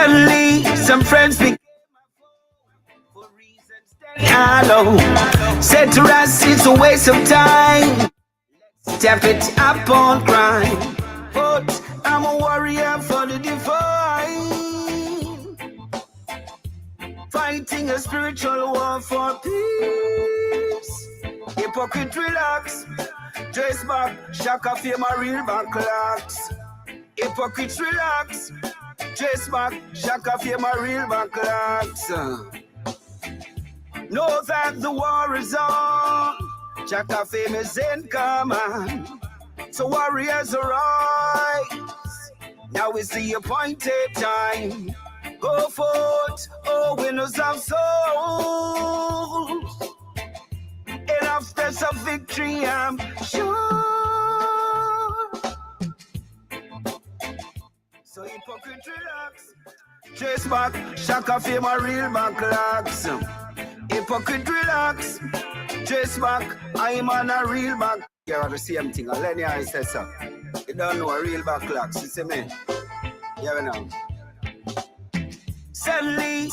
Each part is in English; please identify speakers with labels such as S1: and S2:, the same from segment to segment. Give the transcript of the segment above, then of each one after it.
S1: Suddenly, some friends became for reasons that I know. Said to us, it's a waste of time. Step it up on crime. But I'm a warrior for the divine. Fighting a spiritual war for peace. Hypocrite relax. Dress back, SHACKA feel my real back locks. Hypocrites relax. Dress back, SHACKA feel my real back locks. Know that the war is on. SHACKA fame is in command. So warriors arise. Now is the appointed time. Go forth, oh winners of souls. Enough steps of victory, I'm sure. So hypocrite relax. Chase back, SHACKA feel my real back locks. Hypocrite relax. Chase back, I'm on a real back. You have the same thing. I'll let you say so. You don't know a real back locks. You see me? You know. Suddenly.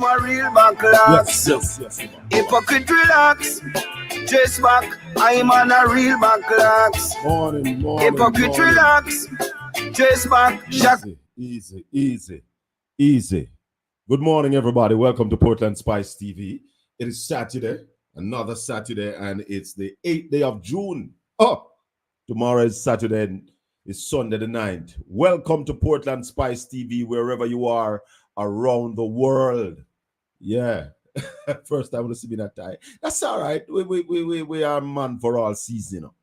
S1: My real back locks. Hypocrite relax. Chase back, I'm on a real back locks.
S2: Morning.
S1: Hypocrite relax. Chase back.
S2: Easy. Good morning, everybody. Welcome to Portland Spice TV. It is Saturday, Another Saturday, and it's the 8th day of June. Oh, tomorrow is Saturday, and it's Sunday the 9th. Welcome to Portland Spice TV, wherever you are around the world. Yeah. First time to see me that time. That's all right. We are man for all season. You know?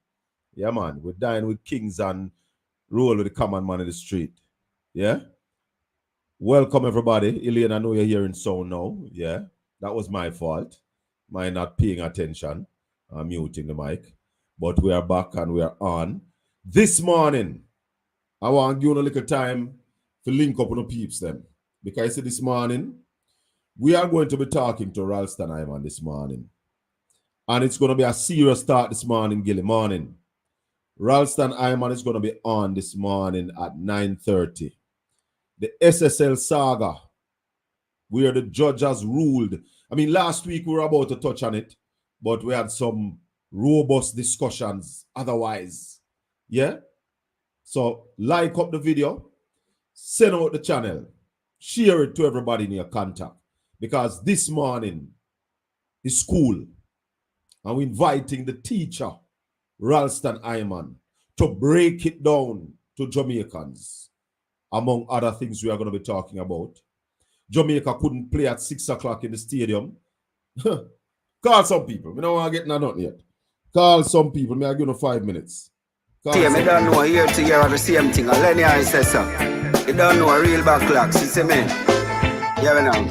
S2: Yeah, man. We're dying with kings and roll with the common man in the street. Yeah. Welcome, everybody. Elaine, I know you're hearing sound now. Yeah. That was my fault. My not paying attention. I'm muting the mic. But we are back and we are on. This morning, I want to give you a little time to link up with the peeps them. Because this morning, we are going to be talking to Ralston Iman this morning. And it's going to be a serious start this morning, Gilly morning. Ralston Iman is going to be on this morning at 9:30. The SSL saga, where the judge has ruled. I mean, last week we were about to touch on it, but we had some robust discussions otherwise. Yeah? So, like up the video, send out the channel, share it to everybody in your contact. Because this morning is school, and we're inviting the teacher, Ralston Iman, to break it down to Jamaicans, among other things we are going to be talking about. Jamaica couldn't play at 6 o'clock in the stadium. Call some people. I don't want to get nothing yet. Call some people. May I give you 5 minutes?
S1: See, I don't know here to hear the same thing. Lenny I say so. You don't know a real backlocks. You see me? Yeah, we know.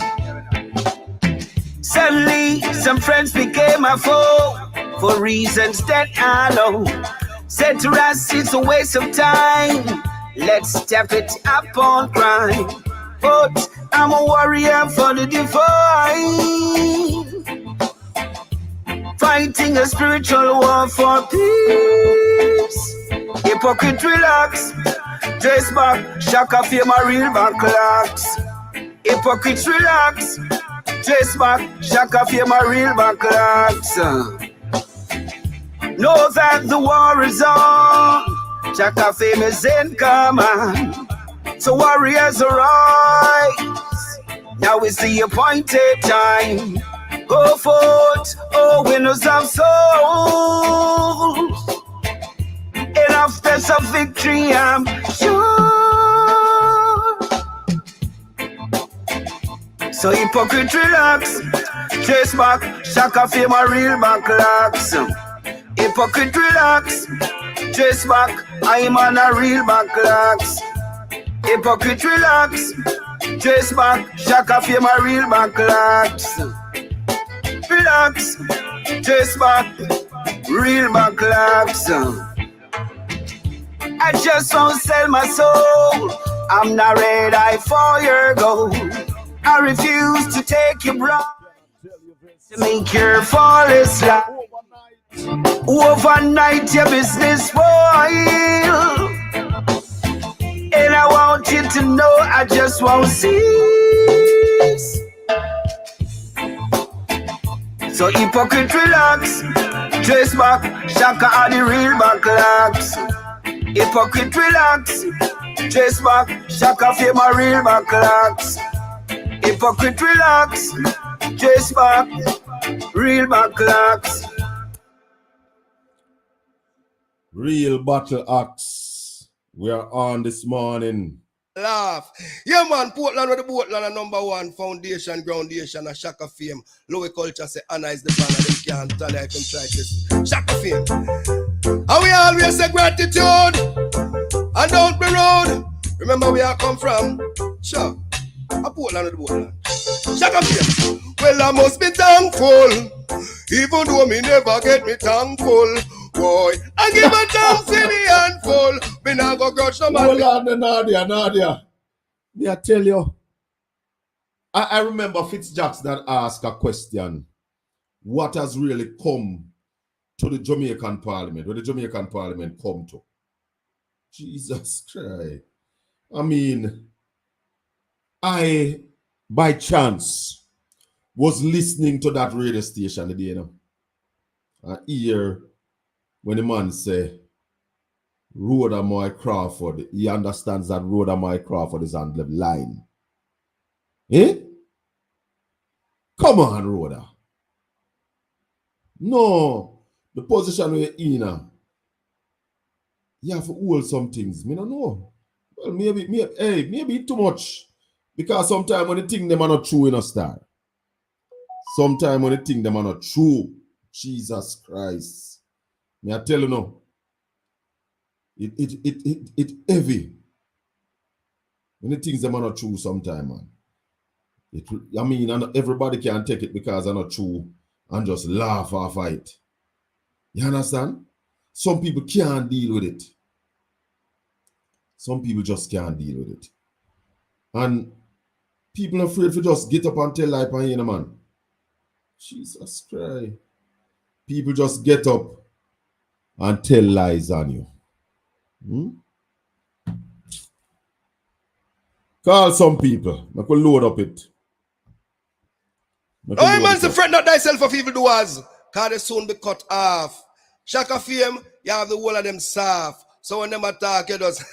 S1: Suddenly, some friends became a foe for reasons that I know. Said to us, it's a waste of time. Let's step it up on crime. But I'm a warrior for the divine, fighting a spiritual war for peace. Hypocrite relax, dress back, SHACKA fame a real backlocks. Hypocrite relax, dress back, SHACKA fame a real backlocks. Know that the war is on, SHACKA fame is in command. So warriors arise, now is the appointed time. Go forth, oh winners of souls. Enough there's a victory, I'm sure. So hypocrite relax, chase back, SHACKA fame a real backlocks. Hypocrite relax, chase back, I'm on a real backlocks. Hypocrite relax, chase back, SHACKA fame a real backlocks. Relax, chase back, real backlocks. I just won't sell my soul. I'm not ready for your gold. I refuse to take your bribe to make your flawless life. Overnight your business spoil. And I want you to know I just won't cease. So hypocrite relax, trace back, SHACKA are the real backlocks. Hypocrite relax, trace back, SHACKA fame a real backlocks. Hypocrite relax, trace back, real backlocks.
S2: Real battle axe. We are on this morning.
S3: Laugh. Yeah, man, Portland with the Portland and #1 foundation, groundation, and SHACKA fame. Lower culture say Anna is the banner, them can't tell I can try this. SHACKA fame. And we always say gratitude and don't be rude. Remember where I come from? Sure. A Portland with the Portland. SHACKA fame. Well, I must be thankful, even though me never get me thankful. Boy, I give a thanks in the handful. Me not go grudge no man.
S2: Hold on, Nadia. Me I tell you. I remember Fitzjackson asked a question. What has really come to the Jamaican Parliament? Where the Jamaican Parliament come to? Jesus Christ. I mean, I, by chance, was listening to that radio station today, you know. I hear when the man say, Rhoda Moy Crawford, he understands that Rhoda Moy Crawford is on the line. Eh? Come on, Rhoda. No, the position we're in now, you have to hold some things. Me don't know. Well, maybe too much. Because sometimes when the thing them are not true in a star. Sometimes when the thing them are not true. Jesus Christ. Me I tell you no. It heavy. When the things them are not true sometimes, man. And everybody can take it because they're not true and just laugh off it. You understand? Some people can't deal with it. Some people just can't deal with it. And people are afraid to just get up and tell lie on you, man. Jesus Christ. People just get up and tell lies on you. Call some people. I could load up it.
S3: No, man, so fret not thyself of evildoers, because they soon be cut off. Shaka fame, you have the whole of them soft. So when them attack, you just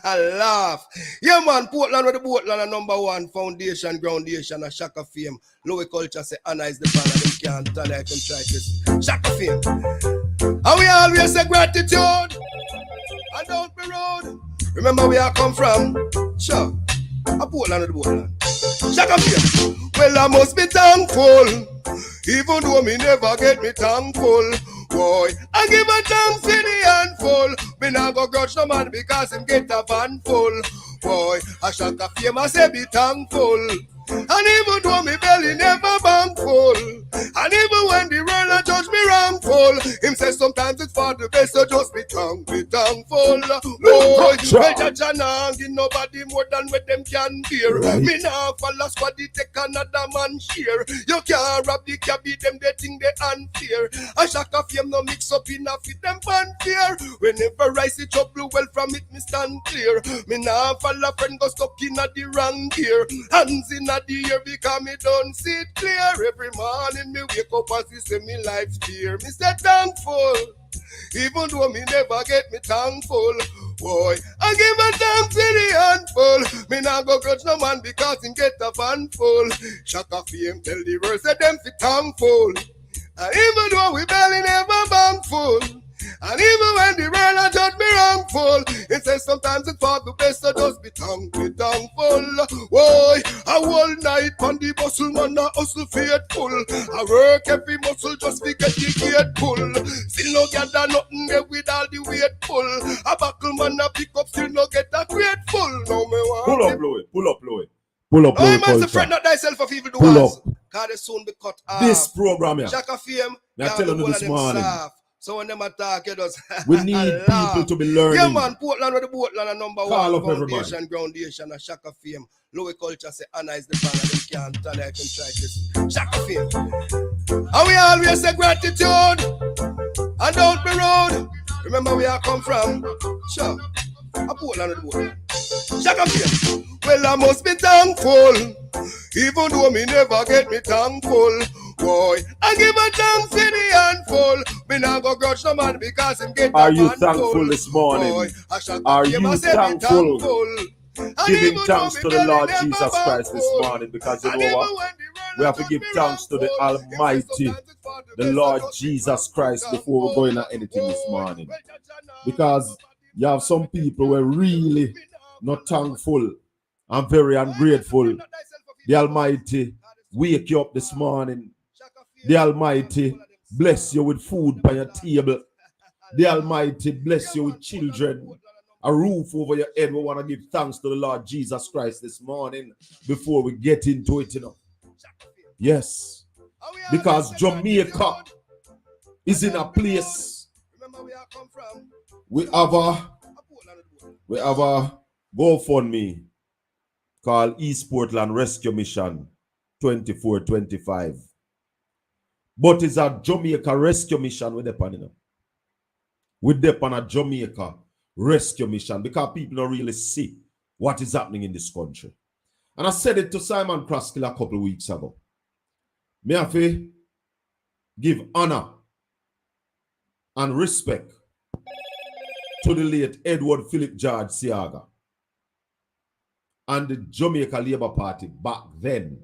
S3: laugh. Yeah, man, Portland with the Portland number one foundation, groundation, and Shaka fame. Lowe culture say Anna is the banner, them can't tell I can try this. Shaka fame. And we always say gratitude. And don't be rude. Remember where I come from? Sure. A Portland with the Portland. Shaka fame. Well, I must be thankful, even though me never get me thankful. Boy, I give a thanks to the handful. Me not go grudge no man because him get a van full. Boy, I Shaka fame, I say be thankful. And even though me belly never bank full, and even when the world a judge me wrongful, him say sometimes it's for the best, so just be thankful. Boy, well, judge and give nobody more than what them can bear. Right. Me now follow squad, take another man share. You can't rob the cabby, them they think they unfair. I Shaka fame no mix up enough with them fanfare. Whenever I see trouble, well from it me stand clear. Me now follow friend go stuck in a the wrong gear. Hands in a the year because me don't see it clear. Every morning me wake up as he say me life's clear. Me say thankful, even though me never get me thankful. Boy, I give a thanks to the handful. Me not go grudge no man because him get a van full. Shaka fame tell the world say them fi thankful. And even though we barely never bank full, and even when the world a judge me wrongful, it says sometimes it's for the best, so just be thankful. Why? A whole night on the bustle, man, a hustle faithful. I work every muscle just to get the gate pull. Still no gather nothing there with all the weight pull. A buckle man a pick up, still no get a crate full. Now me want
S2: pull up, Louis. Pull up, Louis. Pull up, Louis.
S3: Man, fret not thyself of evil doers.
S2: Pull up.
S3: Cause they soon be cut off.
S2: This program here.
S3: Shaka fame.
S2: I tell you this morning.
S3: So when them attack, you just
S2: we need people to be learning.
S3: Yeah, man, Portland with the Portland number
S2: Call
S3: one
S2: foundation,
S3: everybody. Groundation, and Shaka fame. Lowe culture say Anna is the banner, them can't tell I can try this. Shaka fame. And we always say gratitude, and don't be rude. Remember where I come from? Sure. A Portland with the Portland. Shaka fame. Well, I must be thankful, even though me never get me thankful. Boy, I give a thanks to the handful. Me not go grudge no man because him get.
S2: Are you thankful this morning? Boy, are you thankful? Giving thanks to the Lord Jesus Christ this morning, because you know what? We have to give thanks to the Almighty, the Lord Jesus Christ, before we go into anything this morning. Because you have some people who are really not thankful and very ungrateful. The Almighty wake you up this morning. The Almighty bless you with food by your table. The Almighty bless you with children, a roof over your head. We want to give thanks to the Lord Jesus Christ this morning before we get into it, you know. Yes, because Jamaica is in a place. We have a GoFundMe called East Portland Rescue Mission 2425. But it's a Jamaica Rescue Mission with them, you know. With them on a Jamaica Rescue Mission, because people don't really see what is happening in this country. And I said it to Simon Kraskill a couple of weeks ago. May I say, give honor and respect to the late Edward Philip George Siaga and the Jamaica Labour Party back then.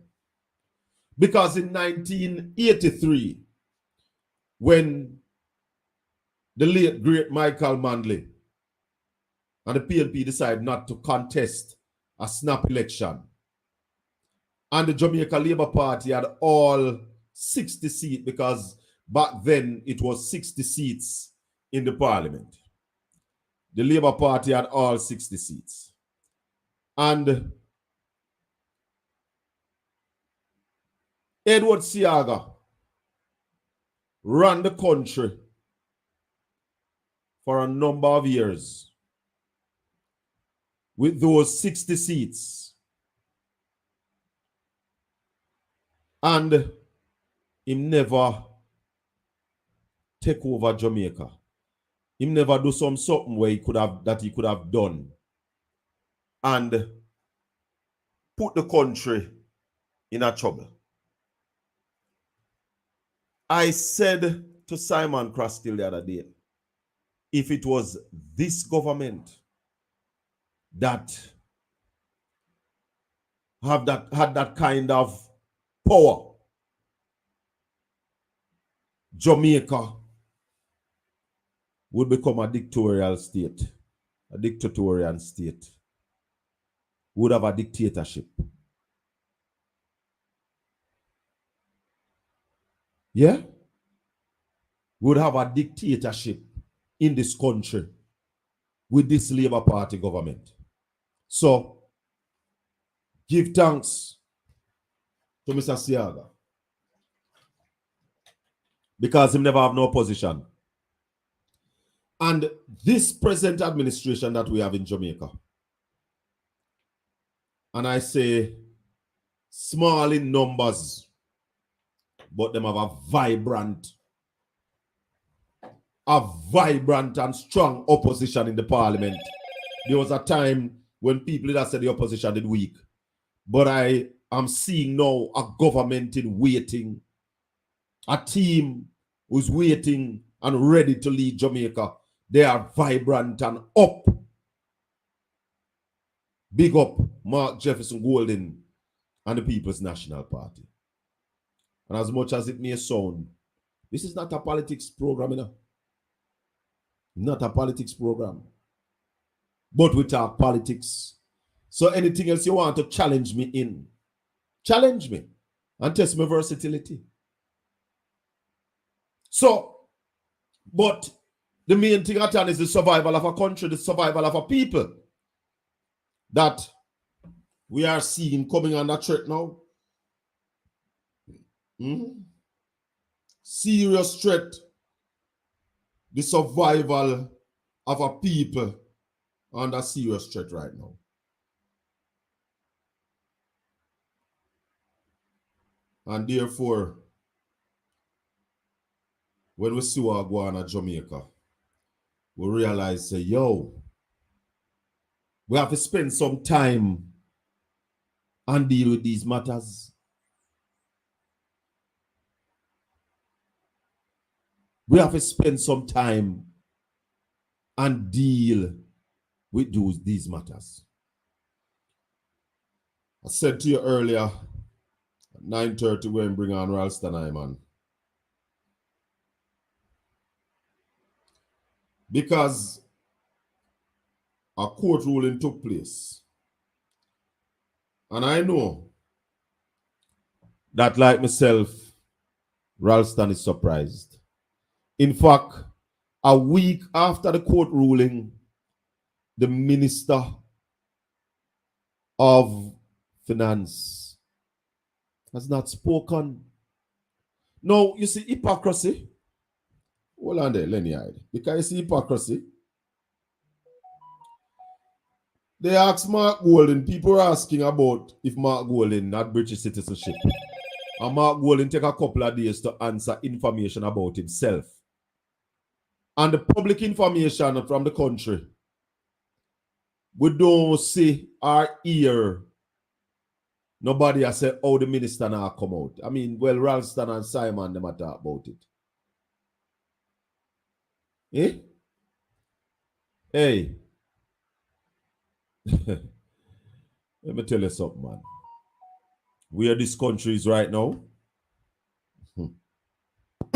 S2: Because in 1983, when the late great Michael Manley and the PNP decided not to contest a snap election. And the Jamaica Labour Party had all 60 seats because back then it was 60 seats in the parliament. The Labour Party had all 60 seats. And Edward Siaga ran the country for a number of years with those 60 seats. And he never take over Jamaica. He never do something where he could have done and put the country in a trouble. I said to Simon Crosstill the other day, if it was this government that had that kind of power, Jamaica would become a dictatorial state, a dictatorial state, would have a dictatorship. Yeah? Would have a dictatorship in this country with this Labour Party government. So, give thanks to Mr. Siaga because he never have no opposition. And this present administration that we have in Jamaica, and I say small in numbers, but them have a vibrant and strong opposition in the parliament. There was a time when people that said the opposition did weak. But I am seeing now a government in waiting, a team who's waiting and ready to lead Jamaica. They are vibrant and up. Big up Mark Jefferson Golden and the People's National Party. And as much as it may sound, this is not a politics program, you know. Not a politics program. But we talk politics. So anything else you want to challenge me in, challenge me and test my versatility. So, but the main thing at hand is the survival of a country, the survival of a people that we are seeing coming under threat now. Serious threat. The survival of a people under serious threat right now. And therefore, when we see what go on at Jamaica, we realize, say, yo, we have to spend some time and deal with these matters. We have to spend some time and deal with these matters. I said to you earlier, at 9:30, when bring on Ralston Iman. Because a court ruling took place. And I know that, like myself, Ralston is surprised. In fact, a week after the court ruling, the Minister of Finance has not spoken. No, you see hypocrisy. Hold on there, Lenny Hyde. Because you see hypocrisy. They asked Mark Golden, people were asking about if Mark Golden had British citizenship. And Mark Golden take a couple of days to answer information about himself. And the public information from the country, we don't see or hear nobody has said, oh, the minister now come out. I mean, well, Ralston and Simon, them talk about it. Eh? Hey. Let me tell you something, man. Where this country is right now.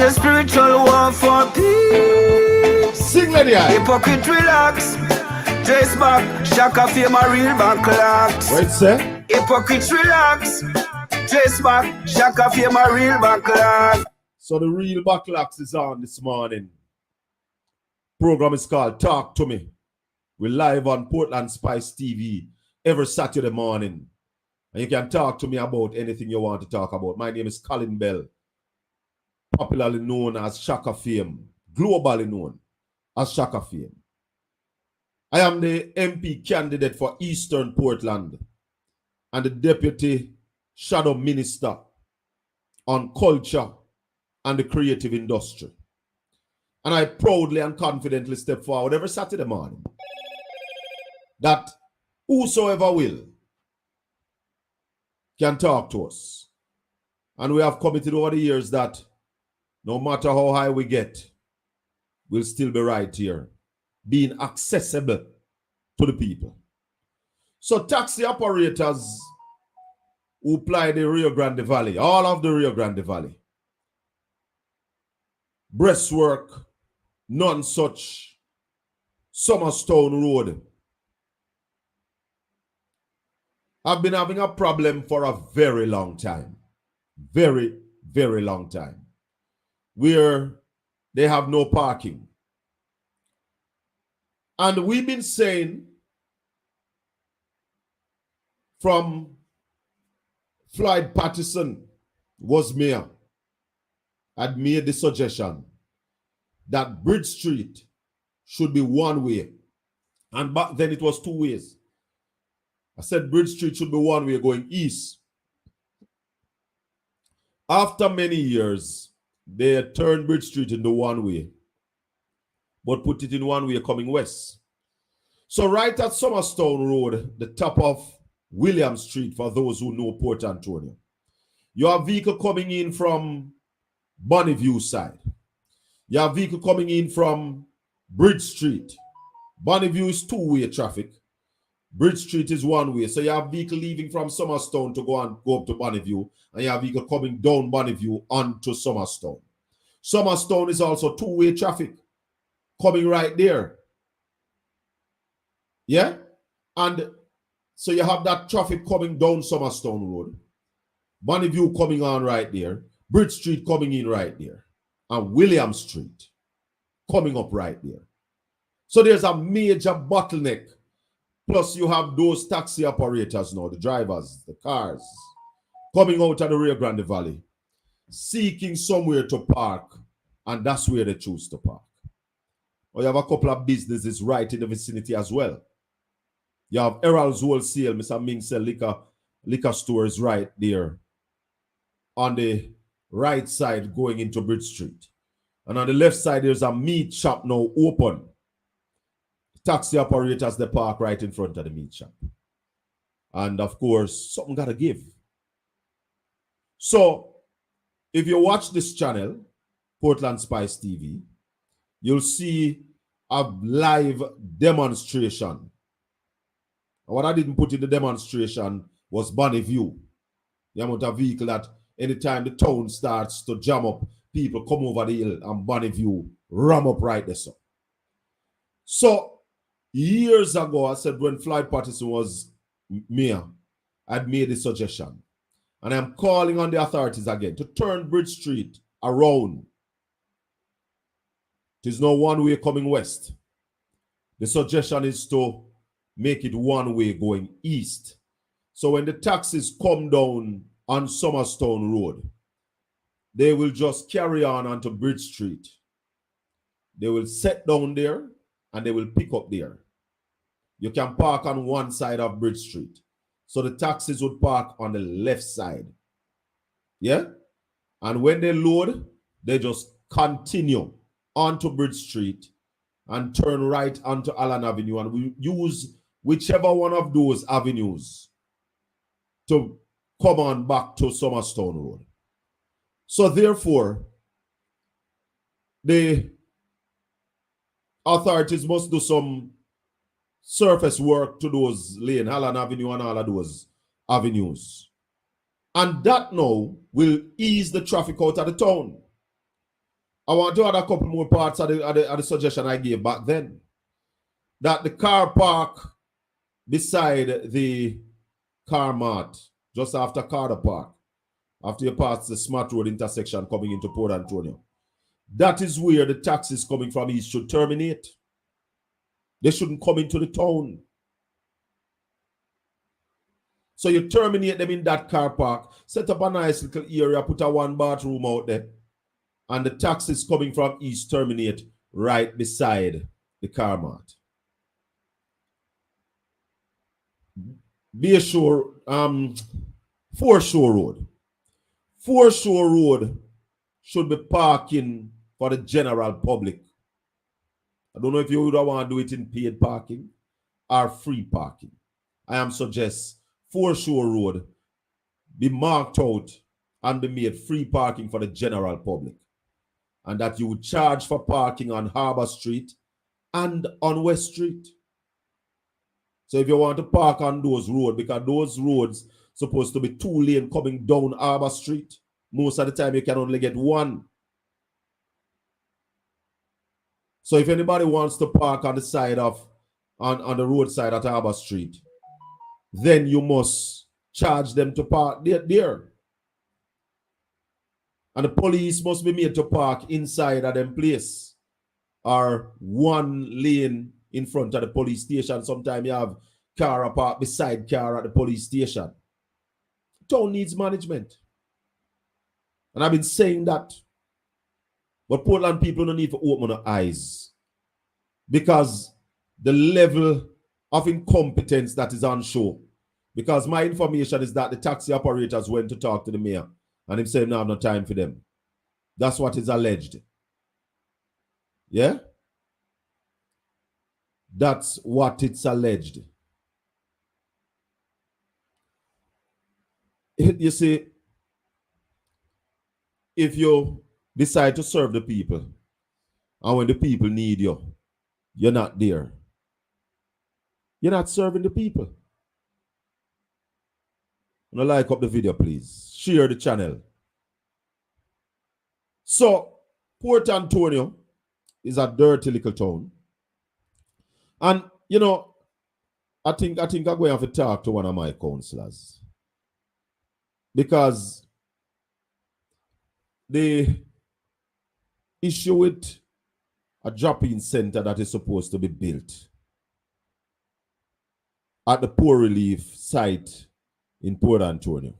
S1: The spiritual war for peace.
S2: Sing, lady.
S1: Hypocrite relax. Trace back, Shaka fame a real back clocks.
S2: Wait, sir.
S1: Hypocrites relax. Trace back, Shaka fame a real back clocks.
S2: So the real backlocks is on this morning. Program is called Talk To Me. We're live on Portland Spice TV every Saturday morning. And you can talk to me about anything you want to talk about. My name is Colin Bell, popularly known as SHACKA Fame, globally known as SHACKA Fame. I am the MP candidate for Eastern Portland and the Deputy Shadow Minister on Culture and the Creative Industry. And I proudly and confidently step forward every Saturday morning that whosoever will can talk to us. And we have committed over the years that no matter how high we get, we'll still be right here, being accessible to the people. So taxi operators who ply the Rio Grande Valley, all of the Rio Grande Valley, breastwork, none such, Summerstone Road, have been having a problem for a very long time. Very, very long time. Where they have no parking. And we've been saying from Floyd Patterson was mayor, had made the suggestion that Bridge Street should be one way. And back then it was two ways. I said Bridge Street should be one way going east. After many years, they turned Bridge Street into one way, but put it in one way coming west. So right at Summerstone Road, the top of William Street, for those who know Port Antonio, you have vehicle coming in from Bonneview side. You have vehicle coming in from Bridge Street. Bonneview is two-way traffic. Bridge Street is one way. So you have vehicle leaving from Summerstone to go up to Bonneview, and you have vehicle coming down Bonneview onto Summerstone. Summerstone is also two-way traffic coming right there. Yeah? And so you have that traffic coming down Summerstone Road. Bonneview coming on right there. Bridge Street coming in right there. And William Street coming up right there. So there's a major bottleneck. Plus, you have those taxi operators now, the drivers, the cars, coming out of the Rio Grande Valley, seeking somewhere to park, and that's where they choose to park. Or you have a couple of businesses right in the vicinity as well. You have Errol's Wholesale, Mr. Ming sell liquor stores right there on the right side going into Bridge Street. And on the left side, there's a meat shop now open. Taxi operators, they park right in front of the meat shop. And of course, something gotta give. So, if you watch this channel, Portland Spice TV, you'll see a live demonstration. What I didn't put in the demonstration was Bonneview. The amount of vehicle that anytime the town starts to jam up, people come over the hill and Bonneview ram up right there. So, years ago, I said when Floyd Patterson was mayor, I'd made a suggestion. And I'm calling on the authorities again to turn Bridge Street around. It is no one way coming west. The suggestion is to make it one way going east. So when the taxis come down on Summerstone Road, they will just carry on onto Bridge Street. They will set down there and they will pick up there. You can park on one side of Bridge Street. So the taxis would park on the left side. Yeah? And when they load, they just continue onto Bridge Street and turn right onto Allen Avenue. And we use whichever one of those avenues to come on back to Summerstone Road. So therefore, the authorities must do some surface work to those lane, Allen Avenue and all of those avenues. And that now will ease the traffic out of the town. I want to add a couple more parts of the suggestion I gave back then. That the car park beside the car mart, just after Carter Park, after you pass the Smart Road intersection coming into Port Antonio, that is where the taxis coming from east should terminate. They shouldn't come into the town. So you terminate them in that car park, set up a nice little area, put a 1-bathroom out there, and the taxis coming from east terminate right beside the car mart. Foreshore Road. Foreshore Road should be parking for the general public. I don't know if you would want to do it in paid parking or free parking. I am suggest Foreshore Road be marked out and be made free parking for the general public. And that you would charge for parking on Harbor Street and on West Street. So if you want to park on those roads, because those roads supposed to be 2-lane coming down Harbor Street, most of the time you can only get one. So if anybody wants to park on the side of, on the roadside at Harbor Street, then you must charge them to park there. And the police must be made to park inside of them place, or 1 lane in front of the police station. Sometimes you have car parked beside car at the police station. Town needs management. And I've been saying that. But Portland people don't need to open their eyes. Because the level of incompetence that is on show. Because my information is that the taxi operators went to talk to the mayor. And him said, no, I have no time for them. That's what is alleged. Yeah? That's what it's alleged. You see, if you decide to serve the people, and when the people need you, you're not there. You're not serving the people. Now like up the video, please. Share the channel. So, Port Antonio is a dirty little town. And, you know, I think I'm going to have to talk to one of my councillors. Because the issue with a drop-in center that is supposed to be built at the poor relief site in Port Antonio,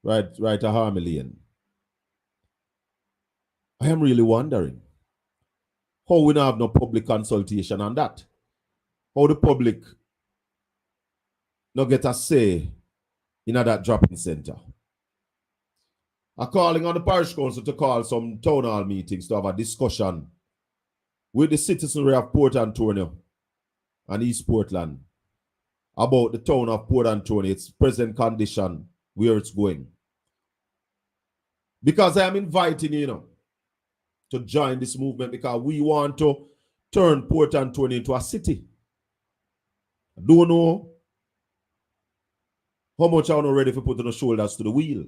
S2: right at Harmy Lane. I am really wondering how we don't have no public consultation on that. How the public not get a say in that drop-in center. I'm calling on the parish council to call some town hall meetings to have a discussion with the citizenry of Port Antonio and East Portland about the town of Port Antonio, its present condition, where it's going. Because I am inviting you, to join this movement, because we want to turn Port Antonio into a city. I don't know how much I'm not ready for putting the shoulders to the wheel.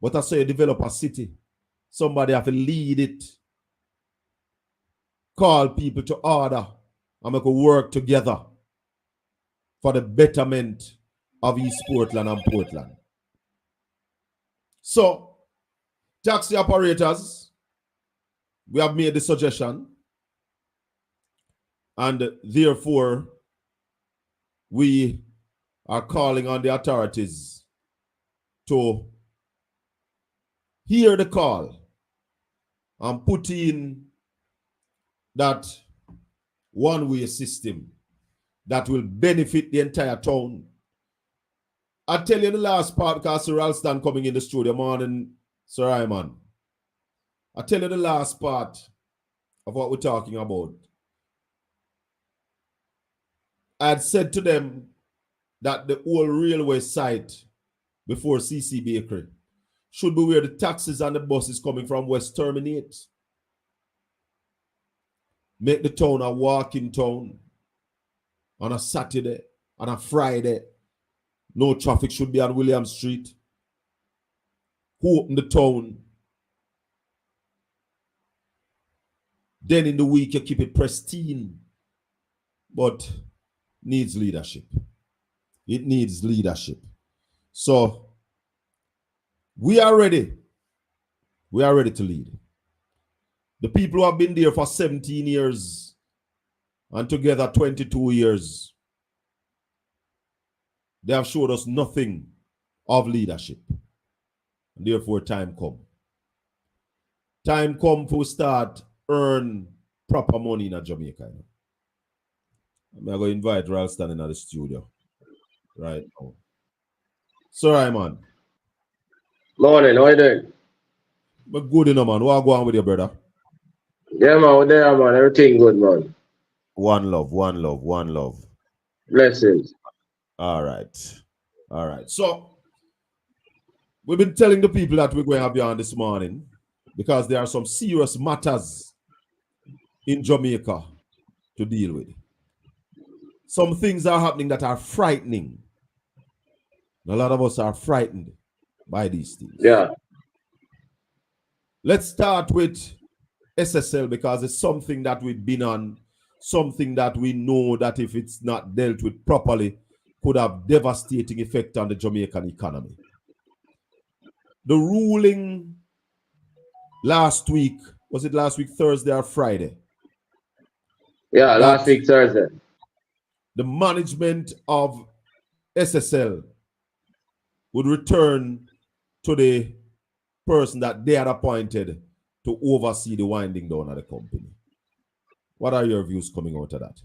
S2: But I say develop a city. Somebody have to lead it. Call people to order and make a work together for the betterment of East Portland and Portland. So, taxi operators, we have made the suggestion, and therefore we are calling on the authorities to hear the call and put in that one-way system that will benefit the entire town. I tell you in the last podcast, Sir Alston coming in the studio, morning, Sir Iman. I tell you the last part of what we're talking about. I had said to them that the whole railway site before CC Bakery should be where the taxis and the buses coming from west terminate. Make the town a walking town on a Saturday, on a Friday. No traffic should be on William Street. Who open the town Then in the week, you keep it pristine. But needs leadership. It needs leadership. So we are ready. We are ready to lead. The people who have been there for 17 years and together 22 years, they have showed us nothing of leadership. And therefore, time come. Time come to start earn proper money in Jamaica. I'm going to invite Ralston in the studio right now. Sir, man.
S4: Morning, how you doing?
S2: But good enough, man. What go on with your brother?
S4: Yeah, man, we're there, man. Everything good, man.
S2: One love, one love, one love.
S4: Blessings.
S2: All right. All right. So, we've been telling the people that we're going to have you on this morning because there are some serious matters in Jamaica to deal with. Some things are happening that are frightening. A lot of us are frightened by these things.
S4: Yeah.
S2: Let's start with SSL because it's something that we've been on, something that we know that if it's not dealt with properly, could have devastating effect on the Jamaican economy. The ruling last week, was it last week, Thursday or Friday?
S4: Yeah, last week, Thursday.
S2: The management of SSL would return to the person that they had appointed to oversee the winding down of the company. What are your views coming out of that?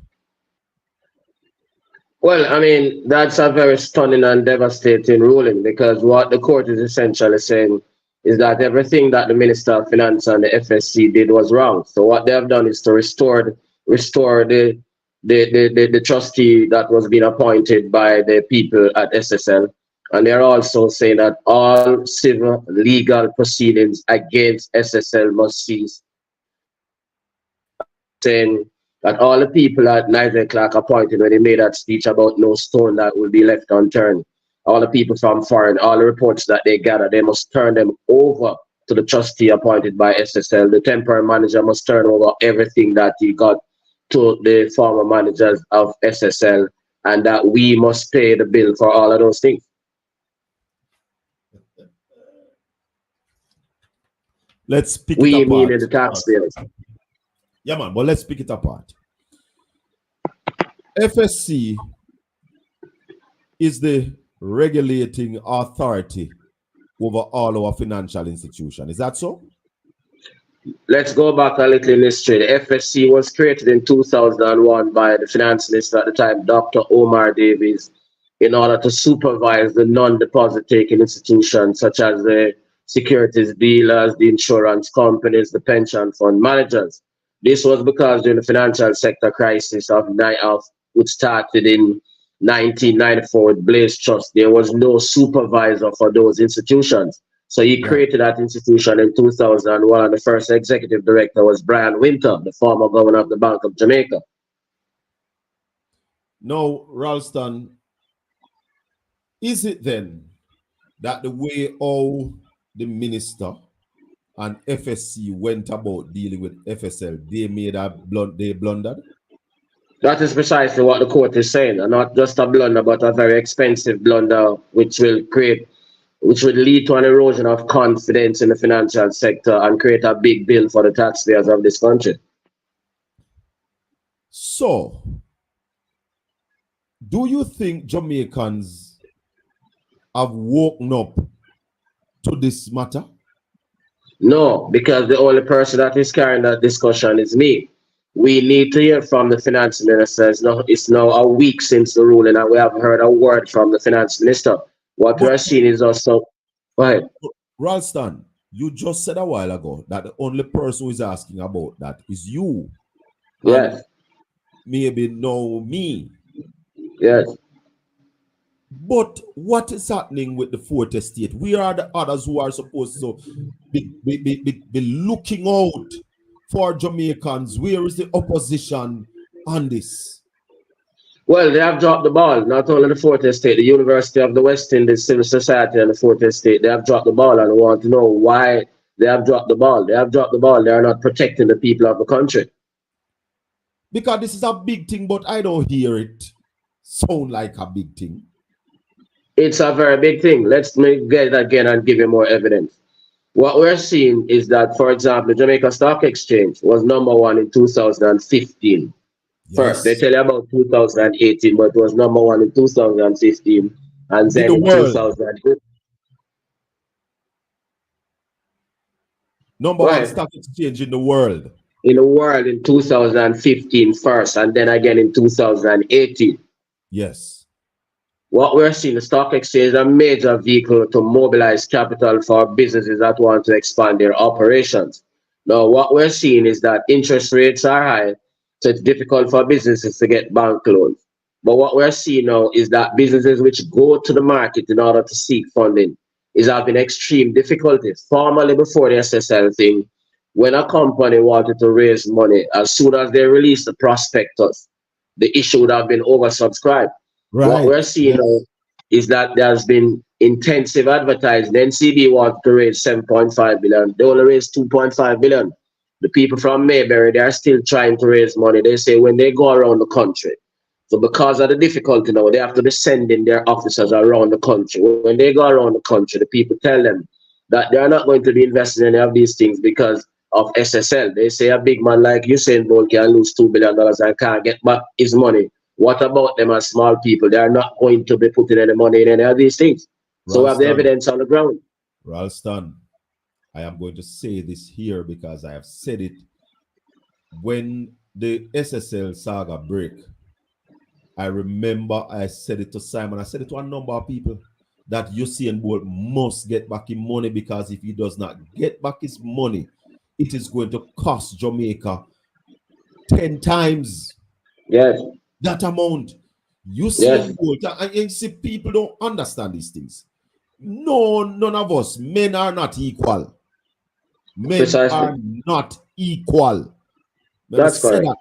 S4: Well, I mean, that's a very stunning and devastating ruling because what the court is essentially saying is that everything that the Minister of Finance and the FSC did was wrong. So what they have done is to restore the trustee that was being appointed by the people at SSL. And they're also saying that all civil legal proceedings against SSL must cease. Saying that all the people at Nigel Clark appointed when they made that speech about no stone that will be left unturned, all the people from foreign, all the reports that they gather, they must turn them over to the trustee appointed by SSL. The temporary manager must turn over everything that he got to the former managers of SSL, and that we must pay the bill for all of those things.
S2: Let's pick
S4: we
S2: it apart.
S4: meaning the taxpayers.
S2: Yeah, man, but let's pick it apart. FSC is the regulating authority over all our financial institutions. Is that so?
S4: Let's go back a little in history. The FSC was created in 2001 by the finance minister at the time, Dr. Omar Davies, in order to supervise the non-deposit taking institutions such as the securities dealers, the insurance companies, the pension fund managers. This was because during the financial sector crisis which started in 1994 with Blaze Trust, there was no supervisor for those institutions. So he created that institution in 2001, and the first executive director was Brian Winter, the former governor of the Bank of Jamaica.
S2: Now, Ralston, is it then that the way how the minister and FSC went about dealing with FSL, they made a they blundered?
S4: That is precisely what the court is saying, and not just a blunder, but a very expensive blunder, which would lead to an erosion of confidence in the financial sector and create a big bill for the taxpayers of this country.
S2: So, do you think Jamaicans have woken up to this matter?
S4: No, because the only person that is carrying that discussion is me. We need to hear from the finance minister. It's now a week since the ruling, and we haven't heard a word from the finance minister. What we are seeing is also... Go ahead.
S2: Ralston, you just said a while ago that the only person who is asking about that is you.
S4: Yes.
S2: Maybe know me.
S4: Yes.
S2: But what is happening with the fourth estate? We are the others who are supposed to be looking out for Jamaicans. Where is the opposition on this?
S4: Well, they have dropped the ball. Not only the fourth estate, the University of the West Indies, Civil Society, and the fourth estate, they have dropped the ball, and we want to know why they have dropped the ball. They have dropped the ball. They are not protecting the people of the country.
S2: Because this is a big thing, but I don't hear it sound like a big thing.
S4: It's a very big thing. Let's get it again and give you more evidence. What we're seeing is that, for example, the Jamaica Stock Exchange was #1 in 2015. First, they
S2: Yes.
S4: tell you about 2018, but it was #1 in 2015, and then
S2: the
S4: in
S2: world.
S4: 2000.
S2: Number one stock exchange in the world.
S4: In the world in 2015 first, and then again in 2018.
S2: Yes.
S4: What we're seeing, the stock exchange is a major vehicle to mobilize capital for businesses that want to expand their operations. Now, what we're seeing is that interest rates are high, so it's difficult for businesses to get bank loans. But what we're seeing now is that businesses which go to the market in order to seek funding is having extreme difficulties. Formerly, before the SSL thing, when a company wanted to raise money, as soon as they released the prospectus, the issue would have been oversubscribed.
S2: Right.
S4: What we're seeing now is that there's been intensive advertising. NCB wants to raise 7.5 billion. They only raised 2.5 billion. The people from Mayberry, they are still trying to raise money. They say when they go around the country. So because of the difficulty now, they have to be sending their officers around the country. When they go around the country, the people tell them that they are not going to be investing in any of these things because of SSL. They say a big man like Usain Bolt can lose $2 billion and can't get back his money. What about them as small people? They are not going to be putting any money in any of these things. So we have the evidence on the ground.
S2: Ralston, I am going to say this here because I have said it. When the SSL saga break, I remember I said it to Simon, I said it to a number of people, that Usain Bolt must get back his money, because if he does not get back his money, it is going to cost Jamaica 10 times.
S4: Yes.
S2: That amount. Usain Bolt, and you see, people don't understand these things. No, none of us, men are not equal. Men
S4: Precisely.
S2: are not equal.
S4: That's correct. That.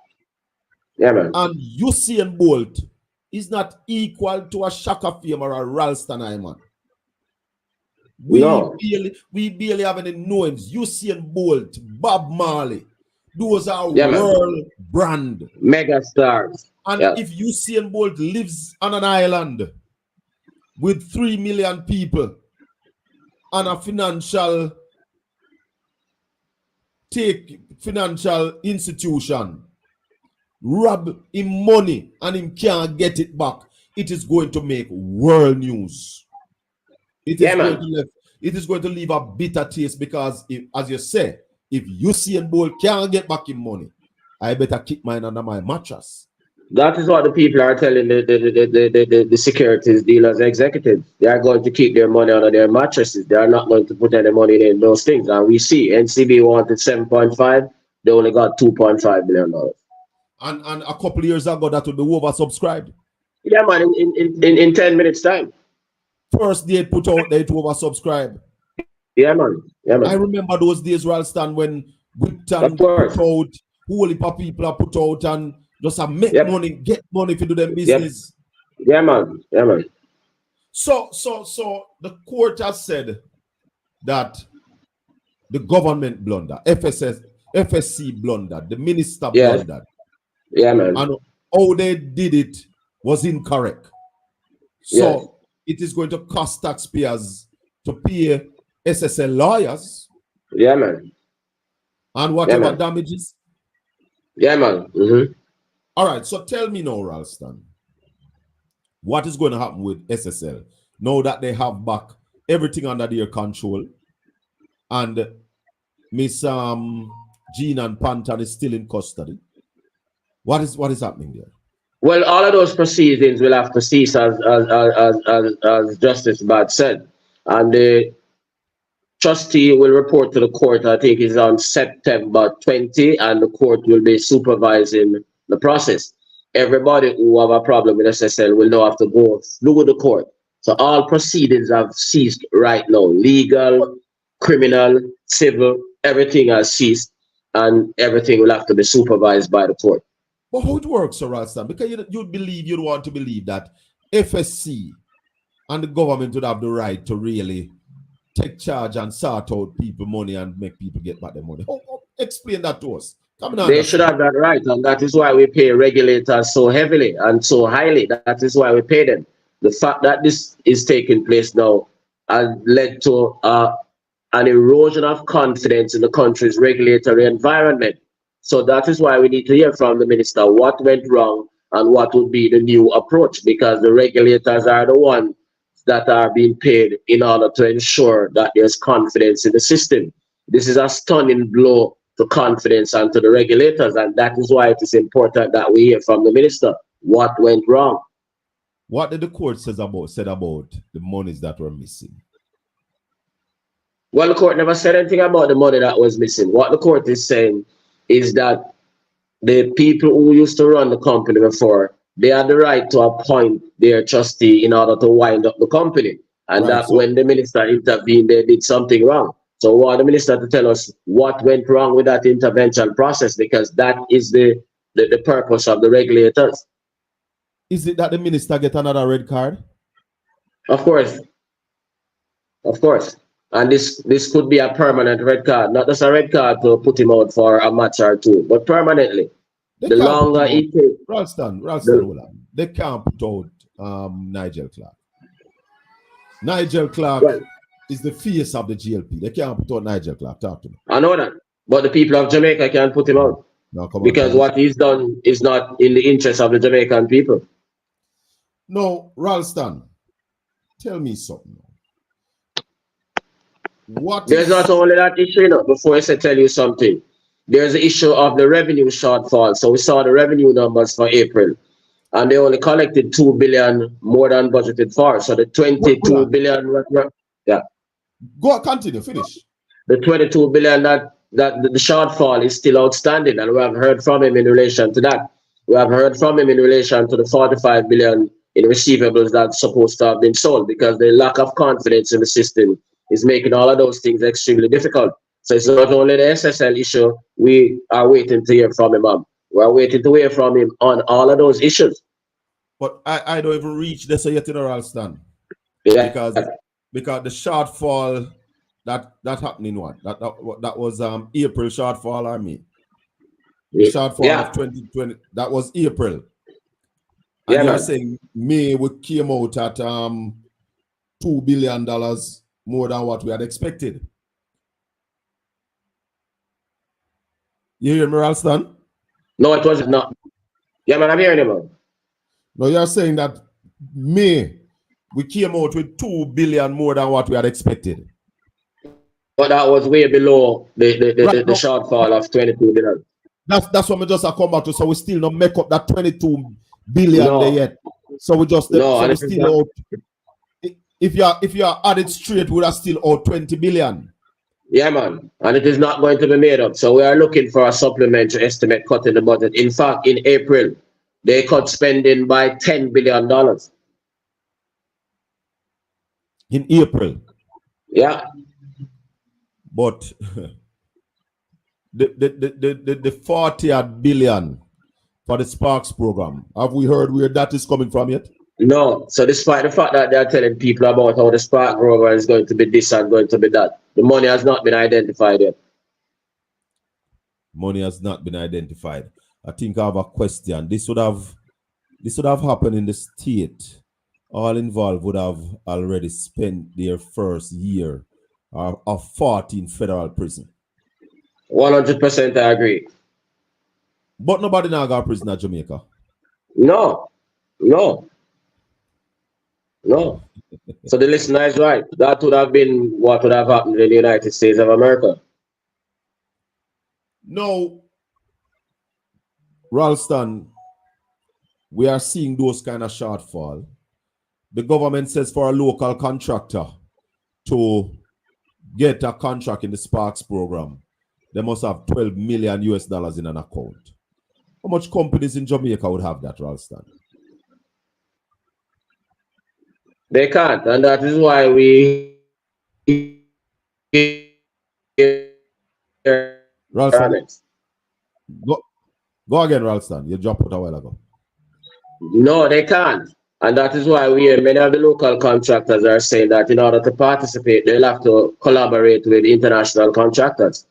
S4: Yeah, man.
S2: And Usain Bolt is not equal to a SHACKA Fame or a Ralston Iman. We barely have any knowings. Usain Bolt, Bob Marley, those are world brand.
S4: Mega stars.
S2: And if Usain Bolt lives on an island with 3 million people and a financial institution rob him money and him can't get it back, it is going to make world news. It is going to leave a bitter taste, because if, as you say, if Usain Bolt can't get back his money, I better keep mine under my mattress.
S4: That is what the people are telling the securities dealers executives. They are going to keep their money under their mattresses. They are not going to put any money in those things. And we see NCB wanted 7.5, they only got $2.5 billion.
S2: And a couple of years ago, that would be oversubscribed.
S4: Yeah, man, in 10 minutes time.
S2: First day put out, they oversubscribe.
S4: Yeah, man. Yeah, man.
S2: I remember those days, Ralston, when Whipton put out, whole heap of people are put out and just make money, get money to do them business.
S4: Yeah, man. Yeah, man.
S2: So the court has said that the government blundered, FSC blundered, the minister blundered.
S4: Yeah, man.
S2: And how they did it was incorrect. So it is going to cost taxpayers to pay SSL lawyers.
S4: Yeah, man.
S2: And whatever damages.
S4: Yeah, man. Mm-hmm.
S2: All right, so tell me now, Ralston, what is going to happen with SSL now that they have back everything under their control, and Miss Jean and Pantan is still in custody? What is happening there?
S4: Well, all of those proceedings will have to cease, as Justice Bad said, and the trustee will report to the court. I think it's on September 20, and the court will be supervising the process. Everybody who have a problem with SSL will now have to go through the court. So all proceedings have ceased right now. Legal, criminal, civil, everything has ceased, and everything will have to be supervised by the court.
S2: But how it works, Sir Ralston? Because you'd want to believe that FSC and the government would have the right to really take charge and sort out people money and make people get back their money. Explain that to us.
S4: They should have that right, and that is why we pay regulators so heavily and so highly. That is why we pay them. The fact that this is taking place now has led to an erosion of confidence in the country's regulatory environment. So that is why we need to hear from the minister what went wrong and what would be the new approach, because the regulators are the ones that are being paid in order to ensure that there's confidence in the system. This is a stunning blow to confidence and to the regulators, and that is why it is important that we hear from the minister what went wrong.
S2: What did the court said about the monies that were missing?
S4: Well, the court never said anything about the money that was missing. What the court is saying is that the people who used to run the company before, they had the right to appoint their trustee in order to wind up the company. And
S2: Right,
S4: that
S2: so-
S4: when the minister intervened, they did something wrong. So we want the minister to tell us what went wrong with that intervention process, because that is the purpose of the regulators.
S2: Is it that the minister get another red card?
S4: Of course. Of course. And this could be a permanent red card, not just a red card to put him out for a match or two, but permanently.
S2: They
S4: The
S2: can't put
S4: longer
S2: him out.
S4: he takes.
S2: Ralston, hold on. They can't put out Nigel Clark. Nigel Clark
S4: Well,
S2: is the face of the GLP. They can't put out Nigel Clark. Talk to me.
S4: I know that. But the people of Jamaica can't put him out
S2: Now, come on.
S4: because what he's done is not in the interest of the Jamaican people.
S2: No, Ralston, tell me something. What
S4: There's
S2: is-
S4: not only that issue, you know, before I say tell you something. There's the issue of the revenue shortfall. So we saw the revenue numbers for April, and they only collected 2 billion more than budgeted for. So the 22 billion,
S2: Go continue, finish.
S4: the 22 billion that the shortfall is still outstanding, and we have heard from him in relation to that. We have heard from him in relation to the 45 billion in receivables that's supposed to have been sold, because the lack of confidence in the system is making all of those things extremely difficult. So it's not only the SSL issue we are waiting to hear from him on. We are waiting to hear from him on all of those issues.
S2: But I don't even reach this yet in Ralston.
S4: Yeah.
S2: Because the shortfall that happened in what? That was April shortfall, I mean. The shortfall
S4: Yeah.
S2: of 2020, that was April. And
S4: Yeah,
S2: you're
S4: man.
S2: saying May we came out at $2 billion more than what we had expected. You hear me, Ralston?
S4: No, it was not. Yeah, man, I'm hearing him, man.
S2: No, you're saying that May we came out with 2 billion more than what we had expected.
S4: But that was way below the
S2: Right, no.
S4: shortfall of 22 billion.
S2: That's what we just come back to. So we still not make up that 22 billion
S4: No.
S2: there yet. So we just
S4: No,
S2: so
S4: and
S2: we
S4: it is
S2: still out. If you are added straight, we are still out 20 billion.
S4: Yeah, man. And it is not going to be made up. So we are looking for a supplementary estimate cut in the budget. In fact, in April, they cut spending by $10 billion.
S2: In April.
S4: Yeah.
S2: But the 40 billion for the Sparks program, have we heard where that is coming from yet?
S4: No. So despite the fact that they're telling people about how the Spark program is going to be this and going to be that, the money has not been identified yet.
S2: Money has not been identified. I think I have a question. This would have happened in the state. All involved would have already spent their first year of 14 federal prison.
S4: 100% I agree.
S2: But nobody now got prison at Jamaica.
S4: No. So the listener is right. That would have been what would have happened in the United States of America.
S2: No, Ralston, we are seeing those kind of shortfall. The government says for a local contractor to get a contract in the Sparks program, they must have 12 million US dollars in an account. How much companies in Jamaica would have that, Ralston?
S4: They can't, and that is why we
S2: Ralston, go again, Ralston. You dropped out a while ago.
S4: No, they can't. And that is why we many of the local contractors are saying that in order to participate, they'll have to collaborate with international contractors.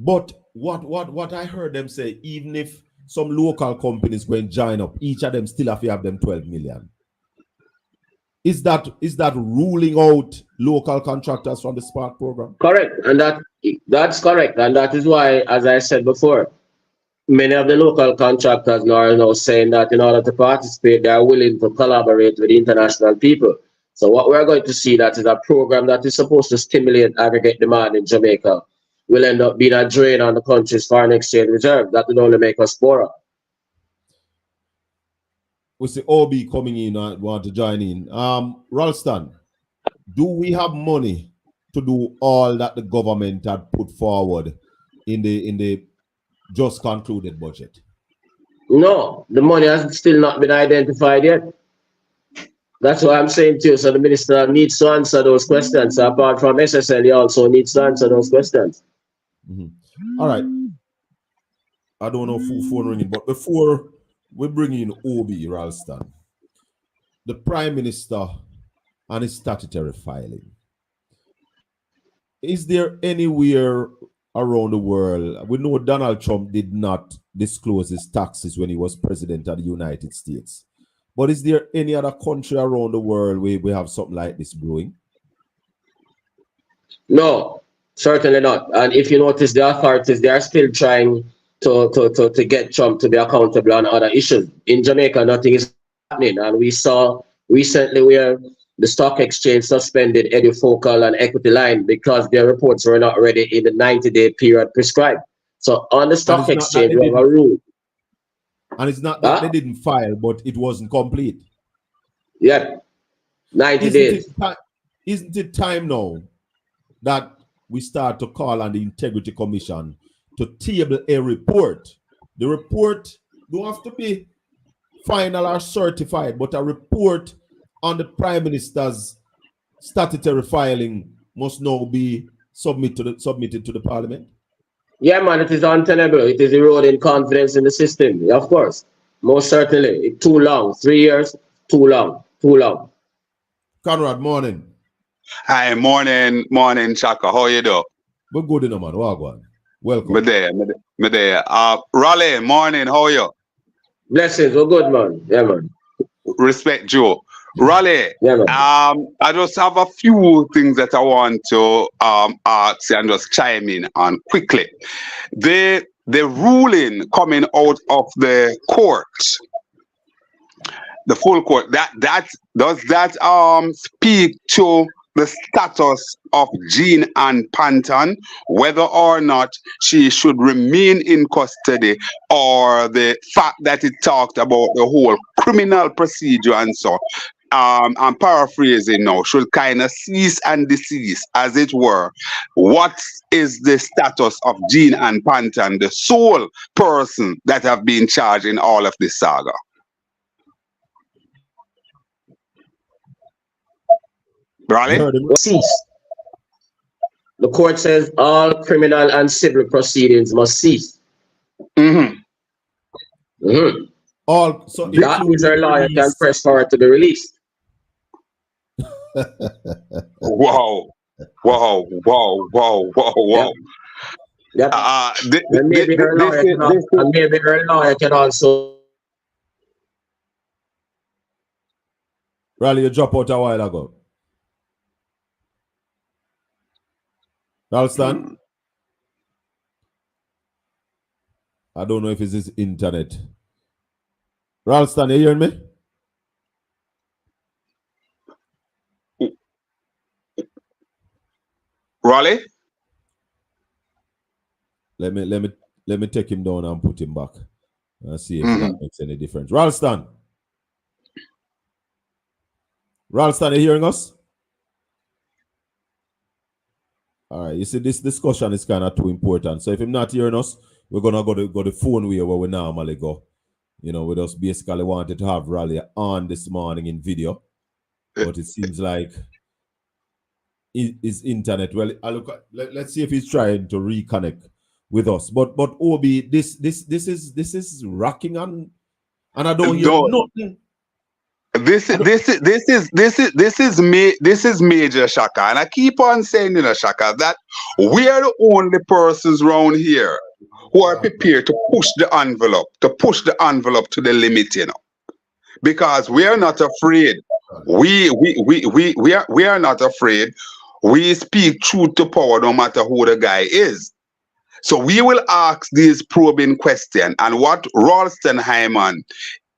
S2: But what I heard them say, even if some local companies go and join up, each of them still have to have them 12 million. Is that ruling out local contractors from the Spark program?
S4: Correct, and that's correct, and that is why, as I said before, many of the local contractors now are now saying that in order to participate, they are willing to collaborate with international people. So what we're going to see that is a program that is supposed to stimulate aggregate demand in Jamaica will end up being a drain on the country's foreign exchange reserve. That will only make us poorer.
S2: We see OB coming in and want to join in. Ralston, do we have money to do all that the government had put forward in the just concluded budget?
S4: No, the money has still not been identified yet. That's what I'm saying to you. So the minister needs to answer those questions. So apart from SSL, he also needs to answer those questions.
S2: Mm-hmm. All right. I don't know who phone ringing, but before we bring in OB Ralston, the Prime Minister and his statutory filing. Is there anywhere around the world? We know Donald Trump did not disclose his taxes when he was president of the United States. But is there any other country around the world where we have something like this brewing?
S4: No, certainly not. And if you notice, the authorities, they are still trying to get Trump to be accountable on other issues. In Jamaica, nothing is happening. And we saw recently where the stock exchange suspended Edufocal and Equity Line because their reports were not ready in the 90-day period prescribed. So on the stock exchange, we have a rule.
S2: And it's not that they didn't file, but it wasn't complete.
S4: Yeah, 90 days.
S2: Isn't it time now that we start to call on the Integrity Commission to table a report? The report don't have to be final or certified, but a report on the Prime Minister's statutory filing must now be submitted to the Parliament.
S4: Yeah, man, it is untenable. It is eroding confidence in the system. Yeah, of course. Most certainly. It's too long. 3 years, too long. Too long.
S2: Conrad, morning.
S5: Hi, morning, Shaka. How you do?
S2: We're good enough, man. Wagwan. Welcome.
S5: Me there. Raleigh, morning. How are you?
S4: Blessings. We're good, man. Yeah, man.
S5: Respect, Joe. Raleigh,
S4: yeah, man.
S5: I just have a few things that I want to ask and just chime in on quickly. The ruling coming out of the court, the full court, that does that speak to the status of Jean Ann Panton, whether or not she should remain in custody, or the fact that it talked about the whole criminal procedure and so. I'm paraphrasing now, should kind of cease and desist, as it were. What is the status of Jean Ann Panton, the sole person that have been charged in all of this saga? Raleigh?
S4: Cease. The court says all criminal and civil proceedings must cease.
S5: Mm-hmm.
S4: Mm-hmm.
S2: All so
S4: that means our lawyer can press for it to be released.
S5: Wow.
S4: Yep. And maybe her lawyer can also.
S2: Raleigh, you dropped out a while ago. Ralston? I don't know if it's his internet. Ralston, you hearing me?
S5: Raleigh?
S2: Let me take him down and put him back. And see if that makes any difference. Ralston, are you hearing us? All right, you see, this discussion is kind of too important. So if I'm not hearing us, we're gonna go the phone way where we normally go. You know, we just basically wanted to have Raleigh on this morning in video, but it seems like his internet. Well, let's see if he's trying to reconnect with us. But Obi, this is rocking on, and I don't hear nothing.
S5: This is major, Shaka, and I keep on saying, Shaka, that we are the only persons around here who are prepared to push the envelope, to the limit, because we are not afraid. We are not afraid. We speak truth to power, no matter who the guy is. So we will ask these probing questions, and what Ralston Hyman,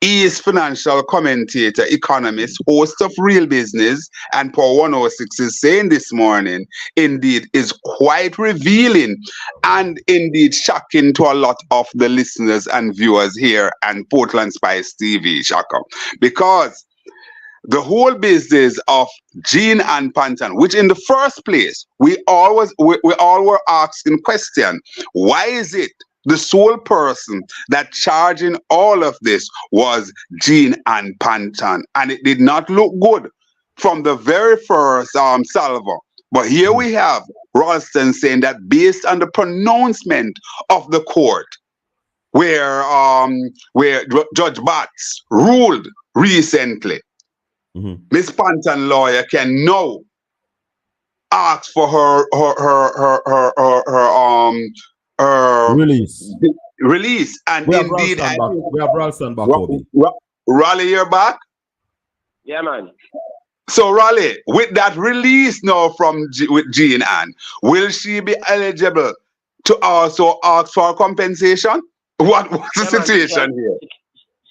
S5: he is financial commentator, economist, host of Real Business and Power 106 is saying this morning, indeed, is quite revealing and indeed shocking to a lot of the listeners and viewers here and Portland Spice TV, Shaka. Because the whole business of Gene and Panton, which in the first place, we all were asking question, why is it the sole person that charging all of this was Gene and Panton? And it did not look good from the very first salvo. But here we have Ralston saying that based on the pronouncement of the court, where Judge Batts ruled recently, Miss Panton lawyer can now ask for her release, and
S2: we
S5: indeed
S2: we have Ralston back.
S5: Raleigh, you're back.
S4: Yeah, man.
S5: So Raleigh, with that release now from with Jean Ann, will she be eligible to also ask for compensation? What's the situation here?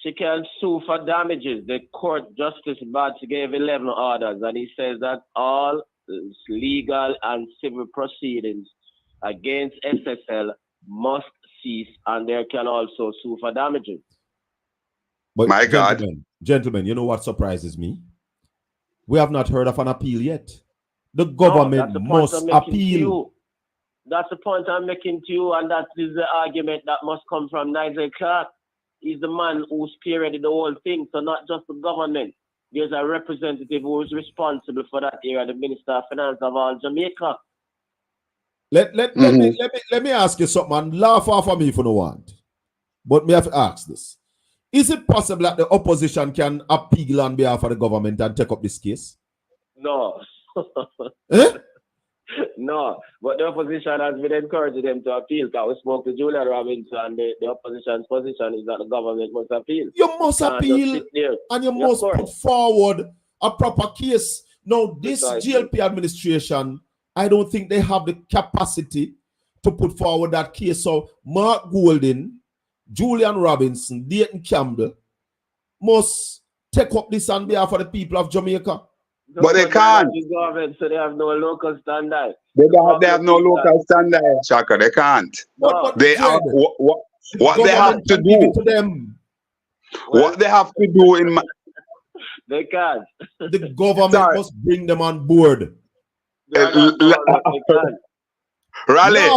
S4: She can sue for damages. The court, Justice Batts, gave 11 orders, and he says that all legal and civil proceedings against SSL must cease, and they can also sue for damages.
S2: But
S5: my God,
S2: gentlemen, you know what surprises me? We have not heard of an appeal yet. The government must appeal.
S4: That's the point I'm making to you, and that is the argument that must come from Nigel Clark. He's the man who spearheaded the whole thing, so not just the government. There's a representative who is responsible for that area, the Minister of Finance of all Jamaica.
S2: Let me ask you something, and laugh off of me if you don't want. But me have to ask this. Is it possible that the opposition can appeal on behalf of the government and take up this case?
S4: No.
S2: Eh?
S4: No, but the opposition has been encouraging them to appeal, because we spoke to Julian Robinson, and the opposition's position is that the government must appeal.
S2: You must appeal, and you must put forward a proper case. Now, this GLP administration, I don't think they have the capacity to put forward that case. So Mark Golding, Julian Robinson, Dayton Campbell must take up this on behalf of the people of Jamaica.
S5: But they can't.
S4: The government, so they have no local standard.
S5: They have no local standard, Shaka. They can't.
S2: But
S5: they are what they have to do. What they have to do in
S4: they can't.
S2: The government must bring them on board.
S5: Raleigh.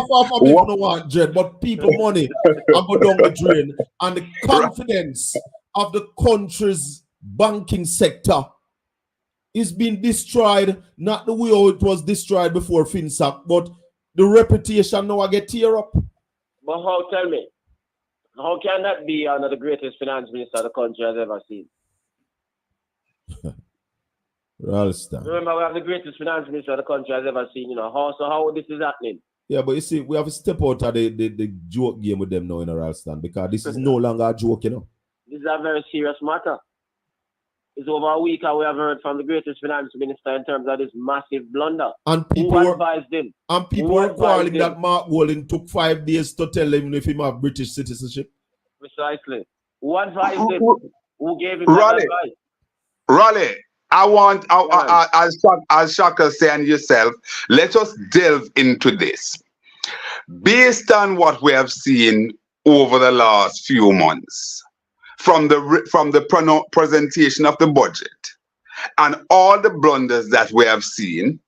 S2: But people money and go down the drain, and the confidence of the country's banking sector is being destroyed, not the way how it was destroyed before FinSac, but the reputation now I get tear up.
S4: But tell me, how can that be under the greatest finance minister the country has ever seen?
S2: Ralston.
S4: Remember, we have the greatest finance minister the country has ever seen, how this is happening?
S2: Yeah, but you see, we have to step out of the joke game with them now in Ralston, because this is no longer a joke,
S4: This is a very serious matter. It's over a week and we have heard from the greatest finance minister in terms of this massive blunder.
S2: And people
S4: who advised him?
S2: And people were quarreling that Mark Golding took 5 days to tell him if he have British citizenship.
S4: Precisely. Who advised him? Who gave him that advice?
S5: Raleigh, as Shaka said and yourself, let us delve into this. Based on what we have seen over the last few months, from the presentation of the budget and all the blunders that we have seen,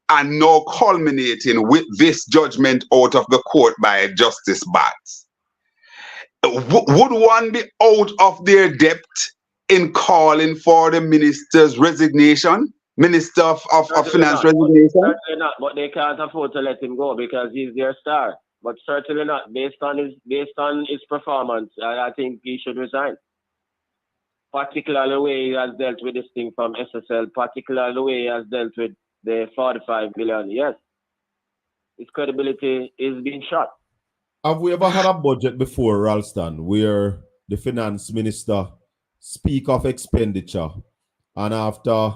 S5: and now culminating with this judgment out of the court by Justice Batts, would one be out of their depth in calling for the minister's resignation? Minister of Finance resignation?
S4: Certainly not, but they can't afford to let him go because he's their star. But certainly not based on his performance. I think he should resign.
S6: particularly the way he has dealt with this thing from SSL, particularly the way he has dealt with the 45 billion. Yes, his credibility is being shot.
S2: Have we ever had a budget before, Ralston, where the finance minister speak of expenditure and after,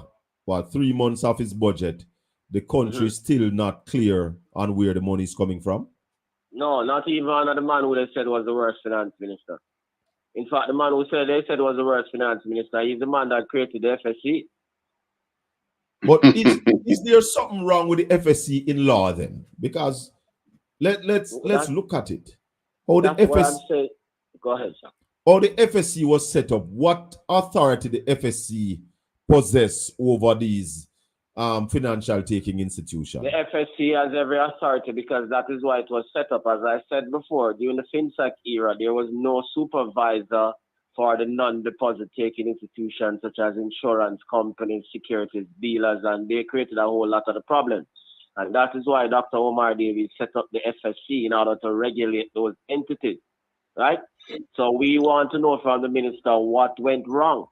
S2: 3 months of his budget, the country is still not clear on where the money is coming from?
S6: No, not even the man who they said was the worst finance minister. In fact, the man who they said was the worst finance minister, he's the man that created the FSC.
S2: But is there something wrong with the FSC in law then? Because let's look at it. How the FSC,
S6: go ahead, sir.
S2: How the FSC was set up, what authority the FSC possess over these financial taking institutions?
S6: The FSC has every authority because that is why it was set up. As I said before, during the FinSec era, there was no supervisor for the non-deposit taking institutions such as insurance companies, securities dealers, and they created a whole lot of the problems. And that is why Dr. Omar Davies set up the FSC in order to regulate those entities, right? So we want to know from the minister what went wrong.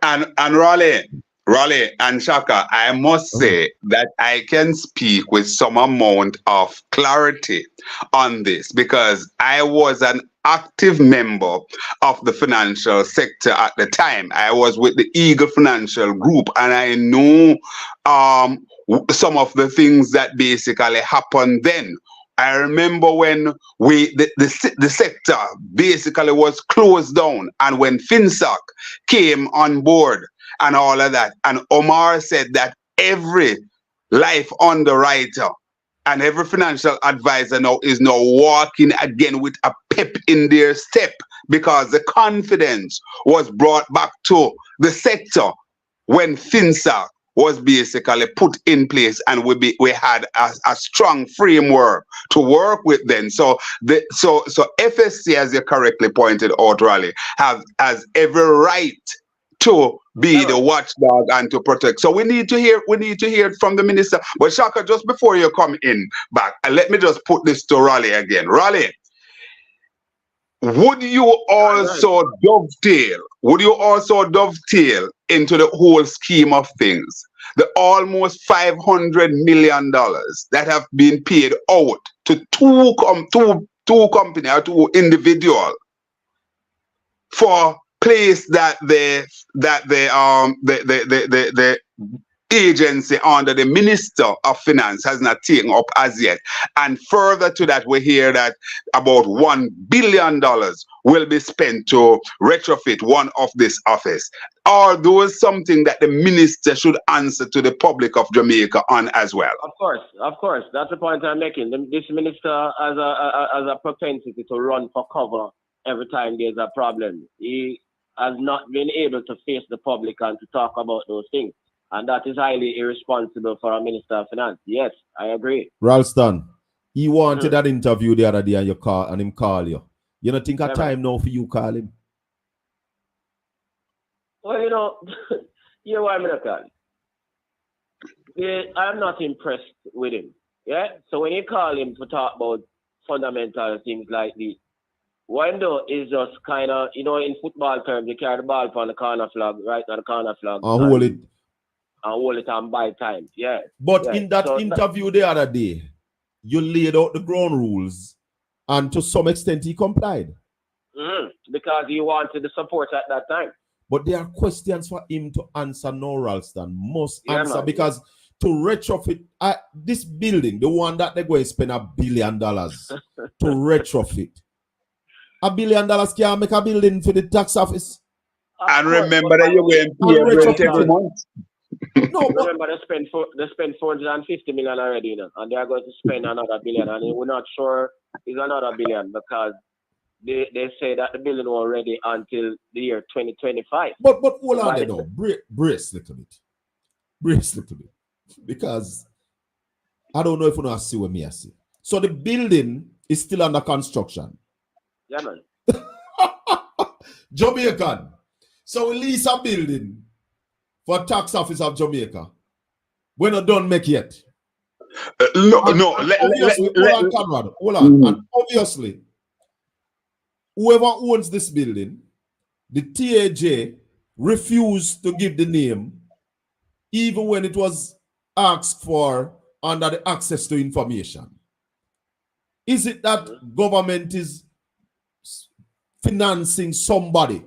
S5: And Raleigh and Shaka, I must say that I can speak with some amount of clarity on this because I was an active member of the financial sector at the time. I was with the Eagle Financial Group and I know some of the things that basically happened then. I remember when the sector basically was closed down and when FinSec came on board and all of that. And Omar said that every life underwriter and every financial advisor now is now walking again with a pep in their step because the confidence was brought back to the sector when FinSec was basically put in place and we had a strong framework to work with then. So FSC, as you correctly pointed out, Raleigh, has every right to be the watchdog and to protect. So we need to hear it from the minister. But Shaka, just before you come in back, let me just put this to Raleigh again. Raleigh, would you also dovetail into the whole scheme of things the almost $500 million that have been paid out to two companies or two individuals for place that the agency under the Minister of Finance has not taken up as yet. And further to that, we hear that about $1 billion will be spent to retrofit one of this office. Are those something that the minister should answer to the public of Jamaica on as well?
S6: Of course. That's the point I'm making. This minister has a propensity to run for cover every time there's a problem. He has not been able to face the public and to talk about those things. And that is highly irresponsible for a minister of finance. Yes, I agree.
S2: Ralston, he wanted that interview the other day and him call you. You don't think a time now for you call him?
S6: Well, you know why I'm not calling. I'm not impressed with him. Yeah? So when you call him to talk about fundamental things like this, Wando is just kind of, in football terms, you carry the ball from the corner flag, right on the corner flag.
S2: And
S6: hold it and buy time. Yeah.
S2: But in that interview the other day, you laid out the ground rules and to some extent he complied.
S6: Because he wanted the support at that time.
S2: But there are questions for him to answer now, Ralston. Must answer because to retrofit this building, the one that they're going to spend $1 billion to retrofit. $1 billion can't make a building for the tax office.
S5: And remember that you're going to pay rent every month.
S6: No, remember they spend 450 million already, and they are going to spend another billion, and we're not sure it's another billion because they say that the building was ready until the year 2025.
S2: But hold on there now. Brace a little bit. Because I don't know if you know see what me I see. So the building is still under construction.
S6: Yeah, man.
S2: Jamaican. So we lease a building for tax office of Jamaica. We're not done make yet.
S5: Hold
S2: on. And obviously, whoever owns this building the TAJ refused to give the name even when it was asked for under the access to information. Is it that government is financing somebody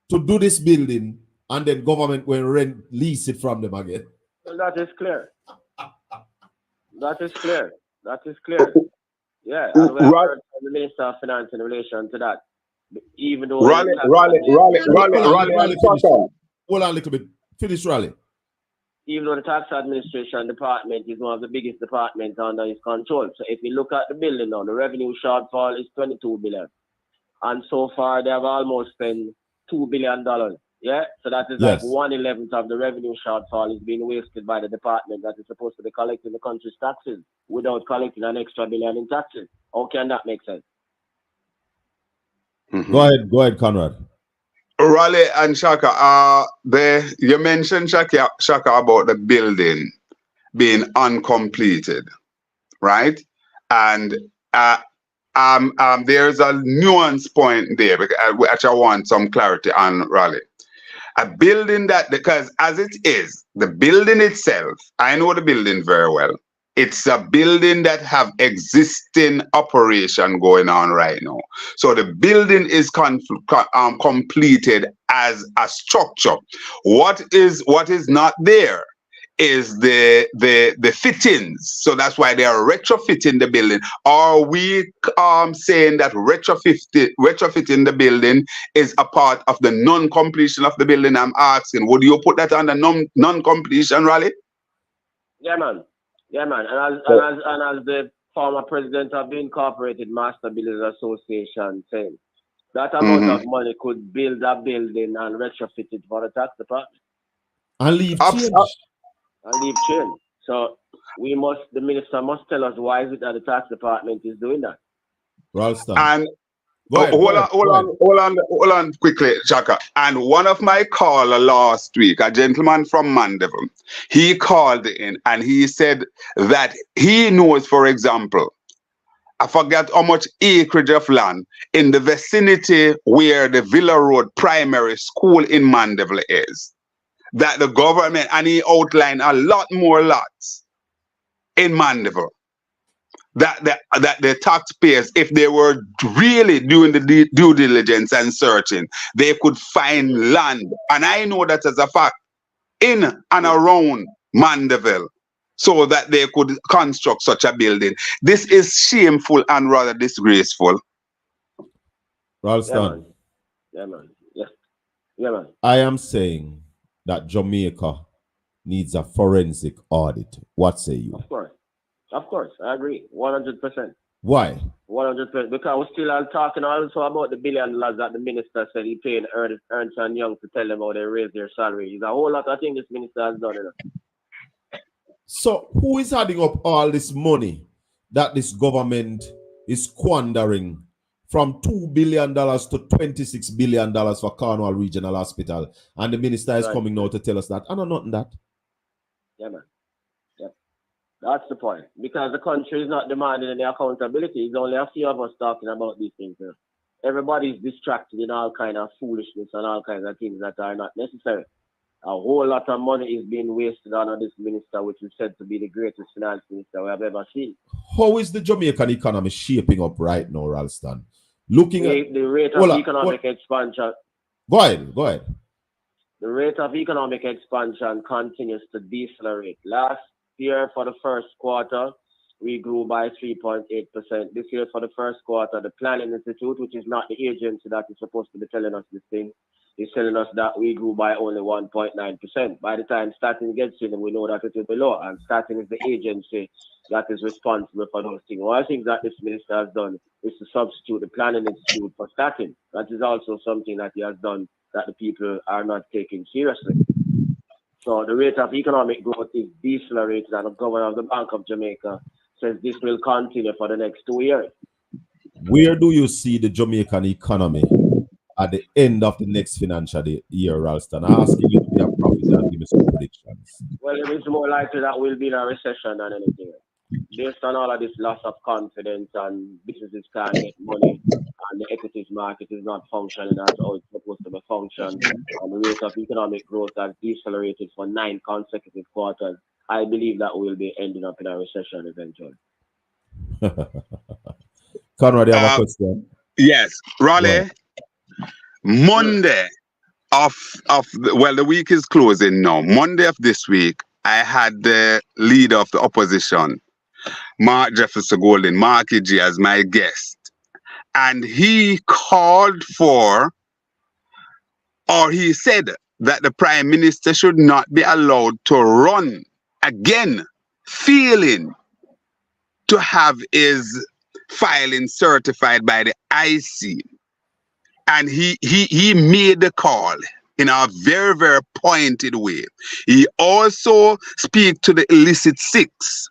S2: to do this building and then government will release it from them again?
S6: Well, that is clear. That is clear. That is clear. Yeah, and we have heard from the Minister of Finance in relation to that. Even though
S5: Rally, and
S2: Shaka. Hold on a little bit. Finish Rally.
S6: Even though the tax administration department is one of the biggest departments under his control. So if we look at the building now, the revenue shortfall is 22 billion. And so far they have almost spent $2 billion. Yeah, so that is like 1/11 of the revenue shortfall is being wasted by the department that is supposed to be collecting the country's taxes without collecting an extra billion in taxes. How can that make sense?
S2: Mm-hmm. Go ahead, Conrad.
S5: Raleigh and Shaka, you mentioned Shaka about the building being uncompleted, right? And there's a nuance point there which I want some clarity on, Raleigh. A building that, because as it is, the building itself, I know the building very well. It's a building that have existing operation going on right now. So the building is completed as a structure. What is not there is the fittings. So that's why they are retrofitting the building. Are we saying that retrofitting the building is a part of the non-completion of the building? I'm asking, would you put that under non-completion, Raleigh?
S6: Yeah, man. Yeah, man. And as the former president of the Incorporated Master Builders Association saying, that amount of money could build a building and retrofit it for the tax department.
S2: And leave change.
S6: And leave change. So the minister must tell us why is it that the tax department is doing that.
S2: Ralston.
S5: And hold on quickly, Shaka. And one of my caller last week, a gentleman from Mandeville, he called in and he said that he knows, for example, I forget how much acreage of land in the vicinity where the Villa Road Primary School in Mandeville is. That the government, and he outlined a lot more lots in Mandeville. That the taxpayers, if they were really doing the due diligence and searching, they could find land. And I know that as a fact, in and around Mandeville, so that they could construct such a building. This is shameful and rather disgraceful.
S2: Ralston.
S6: Yeah, man. Yeah, man.
S2: I am saying that Jamaica needs a forensic audit. What say you?
S6: Of course, I agree, 100%.
S2: Why?
S6: 100%. Because we're still talking also about the $1 billion that the minister said he paid Ernst & Young to tell them how they raise their salary. It's a whole lot of things this minister has done.
S2: So who is adding up all this money that this government is squandering from $2 billion to $26 billion for Cornwall Regional Hospital? And the minister is coming now to tell us that. I know nothing that.
S6: Yeah, man. That's the point. Because the country is not demanding any accountability. It's only a few of us talking about these things. Everybody's distracted in all kind of foolishness and all kinds of things that are not necessary. A whole lot of money is being wasted on this minister, which is said to be the greatest finance minister we have ever seen.
S2: How is the Jamaican economy shaping up right now, Ralston? Looking at
S6: the rate of economic expansion.
S2: Go ahead.
S6: The rate of economic expansion continues to decelerate. Last year, for the first quarter, we grew by 3.8%. This year, for the first quarter, the Planning Institute, which is not the agency that is supposed to be telling us this thing, is telling us that we grew by only 1.9%. By the time starting gets in, we know that it will be low. And starting is the agency that is responsible for those things. One of the things that this minister has done is to substitute the Planning Institute for starting. That is also something that he has done that the people are not taking seriously. So the rate of economic growth is decelerating, and the governor of the Bank of Jamaica says this will continue for the next 2 years.
S2: Where do you see the Jamaican economy at the end of the next financial year, Ralston? I'm asking you to be a prophet and give me some predictions.
S6: Well, it is more likely that we'll be in a recession than anything else. Based on all of this loss of confidence and businesses can't get money and the equities market is not functioning as how it's supposed to be functioning, and the rate of economic growth has decelerated for 9 consecutive quarters, I believe that we'll be ending up in a recession eventually.
S2: Conrad, you have a question?
S5: Yes, Raleigh.
S2: Right.
S5: Monday the week is closing now. Monday of this week, I had the leader of the opposition, Mark Jefferson Golden, Marky G, as my guest. And he called for, or he said that the Prime Minister should not be allowed to run again, failing to have his filing certified by the IC. And he made the call in a very, very pointed way. He also speak to the illicit six.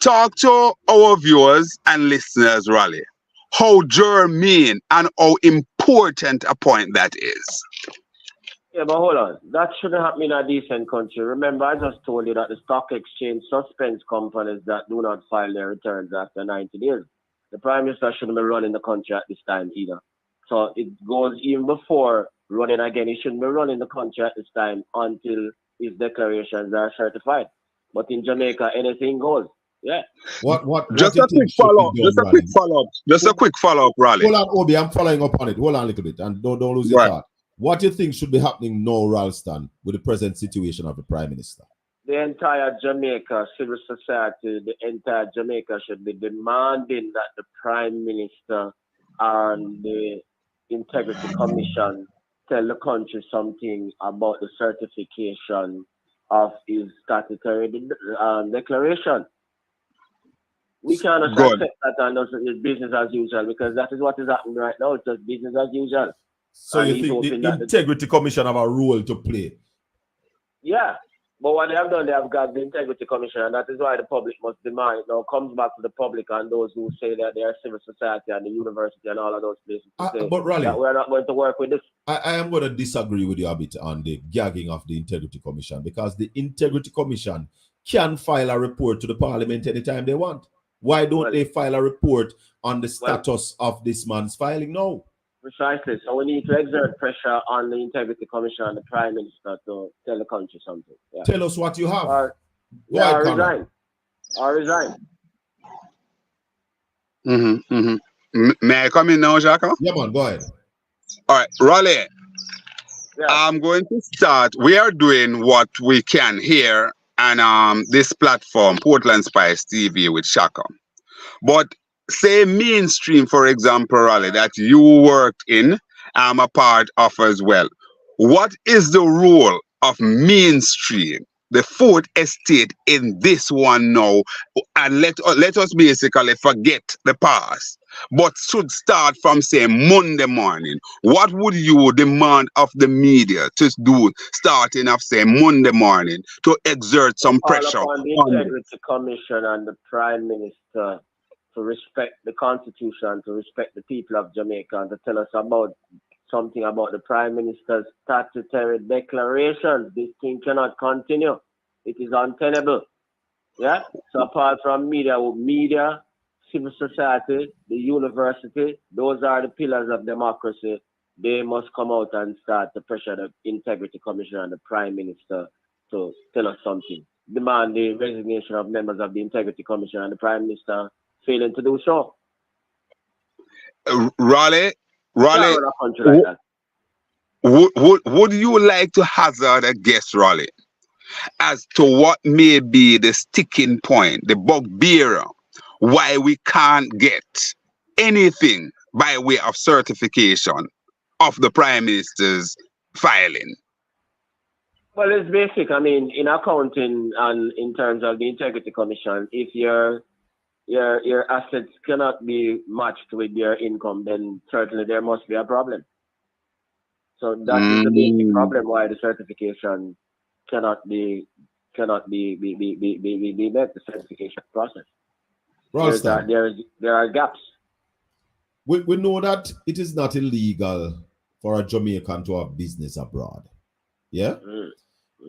S5: Talk to our viewers and listeners, Raleigh, how germane and how important a point that is.
S6: Yeah, but hold on. That shouldn't happen in a decent country. Remember, I just told you that the stock exchange suspends companies that do not file their returns after 90 days. The Prime Minister shouldn't be running the country at this time either. So it goes even before running again. He shouldn't be running the country at this time until his declarations are certified. But in Jamaica, anything goes. Yeah.
S5: Just a quick follow-up, Raleigh.
S2: Hold on, Obi, I'm following up on it. Hold on a little bit and don't lose your thought. What do you think should be happening now, Ralston, with the present situation of the Prime Minister?
S6: The entire Jamaica civil society, the entire Jamaica should be demanding that the Prime Minister and the Integrity Commission tell the country something about the certification of his statutory declaration. We cannot accept that and it's business as usual, because that is what is happening right now. It's just business as usual.
S2: So you think the Integrity Commission have a role to play?
S6: Yeah. But what they have done, they have got the Integrity Commission, and that is why the public must demand. It now comes back to the public and those who say that they are civil society and the university and all of those places to say
S2: but Raleigh,
S6: that we're not going to work with this.
S2: I am going to disagree with you a bit on the gagging of the Integrity Commission, because the Integrity Commission can file a report to the Parliament anytime they want. Why don't they file a report on the status of this man's filing now?
S6: Precisely. So we need to exert pressure on the Integrity Commission and the Prime Minister to tell the country something. Yeah.
S2: Tell us what you have.
S6: Or resign.
S5: May I come in now, Shaka?
S2: Yeah, man, go ahead.
S5: All right, Raleigh.
S6: Yeah.
S5: I'm going to start. We are doing what we can here and this platform, Portland Spice TV with SHACKA. But say mainstream, for example, Raleigh, that you worked in, I'm a part of as well. What is the role of mainstream, the fourth estate, in this one now? And let us basically forget the past, but should start from, say, Monday morning. What would you demand of the media to do starting off, say, Monday morning to exert some pressure
S6: on the Integrity Commission and the Prime Minister to respect the Constitution, to respect the people of Jamaica, and to tell us about something about the Prime Minister's statutory declaration. This thing cannot continue. It is untenable. Yeah? So apart from media, civil society, the university, those are the pillars of democracy. They must come out and start to pressure the Integrity Commission and the Prime Minister to tell us something. Demand the resignation of members of the Integrity Commission and the Prime Minister failing to do so.
S5: Raleigh, would you like to hazard a guess, Raleigh, as to what may be the sticking point, the bugbear, why we can't get anything by way of certification of the Prime Minister's filing?
S6: Well, it's basic. I mean, in accounting and in terms of the Integrity Commission, if your assets cannot be matched with your income, then certainly there must be a problem. So that is the basic problem why the certification cannot be met, the certification process. There are gaps.
S2: We know that it is not illegal for a Jamaican to have business abroad. Yeah?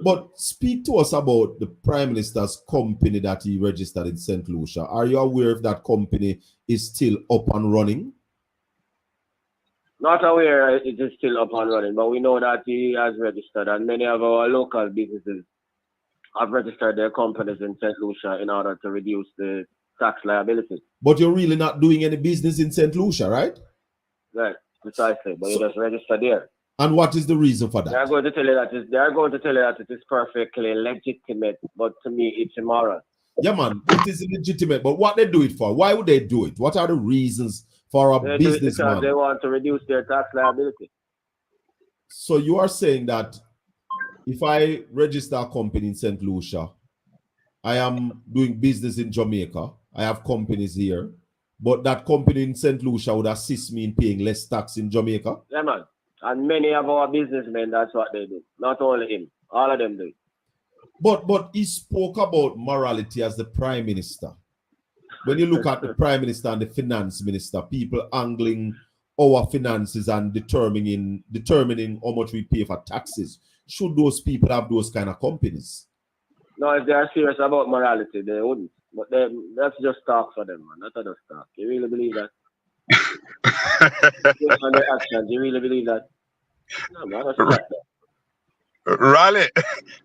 S2: But speak to us about the Prime Minister's company that he registered in St. Lucia. Are you aware if that company is still up and running?
S6: Not aware it is still up and running, but we know that he has registered, and many of our local businesses have registered their companies in St. Lucia in order to reduce the tax liability.
S2: But you're really not doing any business in St. Lucia, right?
S6: Right, precisely. But you just register there.
S2: And what is the reason for
S6: They
S2: that?
S6: are going to tell you that it is perfectly legitimate, but to me it's immoral.
S2: Yeah, man, it is legitimate, but what they do it for? Why would they do it? What are the reasons for a
S6: They do it because
S2: businessman?
S6: they want to reduce their tax liability.
S2: So you are saying that if I register a company in St. Lucia, I am doing business in Jamaica, I have companies here, but that company in St. Lucia would assist me in paying less tax in Jamaica?
S6: Yeah, man. And many of our businessmen, that's what they do. Not only him. All of them do it.
S2: But he spoke about morality as the prime minister. When you look at the prime minister and the finance minister, people angling our finances and determining how much we pay for taxes. Should those people have those kind of companies?
S6: No, if they are serious about morality, they wouldn't. But that's just talk for them, man. That's just talk. You really believe that? Based on their actions, you really believe that? No, man, that's not that.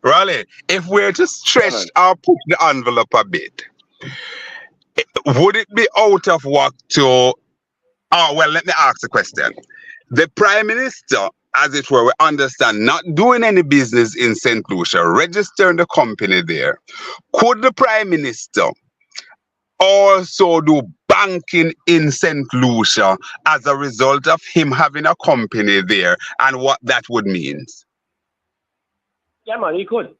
S5: Raleigh, if we're to stretch or push the envelope a bit, would it be out of whack to, let me ask the question. The Prime Minister, as it were, we understand, not doing any business in St. Lucia, registering the company there. Could the Prime Minister also do banking in St. Lucia as a result of him having a company there and what that would mean?
S6: Yeah, man, he could.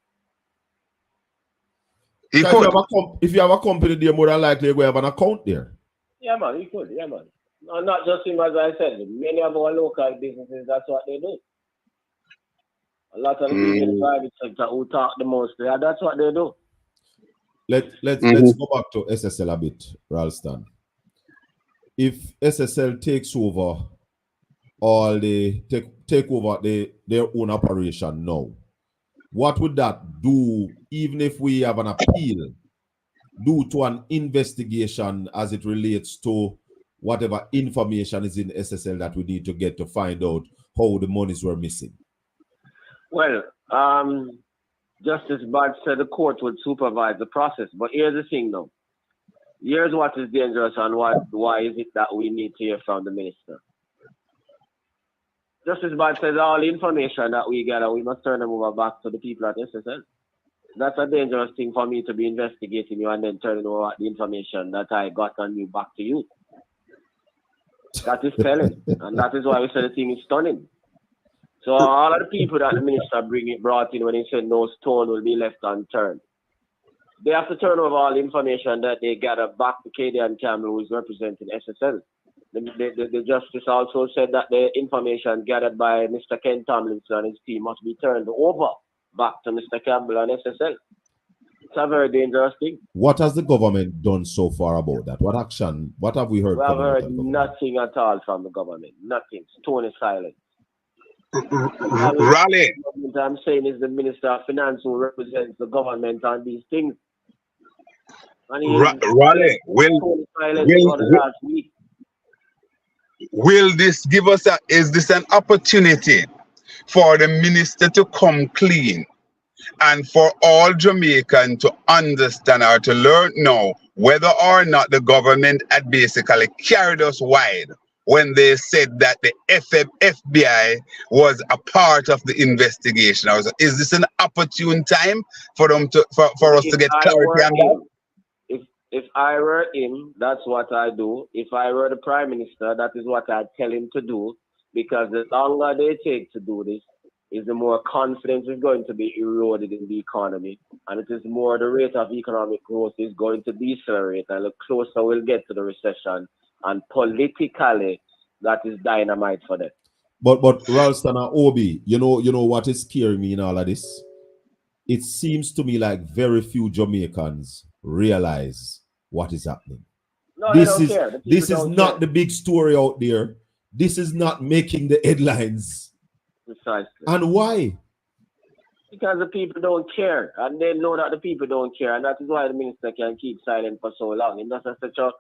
S2: He could. If you have a company there, more than likely you will have an account there.
S6: Yeah, man, he could. Yeah, man. No, not just him, as I said. Many of our local businesses, that's what they do. A lot of the people in the private sector who talk the most, that's what they do.
S2: Let's go back to SSL a bit, Ralston. If SSL takes over all take over their own operation now, what would that do, even if we have an appeal, do to an investigation as it relates to whatever information is in SSL that we need to get to find out how the monies were missing?
S6: Well, Justice Bard said the court would supervise the process. But here's the thing, though. Here's what is dangerous and why is it that we need to hear from the minister. Justice Bard says all the information that we gather, we must turn them over back to the people at SSL. That's a dangerous thing for me to be investigating you and then turning over the information that I got on you back to you. That is telling. And that is why we say the thing is stunning. So all of the people that the minister brought in when he said no stone will be left unturned, they have to turn over all the information that they gather back to KD and Campbell, who is representing SSL. The justice also said that the information gathered by Mr. Ken Tomlinson and his team must be turned over back to Mr. Campbell and SSL. It's a very dangerous thing.
S2: What has the government done so far about that? What have we heard?
S6: We have heard nothing at all from the government. Nothing. Stone is silent.
S5: Raleigh.
S6: What I'm saying is the Minister of Finance who represents the government on these things.
S5: Raleigh, will this give us is this an opportunity for the minister to come clean and for all Jamaicans to understand or to learn now whether or not the government had basically carried us wide when they said that the FBI was a part of the investigation? Is this an opportune time for them for us to get clarity on that?
S6: If I were him, that's what I do. If I were the Prime Minister, that is what I'd tell him to do, because the longer they take to do this, is the more confidence is going to be eroded in the economy, and it is more the rate of economic growth is going to decelerate, and the closer we'll get to the recession, and politically, that is dynamite for them.
S2: But Ralston and Obi, you know what is scaring me in all of this? It seems to me like very few Jamaicans realize what is happening.
S6: No,
S2: this is not the big story out there. This is not making the headlines.
S6: Precisely.
S2: And why?
S6: Because the people don't care, and they know that the people don't care, and that is why the minister can keep silent for so long. It doesn't such a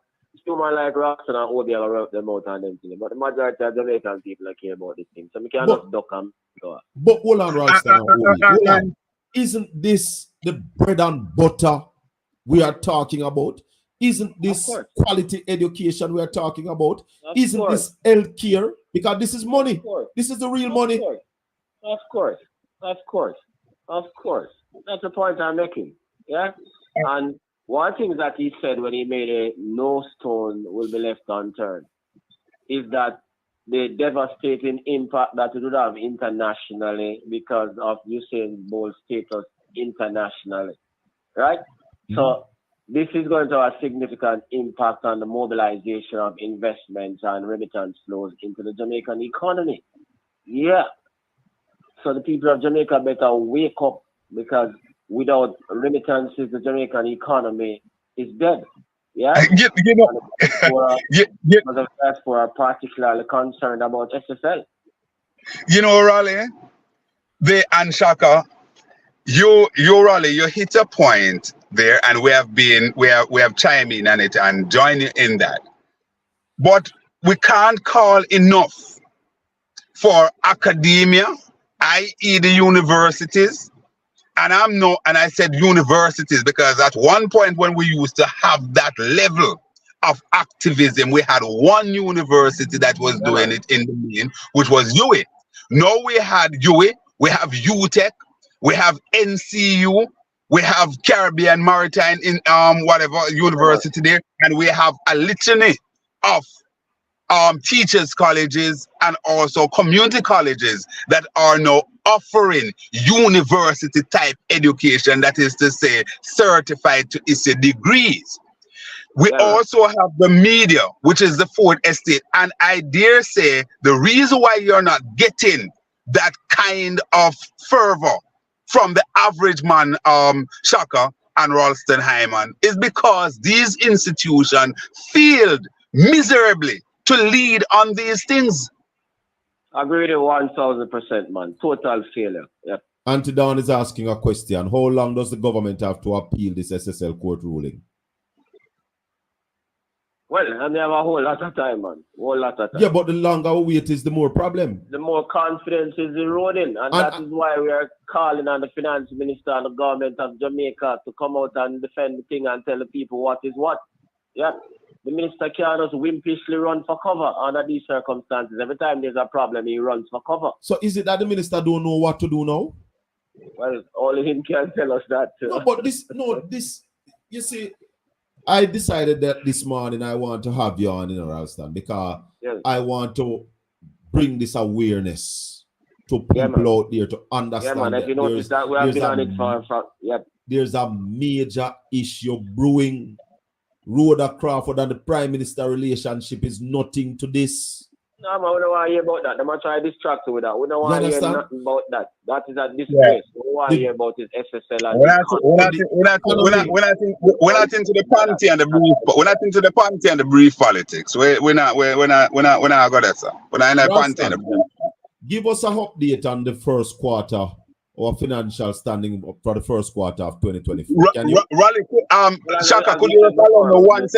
S6: human like Roston and Obi are rub them out and them things. But the majority of Jamaican people are care about this thing. So we cannot duck and go.
S2: But hold on, Ralston and Obi. Hold on. Isn't this the bread and butter we are talking about? Isn't this quality education we are talking about? Isn't this health care? Because this is money. This is the real money.
S6: Of course. That's the point I'm making. Yeah? And one thing that he said when he made a no stone will be left unturned is that the devastating impact that it would have internationally because of Usain Bolt's status internationally. Right? Mm-hmm. So this is going to have a significant impact on the mobilization of investments and remittance flows into the Jamaican economy. Yeah. So the people of Jamaica better wake up because without remittances, the Jamaican economy is dead. Yeah.
S5: You know,
S6: the diaspora are particularly concerned about SSL.
S5: You know, Raleigh, and SHACKA, you Raleigh, you hit a point there, and we have chimed in on it and joined in that. But we can't call enough for academia, i.e. the universities. And I said universities because at one point when we used to have that level of activism, we had one university that was doing it in the main, which was UWI. Now we had UWI, we have UTEC, we have NCU, we have Caribbean Maritime in whatever university there, and we have a litany of teachers colleges and also community colleges that are now offering university type education, that is to say certified to issue degrees. We also have the media, which is the fourth estate, and I dare say the reason why you're not getting that kind of fervor from the average man, SHACKA and Ralston Hyman, is because these institutions failed miserably to lead on these things.
S6: Agree with you 1000%, man. Total failure. Yeah.
S2: Auntie Dawn is asking a question. How long does the government have to appeal this SSL court ruling?
S6: Well, and they have a whole lot of time, man. Whole lot of time.
S2: Yeah, but the longer we wait is the more problem.
S6: The more confidence is eroding. And that is why we are calling on the finance minister and the government of Jamaica to come out and defend the thing and tell the people what is what. Yeah. The minister can't just wimpishly run for cover under these circumstances. Every time there's a problem, he runs for cover.
S2: So is it that the minister don't know what to do now?
S6: Well, only him can tell us that.
S2: No, but you see, I decided that this morning I want to have you on in Ralston because I want to bring this awareness to people out there to understand.
S6: Yeah, man, if you notice that we have been on it for
S2: there's a major issue brewing. Rhoda Crawford and the Prime Minister relationship is nothing to this.
S6: No, man, we don't want to hear about that. They might try to distract you with that. We don't want to hear nothing about that. That is a disgrace. We don't want to hear about this SSL. And
S5: we're not into the panty and the brief. We're not into the panty and the brief politics. We're not going there, sir. We're not in the panty and the brief.
S2: Give us a update on the first quarter or financial standing for the first quarter of 2024.
S5: SHACKA, could you follow me 1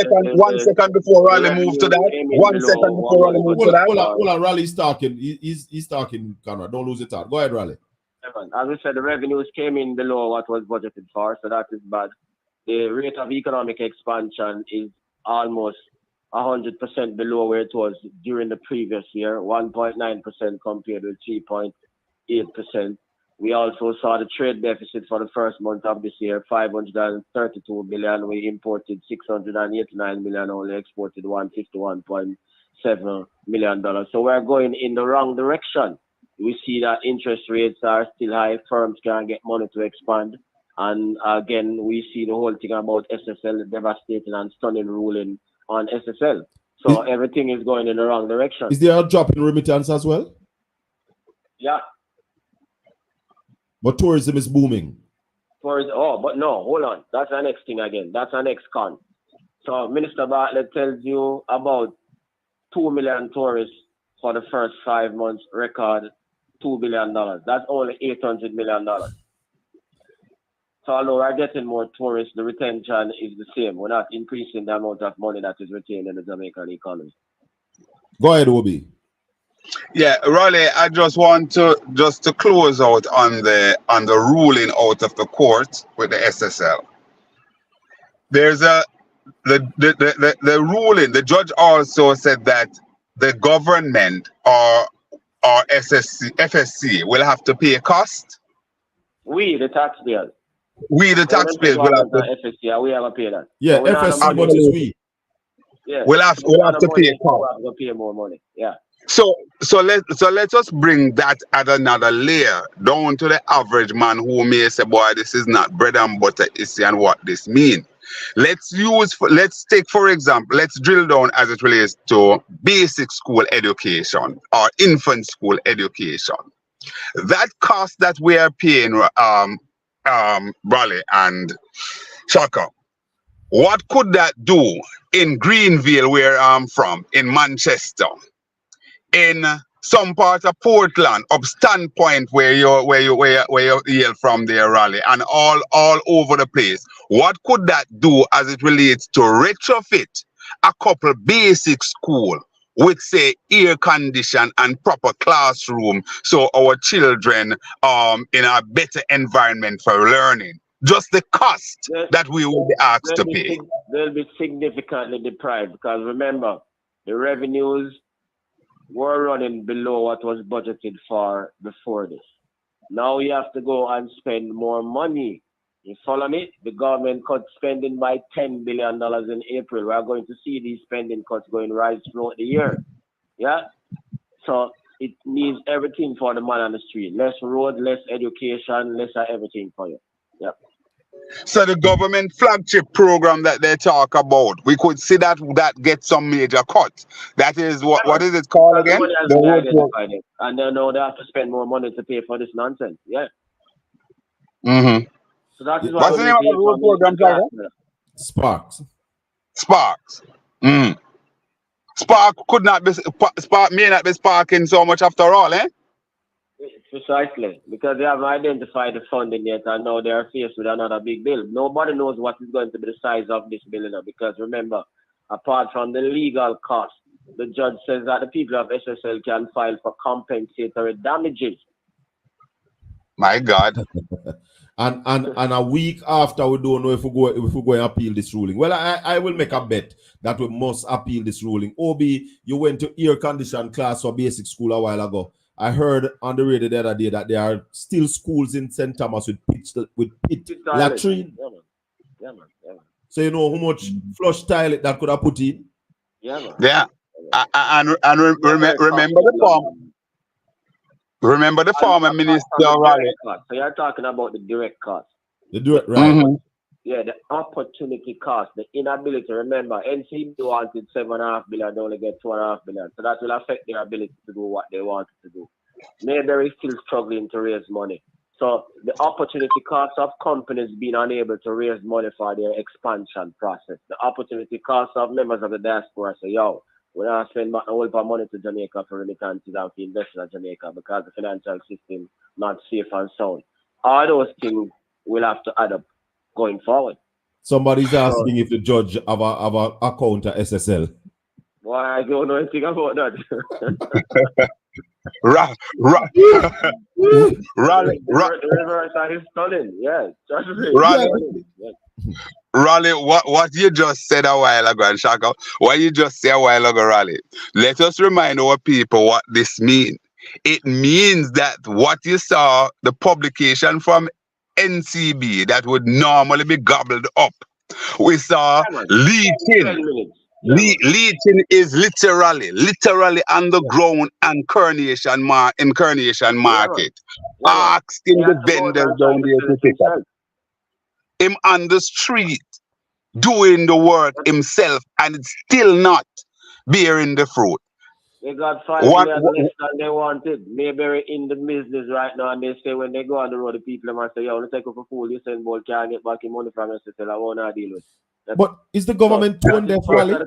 S5: second before Raleigh move to that? 1 second before Raleigh move to that.
S2: Hold on, Raleigh's talking. He's talking, Conrad. Don't lose it out. Go ahead, Raleigh.
S6: As we said, the revenues came in below what was budgeted for, so that is bad. The rate of economic expansion is almost 100% below where it was during the previous year, 1.9% compared with 3.8%. We also saw the trade deficit for the first month of this year, 532 billion. We imported 689 million, only exported $151.7 million. So we're going in the wrong direction. We see that interest rates are still high. Firms can't get money to expand. And again, we see the whole thing about SSL devastating and stunning ruling on SSL. So everything is going in the wrong direction.
S2: Is there a drop in remittance as well?
S6: Yeah.
S2: But tourism is booming.
S6: But no, hold on. That's the next thing again. That's the next con. So Minister Bartlett tells you about 2 million tourists for the first 5 months, record $2 billion. That's only $800 million. So although we're getting more tourists, the retention is the same. We're not increasing the amount of money that is retained in the Jamaican economy.
S2: Go ahead, Obi.
S5: Yeah, Raleigh, I just want to close out on the ruling out of the court with the SSL. There's the ruling. The judge also said that the government or FSC will have to pay a cost.
S6: We, the taxpayers.
S5: We, the taxpayers, will have to.
S6: FSC, we have to pay that.
S2: Yeah,
S6: so
S2: FSC, but it's we.
S6: Yeah.
S5: We'll have to pay a cost.
S6: We'll have to pay more money. Yeah.
S5: So let us bring that at another layer down to the average man who may say, boy, this is not bread and butter issue and what this means. Let's take for example, let's drill down as it relates to basic school education or infant school education. That cost that we are paying, Raleigh and Shaka, what could that do in Greenville, where I'm from, in Manchester, in some part of Portland, up Standpoint, where you hail from there, Raleigh, and all over the place? What could that do as it relates to retrofit a couple basic school with, say, air condition and proper classroom, so our children in a better environment for learning? Just the cost that we will be asked to pay.
S6: They'll be significantly deprived, because remember, the revenues were running below what was budgeted for before this. Now you have to go and spend more money. You follow me? The government cut spending by $10 billion in April. We are going to see these spending cuts going rise throughout the year. Yeah? So it needs everything for the man on the street. Less road, less education, less of everything for you. Yeah.
S5: So the government flagship program that they talk about, we could see that gets some major cuts. That is what is it called again?
S6: And then now they have to spend more money to pay for this nonsense. Yeah.
S5: Mm-hmm.
S6: So that is why
S5: what's the name of the road program?
S2: Sparks.
S5: Sparks. Mm. Spark could not be Spark may not be sparking so much after all, eh?
S6: Precisely, because they haven't identified the funding yet, and now they are faced with another big bill. Nobody knows what is going to be the size of this bill now, because remember, apart from the legal cost, the judge says that the people of SSL can file for compensatory damages.
S5: My God.
S2: And a week after, we don't know if we go and appeal this ruling. Well, I will make a bet that we must appeal this ruling. Obi, you went to air conditioned class for basic school a while ago. I heard on the radio the other day that there are still schools in St. Thomas with pit latrine.
S6: Yeah, man.
S2: So you know how much flush toilet that could have put in?
S6: Yeah, man.
S5: Yeah. Remember the farm. Remember the former minister, Raleigh.
S6: So you're talking about the direct cost.
S2: The direct, right?
S5: Mm-hmm.
S6: Yeah, the opportunity cost, the inability. Remember, NCB wanted $7.5 billion, they only get $2.5 billion. So that will affect their ability to do what they wanted to do. Mayberry is still struggling to raise money. So the opportunity cost of companies being unable to raise money for their expansion process. The opportunity cost of members of the diaspora say, yo, we're not spending back a whole lot of money to Jamaica for remittances and for investors in Jamaica because the financial system not safe and sound. All those things will have to add up going forward.
S2: Somebody's asking if the judge have a account at SSL.
S6: Why, I don't know anything about that.
S5: Raleigh.
S6: The reverse is stunning, yeah.
S5: Raleigh, what you just said a while ago, and Shaka, what you just said a while ago, Raleigh, let us remind our people what this means. It means that what you saw, the publication from NCB that would normally be gobbled up, we saw leaching. Leaching is literally on the ground and Carnation Market. Asking the vendors down there to pick up. Him on the street doing the work himself, and it's still not bearing the fruit.
S6: They got 5 million less than they wanted. Maybe in the business right now, and they say when they go on the road, the people must say, yo, let's take up a fool, you send ball, can't get back your money from SSL, I won't deal with.
S2: But is the government tone deaf, Raleigh?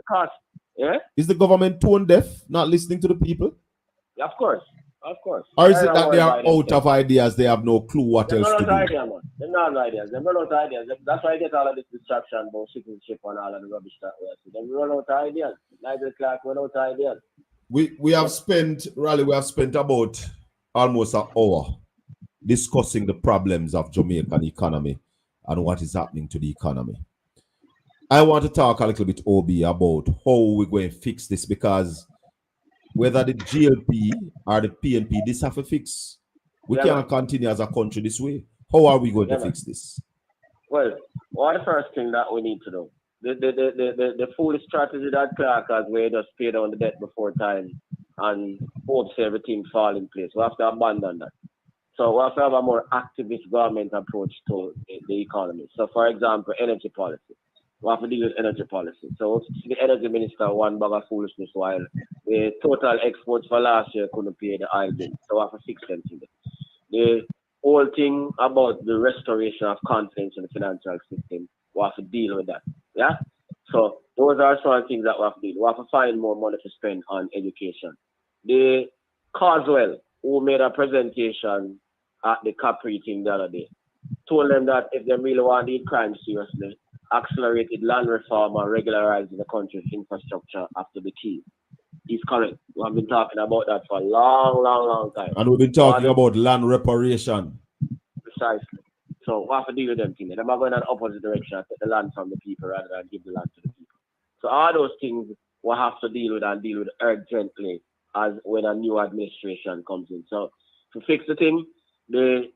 S6: Yeah?
S2: Is the government tone deaf, not listening to the people?
S6: Yeah, of course. Of course.
S2: Or is it that they are out of ideas? They have no clue what else to do.
S6: Idea, man. They're not ideas. They run out of ideas. That's why I get all of this distraction about citizenship and all of the rubbish that we have. They run out of ideas. Nigel Clark run out of ideas.
S2: We have spent, Raleigh, we have spent about almost an hour discussing the problems of Jamaican economy and what is happening to the economy. I want to talk a little bit, OB, about how we're going to fix this, because whether the GLP or the PNP, this have a fix. We can't continue as a country this way. How are we going to fix this?
S6: Well, the first thing that we need to do? The foolish strategy that Clark has, where he just pay down the debt before time and hopes everything fall in place. We have to abandon that. So we have to have a more activist government approach to the economy. So, for example, energy policy. We have to deal with energy policy. So the energy minister one bag of foolishness while the total exports for last year couldn't pay the oil bill. So we have to fix them today. The whole thing about the restoration of confidence in the financial system, we have to deal with that. Yeah? So those are some things that we have to deal with. We have to find more money to spend on education. The Carswell, who made a presentation at the Capri thing the other day, told them that if they really want to do crime seriously, accelerated land reform and regularizing the country's infrastructure after the key. He's correct. We have been talking about that for a long time.
S2: And we've been talking about land reparation.
S6: Precisely. So we have to deal with them things. They're going in the opposite direction, take the land from the people rather than give the land to the people. So all those things we have to deal with and deal with urgently as when a new administration comes in. So to fix the thing, the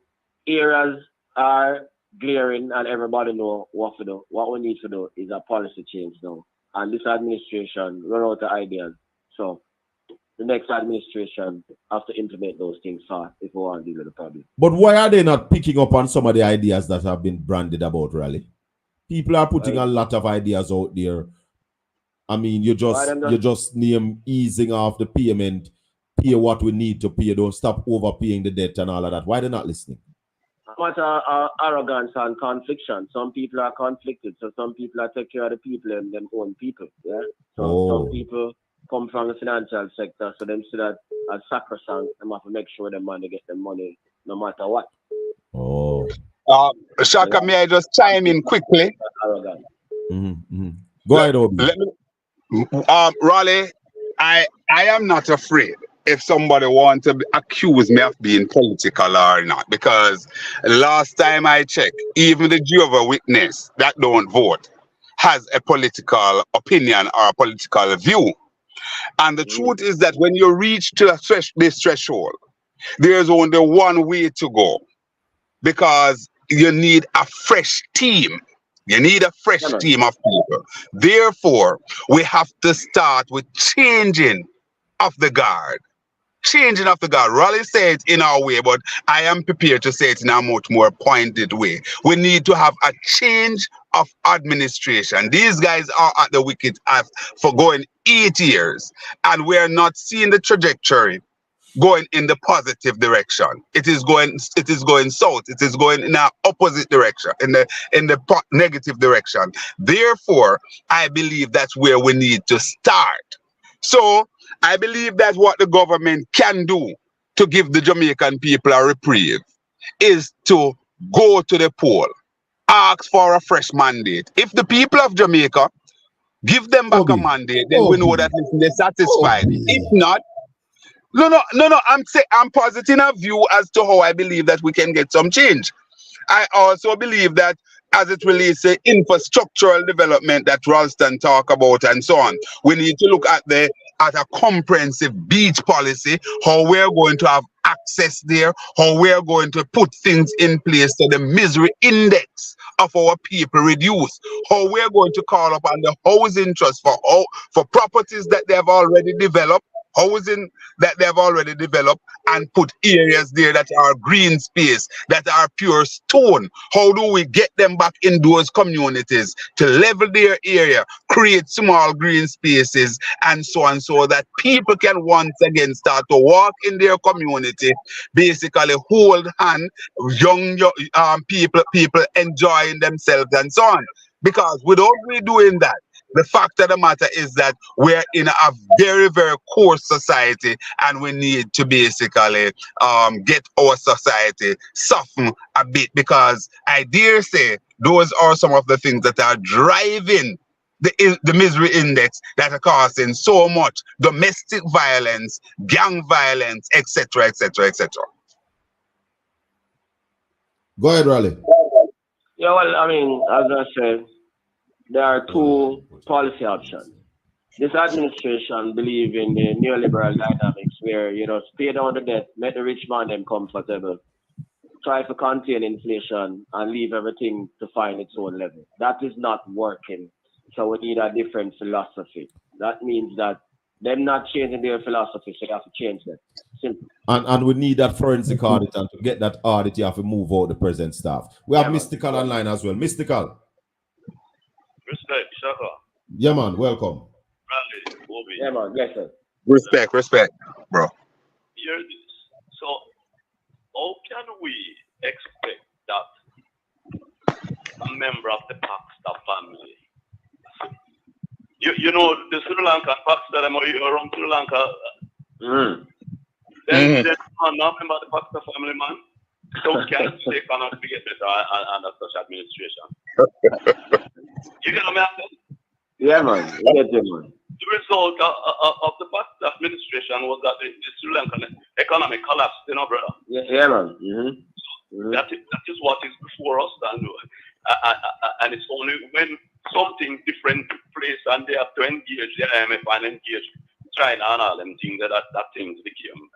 S6: areas are glaring and everybody know what to do. What we need to do is a policy change now. And this administration run out of ideas. So the next administration has to implement those things fast if we want to deal with the problem.
S2: But why are they not picking up on some of the ideas that have been branded about Raleigh? People are putting a lot of ideas out there. I mean, you just name easing off the payment, pay what we need to pay, don't stop overpaying the debt and all of that. Why are they not listening?
S6: Much arrogance and confliction. Some people are conflicted, so some people are taking care of the people and them own people. Yeah. So some people come from the financial sector, so them see that as sacrosanct, they have to make sure them money get them money no matter what.
S2: Oh.
S5: Shaka, may I just chime in quickly?
S6: Arrogant.
S2: Go ahead, Obi.
S5: Raleigh, I am not afraid if somebody wants to accuse me of being political or not, because last time I checked, even the Jehovah's Witness that don't vote has a political opinion or a political view. And the truth is that when you reach to this threshold, there's only one way to go, because you need a fresh team. You need a fresh team of people. Therefore, we have to start with changing of the guard. Changing of the guard. Raleigh said it in our way, but I am prepared to say it in a much more pointed way. We need to have a change of administration. These guys are at the wicket for going 8 years, and we're not seeing the trajectory going in the positive direction. It is going south. It is going in an opposite direction, in the negative direction. Therefore, I believe that's where we need to start. So I believe that what the government can do to give the Jamaican people a reprieve is to go to the poll, ask for a fresh mandate. If the people of Jamaica give them back a mandate, then we know that they're satisfied. If not, I'm positing a view as to how I believe that we can get some change. I also believe that as it relates to infrastructural development that Ralston talk about and so on, we need to look at a comprehensive beach policy, how we're going to have access there, how we're going to put things in place so the misery index of our people reduce, how we're going to call upon the housing trust for properties that they have already developed, and put areas there that are green space, that are pure stone. How do we get them back in those communities to level their area, create small green spaces and so on, so that people can once again start to walk in their community, basically hold hand, young people enjoying themselves and so on. Because without we doing that, The fact of the matter is that we're in a very, very coarse society, and we need to basically get our society soften a bit, because I dare say those are some of the things that are driving the misery index that are causing so much domestic violence, gang violence, etc., etc., etc.
S2: Go ahead, Raleigh.
S6: Yeah, well, I mean, as I said, there are two policy options. This administration believe in the neoliberal dynamics where, pay down the debt, make the rich man them comfortable, try to contain inflation and leave everything to find its own level. That is not working. So we need a different philosophy. That means that them not changing their philosophy, so they have to change that. Simple.
S2: And we need that forensic audit, and to get that audit, you have to move out the present staff. We have Mystical online as well. Mystical.
S7: Respect, Shaka.
S2: Yeah, man, welcome.
S7: Raleigh, Bobby.
S6: Yeah, man, yes, sir.
S5: Respect, bro.
S7: Hear this. So, how can we expect that a member of the Pakistan family, you know, the Sri Lankan Pakistan, I'm around Sri Lanka, then I'm not a member of the Pakistan family, man. So we can say cannot be get better under such administration. You get what I'm saying?
S6: Yeah, man. Get it, man.
S7: The result of the past administration was that the Sri Lankan economy collapsed, brother.
S6: Yeah, man.
S7: That is what is before us, and it's only when something different took place and they have to engage the IMF and engage China and all them things that things became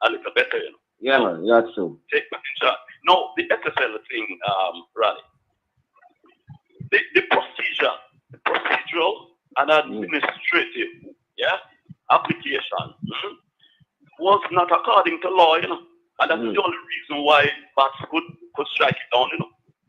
S7: a little better,
S6: Yeah, man, that's true.
S7: Take back in charge. No, the SSL thing, Raleigh. The procedural and administrative, application was not according to law, and that's the only reason why BATS could strike it down,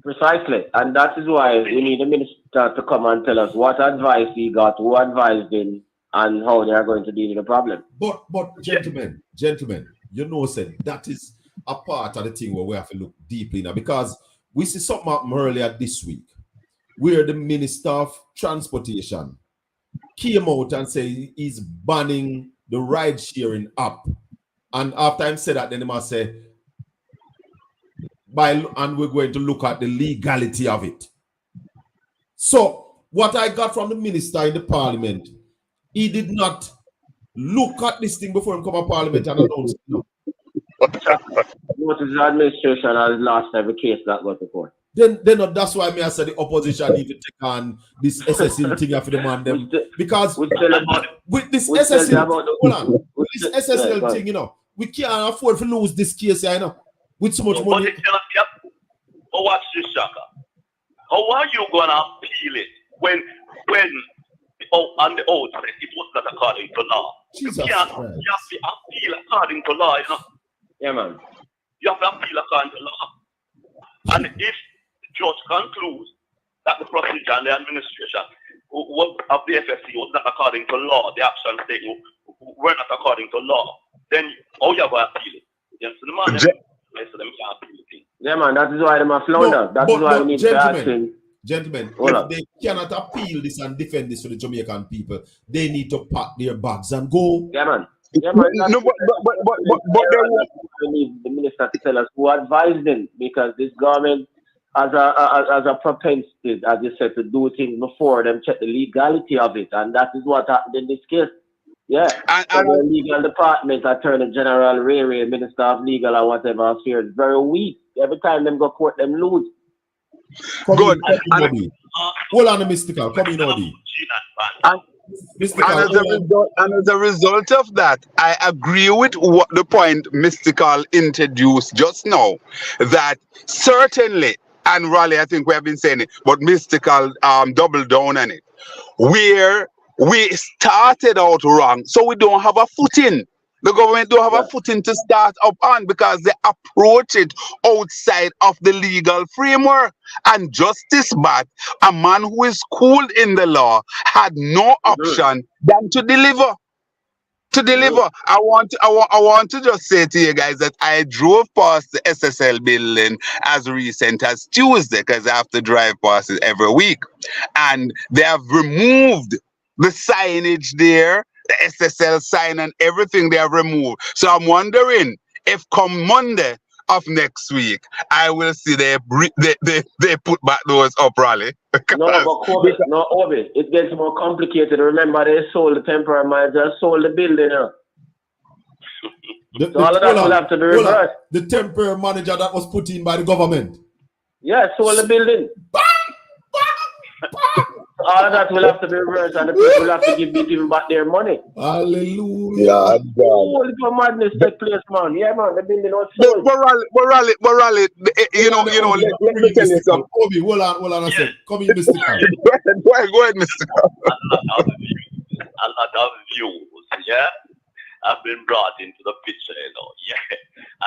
S6: Precisely, and that is why we need the minister to come and tell us what advice he got, who advised him, and how they are going to deal with the problem.
S2: But gentlemen, said that is a part of the thing where we have to look deeply now, because we see something happen earlier this week where the Minister of Transportation came out and said he's banning the ride-sharing app. And after him said that, then he must say, and we're going to look at the legality of it. So, what I got from the minister in the parliament, he did not look at this thing before him come to parliament and announce it.
S6: Notice the administration has lost every case that got to court.
S2: Then that's why I said the opposition need to take on this SSL thing after demand them. Because with this SSL thing, we can't afford to lose this case, with so much money.
S7: But watch this, Shaka. How are you gonna appeal it when on the outset it was not according to law? You have to appeal according to law,
S6: Yeah, man.
S7: You have to appeal according to law. And if the judge concludes that the procedure and the administration of the FFC was not according to law, the actions taken were not according to law, then how you going to appeal it? You understand?
S6: Yeah, man, that is why them are flounder. That is why we need to ask him.
S2: Gentlemen, if they cannot appeal this and defend this to the Jamaican people, they need to pack their bags and go.
S6: Yeah, man. Yeah, man.
S5: No, but
S6: we need the minister to tell us who advised him, because this government has a propensity, as you said, to do things before them check the legality of it, and that is what happened in this case. Yeah, and the legal department, Attorney General Ray, Minister of Legal or whatever affairs, very weak. Every time them go court, them lose.
S5: Good.
S2: Hold on, Mystical. Come in, Odi.
S5: And as a result of that, I agree with what the point Mystical introduced just now, that certainly, and Raleigh, I think we have been saying it, but Mystical doubled down on it, where we started out wrong, so we don't have a footing. The government don't have a footing to start up on, because they approach it outside of the legal framework. And Justice Bat, a man who is schooled in the law, had no option than to deliver. to deliver. I want to just say to you guys that I drove past the SSL building as recent as Tuesday, because I have to drive past it every week, and they have removed the signage there, the SSL sign and everything they have removed. So I'm wondering if come Monday of next week, I will see they put back those up, Raleigh.
S6: No, but Kobe, no, Obi, it gets more complicated. Remember, they sold the temporary manager, sold the building. So all of that will have to be reversed.
S2: The temporary manager that was put in by the government.
S6: Yeah, sold the building. All of that will have to be reversed, and the people will have to give these people back their money.
S2: Hallelujah.
S6: Holy for madness take place, man. Yeah, man, the building was sold.
S5: But Raleigh, you know, let me tell you something.
S2: Obi, hold on a second. Come in, Mr. Khan.
S5: Go ahead, Mr. Khan.
S7: A lot of views, yeah, have been brought into the picture, yeah.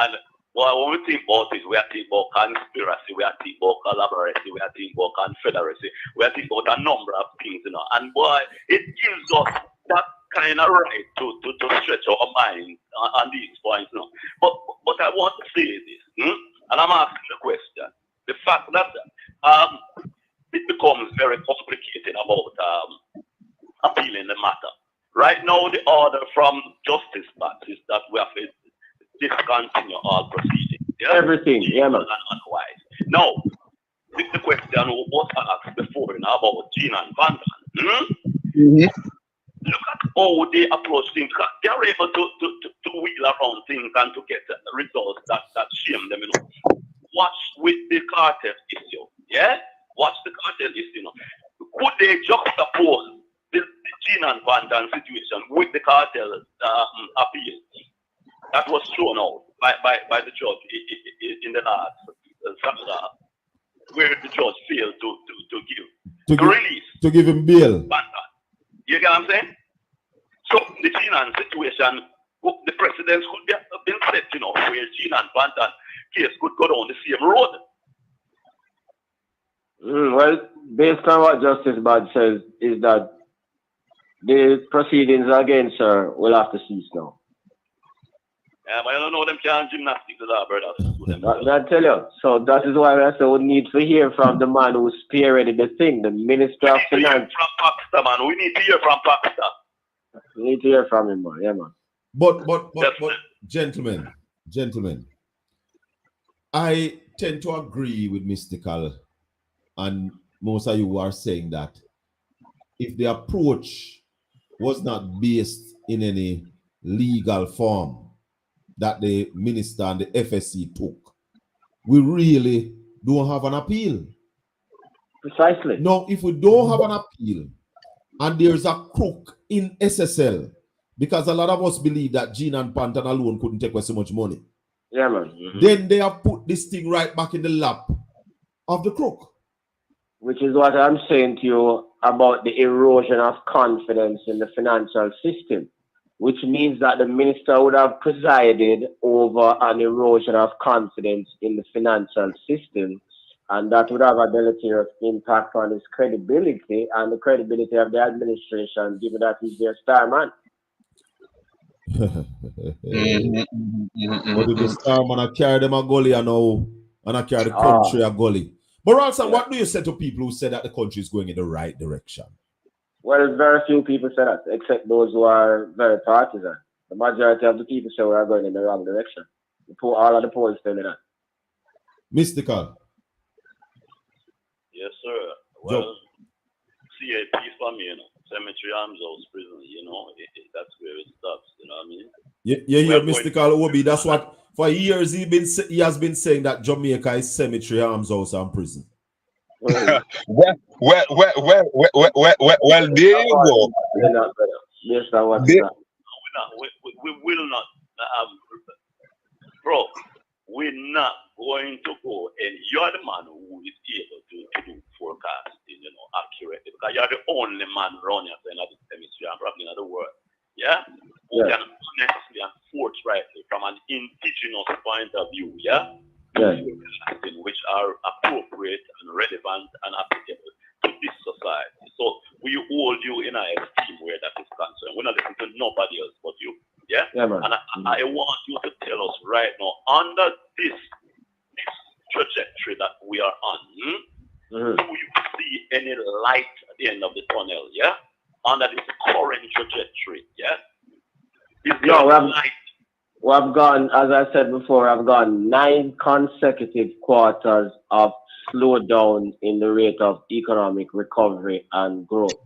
S7: And when we think about it, we are thinking about conspiracy, we are thinking about collaboration, we are thinking about confederacy, we are thinking about a number of things, And boy, it gives us that kind of right to stretch our mind on these points, But I want to say this, and I'm asking the question: the fact that it becomes very complicated about appealing the matter. Right now, the order from Justice Box is that we have to discontinue all proceedings. Yeah?
S6: Everything, yeah, man.
S7: And otherwise. Now, the question was asked before about Gene and Bandan. Look at how they approach things. They are able to wheel around things and to get results that shame them. Watch with the cartel issue. Yeah? Watch the cartel issue. Could they juxtapose the Gene and Bandan situation with the cartel appeal that was thrown out by the judge in the last where the judge failed to
S2: give him bail?
S7: Bandan. You get what I'm saying? So the Gene and situation, the precedents could have been set, where Gene and Bandan case could go down the same road.
S6: Well, based on what Justice Bad says, is that the proceedings against her will have to cease now.
S7: Yeah, but I don't know them can't gymnastics with our brothers.
S6: I tell you. So that is why I say we need to hear from the man who spearheaded the thing, the Minister of Finance.
S7: From Pakistan, man. We need to hear from Pakistan.
S6: We need to hear from him, man. Yeah, man.
S2: But gentlemen, I tend to agree with Mystical, and most of you are saying that if the approach was not based in any legal form that the minister and the FSC took, we really don't have an appeal.
S6: Precisely.
S2: Now, if we don't have an appeal and there's a crook in SSL, because a lot of us believe that Gene and Pantan alone couldn't take away so much money.
S6: Yeah, man.
S2: Then they have put this thing right back in the lap of the crook.
S6: Which is what I'm saying to you about the erosion of confidence in the financial system, which means that the minister would have presided over an erosion of confidence in the financial system, and that would have a deleterious impact on his credibility and the credibility of the administration, given that he's their star man.
S2: But if the star man, I carry them a gully and I carry the country a gully. But also, what do you say to people who say that the country is going in the right direction?
S6: Well, very few people say that, except those who are very partisan. The majority of the people say we are going in the wrong direction. All of the polls tell me that.
S2: Mystical.
S7: Yes, sir. Well, CAP for me, Cemetery, Arms House, Prison, that's where it stops, you know what I mean?
S2: You hear Mystical Obi, that's what, for years he has been saying that Jamaica is Cemetery, Arms House, and Prison.
S5: Well, there you go.
S6: Yes, I want
S7: that. We will not, bro, we're not going to go, and you're the man who is able to do forecasting, accurately, because you're the only man running in the cemetery and probably in the world, yeah? Who can honestly and forthrightly, from an indigenous point of view, which are appropriate and relevant and applicable to this society. So we hold you in our esteem where that is concerned. We're not listening to nobody else but you. Yeah?
S6: man.
S7: And I want you to tell us right now, under this trajectory that we are on, do you see any light at the end of the tunnel? Yeah? Under this current trajectory, yeah? Is there light?
S6: We have gone, as I said before, I've gone 9 consecutive quarters of slowdown in the rate of economic recovery and growth.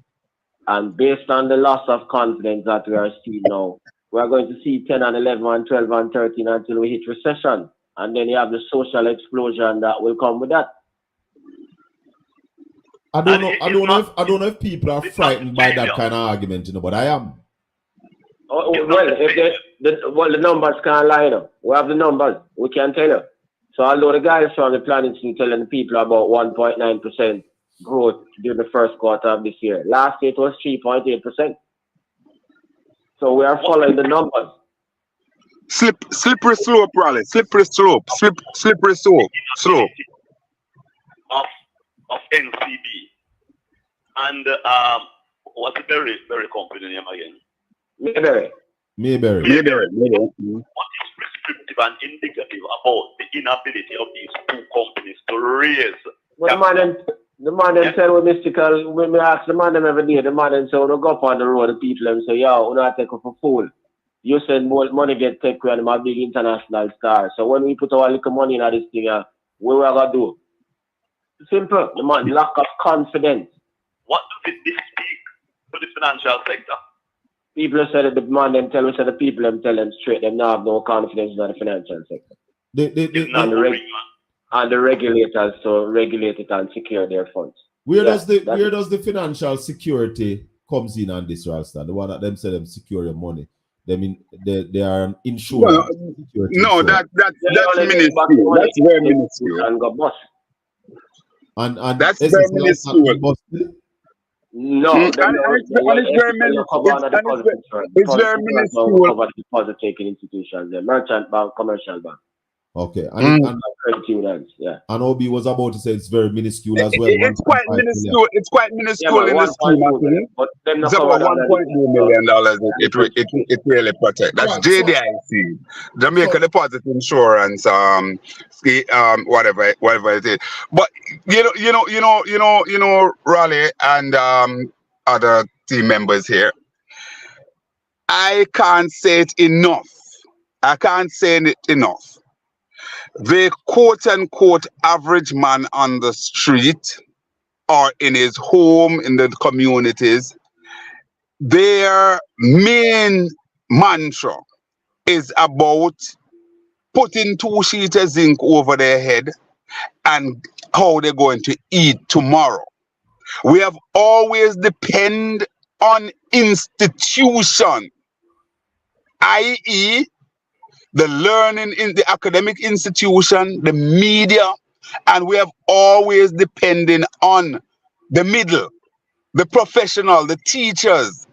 S6: And based on the loss of confidence that we are seeing now, we are going to see 10 and 11 and 12 and 13 until we hit recession. And then you have the social explosion that will come with that.
S2: I don't know if people are frightened by that kind of argument, but I am.
S6: The numbers can't line up. We have the numbers. We can tell you. So although the guys from the planning team telling the people about 1.9% growth during the first quarter of this year. Last year it was 3.8%. So we are following the numbers.
S5: Slippery slope, Raleigh. Slippery slope. Slippery slope.
S7: Of NCB. And what's the very company name again?
S2: Mayberry.
S7: What is prescriptive and indicative about the inability of these two companies to raise?
S6: Well, the man them tell we mystical. When we ask the man them every day, the man them say, "We go up on the road, the people them say, yo, we not take it for fool. You send more money get take away and my big international star. So when we put our little money in this thing, what we gonna do? Simple. The man lack of confidence.
S7: What does it speak to the financial sector?
S6: People say that the man them tell us that the people them tell them straight, them not have no confidence in the financial sector. And the regulators to regulate it and secure their funds.
S2: Where does the financial security comes in on this, Ralston? The one that them say them secure your money. They are insurance.
S5: No, that's minuscule. That's very minuscule.
S6: And got bust.
S2: And
S5: that's very minuscule.
S6: No,
S5: it's very minuscule. It's very minuscule.
S6: Deposit taking institutions, the merchant bank, commercial bank.
S2: Okay, and
S6: credit unions, yeah.
S2: And Obi was about to say it's very minuscule as well.
S5: It's quite minuscule. It's quite minuscule in the scheme. It's about $1.2 million. It really protects. That's JDIC, Jamaica Deposit Insurance, whatever it is. But you know, Raleigh and other team members here. I can't say it enough. The quote-unquote average man on the street or in his home, in the communities, their main mantra is about putting 2 sheets of zinc over their head and how they're going to eat tomorrow. We have always depended on institution, i.e., the learning in the academic institution, the media, and we have always depended on the middle, the professional, the teachers,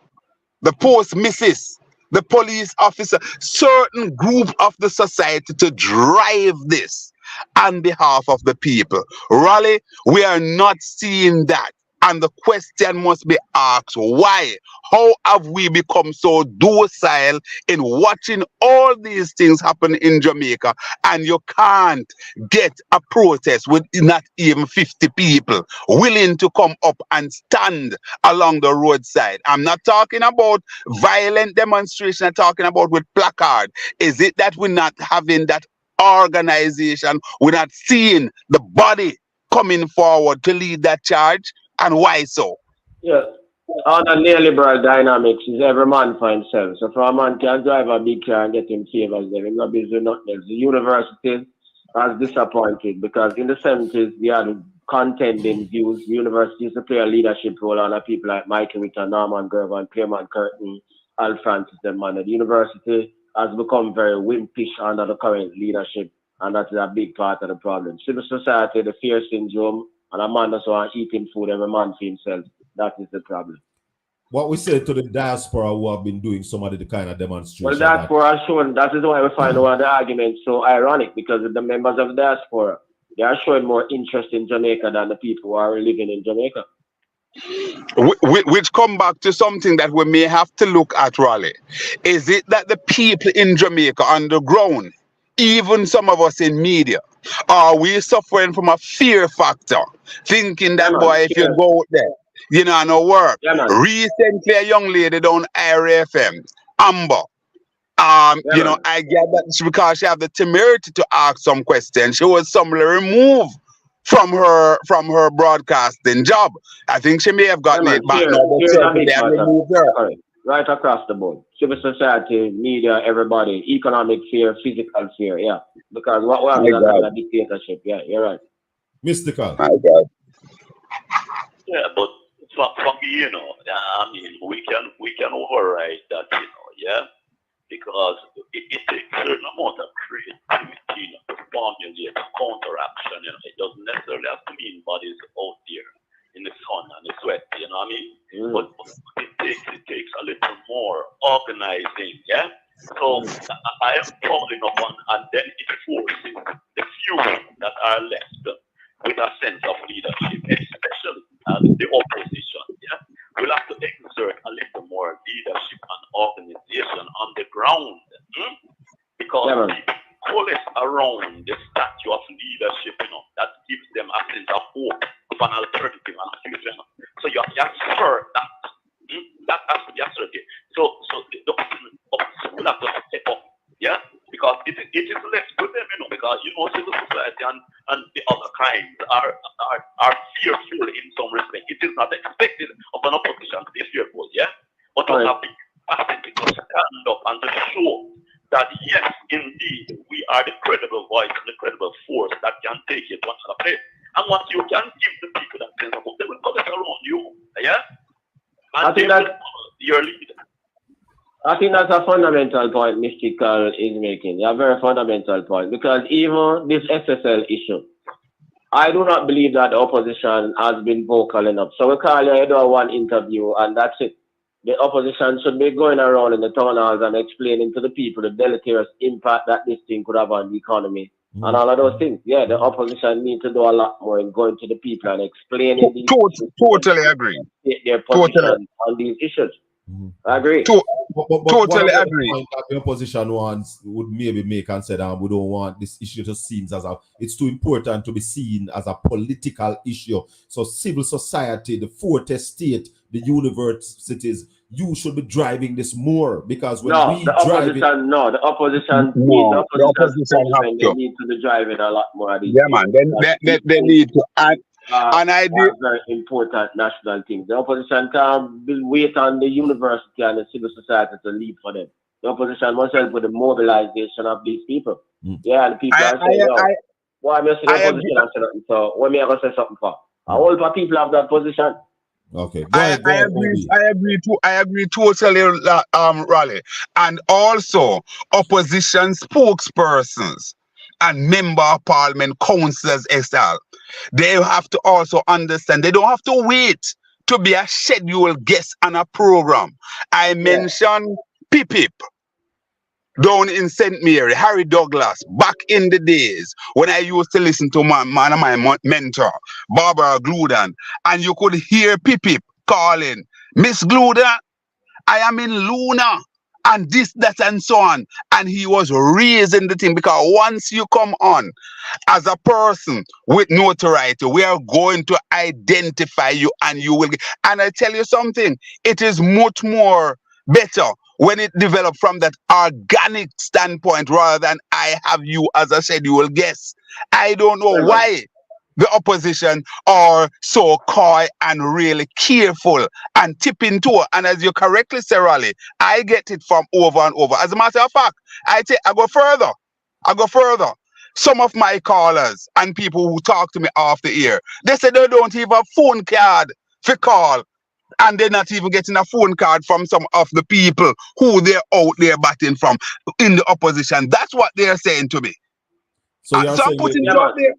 S5: the postmissus, the police officer, certain group of the society to drive this on behalf of the people. Raleigh, we are not seeing that. And the question must be asked, why? How have we become so docile in watching all these things happen in Jamaica, and you can't get a protest with not even 50 people willing to come up and stand along the roadside? I'm not talking about violent demonstration, I'm talking about with placard. Is it that we're not having that organization, we're not seeing the body coming forward to lead that charge? And why so?
S6: Yeah, on a neoliberal dynamics is every man for himself. So if a man can drive a big car and get him favors, then he's not busy nothing else. The universities are disappointed because in the 70s they had contending views. The university used to play a leadership role on people like Michael Witter, Norman Gervin, Clement Curtin, Al Francis, them man. The university has become very wimpish under the current leadership, and that is a big part of the problem. Civil society, the fear syndrome, and a man that's eating food, every man for himself. That is the problem.
S2: What we say to the diaspora who have been doing some of the kind of demonstrations.
S6: Well, diaspora has shown, that is why we find one of the arguments so ironic, because the members of the diaspora, they are showing more interest in Jamaica than the people who are living in Jamaica.
S5: which come back to something that we may have to look at, Raleigh. Is it that the people in Jamaica on the ground, even some of us in media, are we suffering from a fear factor, thinking that,
S6: man,
S5: boy, if you go out there, you know, no work.
S6: Yeah, man.
S5: Recently, a young lady down IRFM, Amber, you know, I get that it's because she have the temerity to ask some questions. She was suddenly removed from her broadcasting job. I think she may have gotten it back now, but certainly they have removed her.
S6: Correct. Right across the board. Civil society, media, everybody, economic fear, physical fear, yeah. Because what we have is a dictatorship, yeah, you're right.
S2: Mystical.
S5: My God.
S7: Yeah, but for me, you know, I mean, we can override that, you know, yeah, because it takes a certain amount of creativity to formulate a counteraction. You know, it doesn't necessarily have to mean bodies out there in the sun and the sweat. You know what I mean? But it takes a little more organizing. Yeah. So I am calling upon, and then it forces the few that are left with a sense of leadership, especially the opposition. Yeah, we'll have to exert a little more leadership and organization on the ground, because people coalesce around the statue of leadership. You know, that gives them a sense of hope, of an alternative and a future. So you assert that. That has to be asserted. So the opposition will have to step up. Yeah, because it is left to them, you know, because you know civil society and the other kinds are fearful in some respect. It is not expected of an opposition to be fearful, yeah? But to have the capacity to stand up and to show that yes, indeed, we are the credible voice and the credible force that can take it to another place. And what you can give the people that sense of hope, they will collect around you, yeah? And I think that your leader.
S6: I think that's a fundamental point Mystical is making. A very fundamental point. Because even this SSL issue, I do not believe that the opposition has been vocal enough. So we call you do one interview and that's it. The opposition should be going around in the town halls and explaining to the people the deleterious impact that this thing could have on the economy and all of those things. Yeah, the opposition need to do a lot more in going to the people and explaining these
S5: Totally agree.
S6: Their position on these issues. I agree.
S5: Totally agree.
S2: Point that the opposition wants would maybe make and say that we don't want this issue to seem as it's too important to be seen as a political issue. So civil society, the fourth estate, the universities, you should be driving this more because when we drive it,
S6: the opposition need to be driving a lot more.
S5: Yeah, man. They need to add. And I do
S6: very important national things. The opposition can't wait on the university and the civil society to lead for them. The opposition must help with the mobilization of these people. Yeah, the people are saying, why am I saying the opposition and say nothing? So what am I going to say something for? All the people have that position.
S2: Okay.
S5: I agree totally, Raleigh. And also opposition spokespersons and member of parliament, councillors, SL. They have to also understand they don't have to wait to be a scheduled guest on a program. I mentioned Pip down in St. Mary, Harry Douglas, back in the days when I used to listen to my mentor, Barbara Gludan, and you could hear Pip calling, Miss Gludan, I am in Luna. And this, that, and so on. And he was raising the thing because once you come on as a person with notoriety, we are going to identify you and you will. And I tell you something, it is much more better when it develops from that organic standpoint rather than I have you as a scheduled guest. I don't know why the opposition are so coy and really careful and tipping toe. And as you correctly say, Raleigh, I get it from over and over. As a matter of fact, I go further. Some of my callers and people who talk to me off the air, they say they don't even have a phone card for call. And they're not even getting a phone card from some of the people who they're out there batting from in the opposition. That's what they're saying to me. So I'm putting it out there.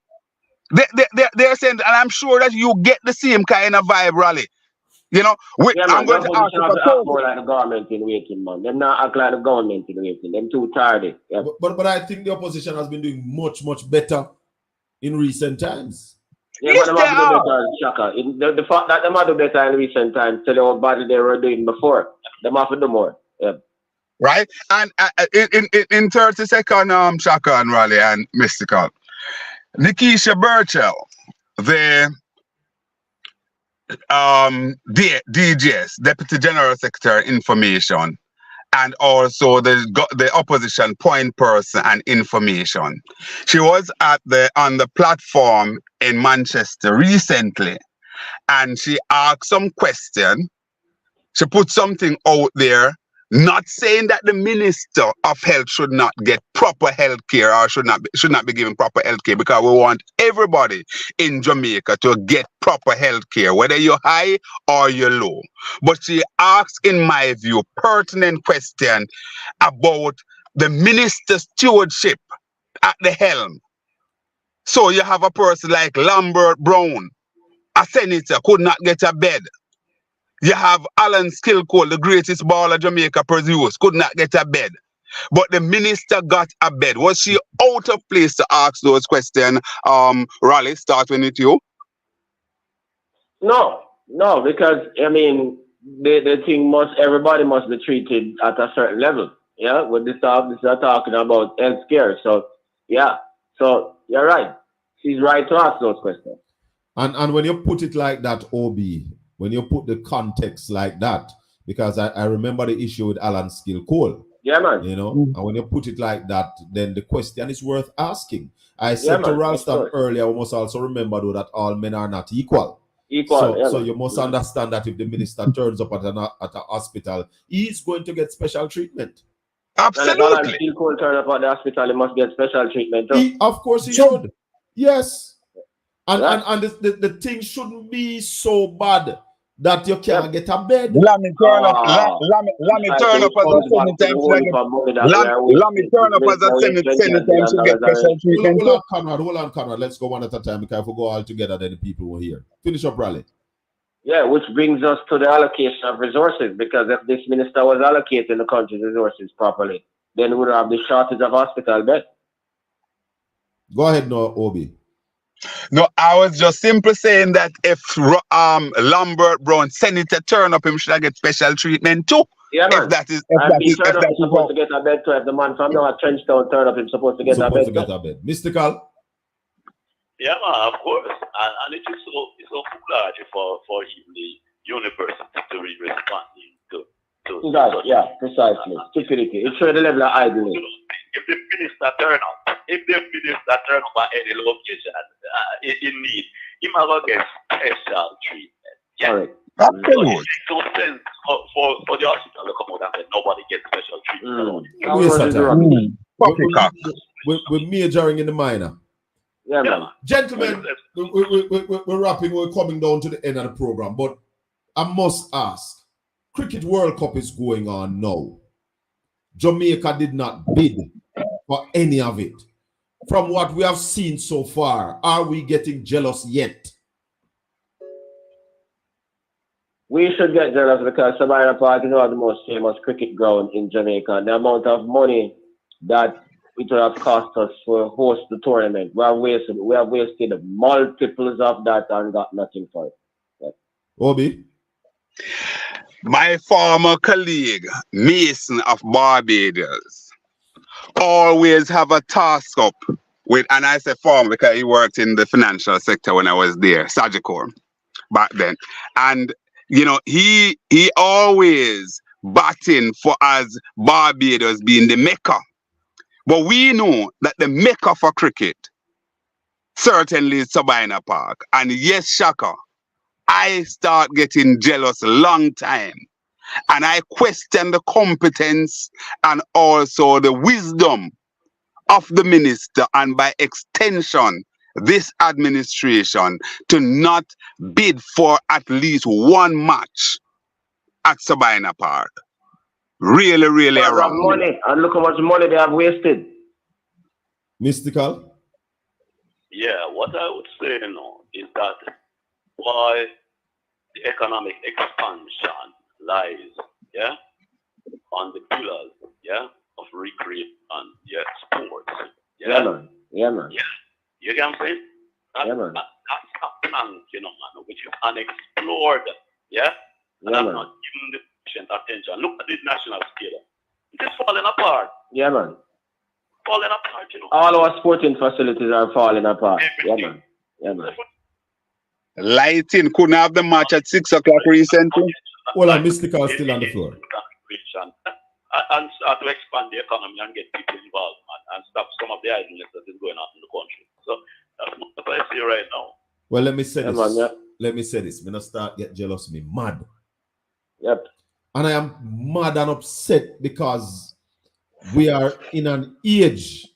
S5: They're saying, and I'm sure that you get the same kind of vibe, Raleigh. You know, I'm going to ask you
S6: more like the government in waiting, man. They're not act like the government in waiting. They're too tired. Yeah.
S2: But I think the opposition has been doing much better in recent times.
S6: Yeah,
S5: Yes,
S6: but them
S5: they
S6: have to do
S5: are.
S6: better, Shaka. The fact that them have to do better in recent times, tell you how badly they were doing before. Them have to do more. Yeah.
S5: Right? And in 30 seconds, Shaka and Raleigh and Mystical, Nikisha Burchell, the DGS, Deputy General Secretary Information, and also the opposition point person and information. She was on the platform in Manchester recently, and she asked some question. She put something out there, not saying that the Minister of Health should not get proper health care or should not be given proper health care, because we want everybody in Jamaica to get proper health care, whether you're high or you're low. But she asked, in my view, pertinent question about the minister's stewardship at the helm. So you have a person like Lambert Brown, a senator, could not get a bed. You have Alan Skillcole, the greatest baller Jamaica produced, could not get a bed. But the minister got a bed. Was she out of place to ask those questions? Raleigh, starting with you.
S6: No, because I mean the thing everybody must be treated at a certain level. Yeah, with this are talking about healthcare. So yeah. So you're right. She's right to ask those questions.
S2: And when you put it like that, OB, when you put the context like that, because I remember the issue with Alan Skillcole.
S6: Yeah, man.
S2: You know, and when you put it like that, then the question is worth asking. I said to Ralston earlier, we must also remember though that all men are not equal. So you must understand that if the minister turns up at a hospital, he's going to get special treatment.
S5: Absolutely.
S6: And if Alan Skillcole turn up at the hospital, he must get special treatment too.
S2: Of course he should. Yes. And the thing shouldn't be so bad that you can't get a bed.
S5: Let me turn up. Let me turn up as a senator. Let me turn up as a senator to get special treatment.
S2: Hold on, Conrad. Let's go one at a time, because if we go all together, then the people will hear. Finish up, Raleigh.
S6: Yeah, which brings us to the allocation of resources, because if this minister was allocating the country's resources properly, then we would have the shortage of hospital beds.
S2: Go ahead, no, Obi.
S5: No, I was just simply saying that if Lambert Brown, senator, turn up, him should I get special treatment too.
S6: Yeah, man.
S5: If that is
S6: supposed to get a bed too. If the man from now at Trenchtown turn up, he's supposed to get a bed.
S2: Mystical.
S7: Yeah, man, of course. And it is so foolish for even the university to be responding to
S6: that. Yeah, precisely. Stupidity. It shows the level of idleness.
S7: If the minister turn up at any location in need, he might get special treatment. Yeah.
S6: Right.
S7: So it makes no sense for the hospital to come out and say nobody gets special treatment.
S2: We're majoring in the minor.
S6: Yeah, man.
S2: Gentlemen, we're wrapping, we're coming down to the end of the program, but I must ask, Cricket World Cup is going on now. Jamaica did not bid for any of it. From what we have seen so far, are we getting jealous yet?
S6: We should get jealous, because Sabina Park is one of the most famous cricket ground in Jamaica. The amount of money that it would have cost us to host the tournament, we have wasted multiples of that and got nothing for it. Yeah.
S2: Obi?
S5: My former colleague, Mason of Barbados, always have a task up with, and I say former because he worked in the financial sector when I was there, Sagicor, back then. And, you know, he always batting for us Barbados being the Mecca. But we know that the Mecca for cricket certainly is Sabina Park. And yes, Shaka, I start getting jealous a long time. And I question the competence and also the wisdom of the minister, and by extension, this administration, to not bid for at least one match at Sabina Park. Really, really wrong.
S6: Money, and look how much money they have wasted.
S2: Mystical?
S7: Yeah, what I would say is that why the economic expansion lies, yeah, on the pillars, yeah, of recreation, sports. Yeah,
S6: man. Yeah, man.
S7: Yeah, you get what I'm saying?
S6: Yeah, man.
S7: That's unexplored. Yeah? And
S6: Yeah,
S7: I'm
S6: man.
S7: not giving the patient attention. Look at the national scale. It is falling apart.
S6: Yeah, man.
S7: Falling apart, you know.
S6: All our sporting facilities are falling apart. Yeah,
S7: Everything.
S6: man. Yeah, man.
S5: Lighting couldn't have the match at 6 o'clock recently.
S2: Well, I'm Mystical still on the floor.
S7: And start to expand the economy and get people involved, man, and stop some of the idleness that is going on in the country. So that's what I see right now.
S2: Well, let me say
S6: Yeah,
S2: this.
S6: man, yeah.
S2: Let me say this. Me not start get jealous. Me mad.
S6: Yep.
S2: And I am mad and upset because we are in an age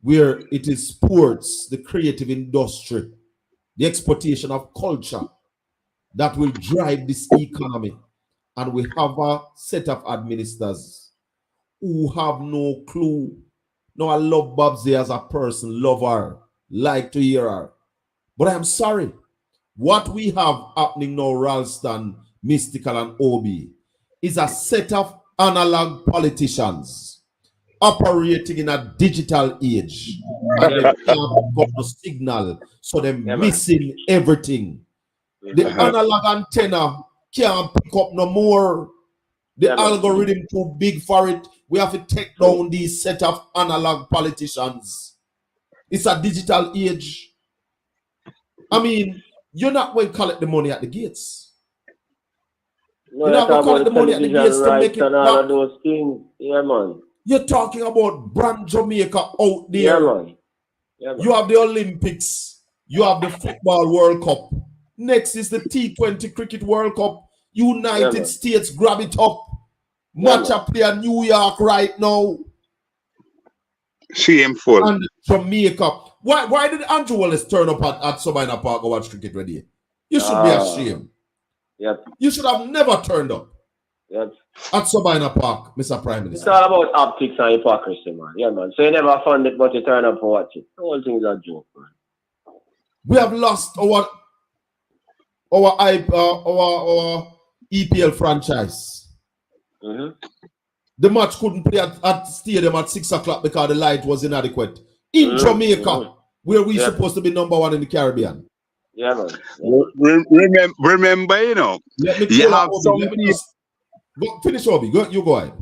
S2: where it is sports, the creative industry, the exploitation of culture that will drive this economy. And we have a set of administrators who have no clue. No, I love Babsy as a person, love her, like to hear her. But I'm sorry. What we have happening now, Ralston, Mystical, and Obi, is a set of analog politicians operating in a digital age. And they can't pick up the signal, so they're missing everything. The analog antenna can't pick up no more. The algorithm too big for it. We have to take down these set of analog politicians. It's a digital age. I mean, you're not going to collect the money at the gates.
S6: No,
S2: You're not going to collect the money at the gates to make it
S6: and all
S2: back.
S6: of those things. Yeah, man.
S2: You're talking about brand Jamaica out there.
S6: Yeah, man. Yeah, man.
S2: You have the Olympics. You have the Football World Cup. Next is the T20 Cricket World Cup. United States grab it up. Match a player New York right now.
S5: Shameful.
S2: And Jamaica. Why did Andrew Wallace turn up at Sabina Park or watch cricket ready? You should be ashamed.
S6: Yep.
S2: You should have never turned up
S6: Yep.
S2: at Sabina Park, Mr. Prime
S6: It's
S2: Minister.
S6: all about optics and hypocrisy, man. Yeah, man. So you never fund it, but you turn up for watch it. The whole thing is a joke, man.
S2: We have lost our EPL franchise. The match couldn't play at stadium at 6 o'clock because the light was inadequate. In Jamaica, where we supposed to be number one in the Caribbean.
S6: Yeah, man.
S5: Remember, you know, you have some people.
S2: Finish, Obi. You go ahead.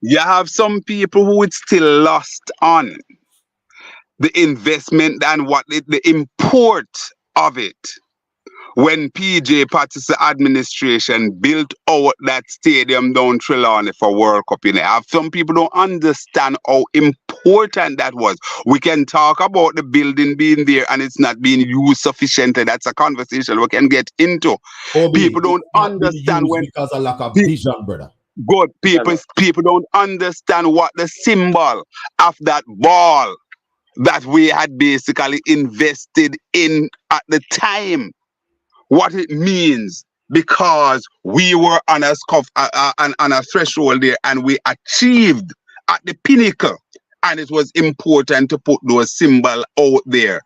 S5: You have some people who it's still lost on the investment and what the import of it. When PJ Patterson administration built out that stadium down Trelawney for World Cup, you know, have some people don't understand how important that was. We can talk about the building being there and it's not being used sufficiently. That's a conversation we can get into. People don't understand when
S2: because of lack of vision, brother.
S5: Good people don't understand what the symbol of that ball that we had basically invested in at the time. What it means, because we were on a threshold there and we achieved at the pinnacle, and it was important to put those symbols out there.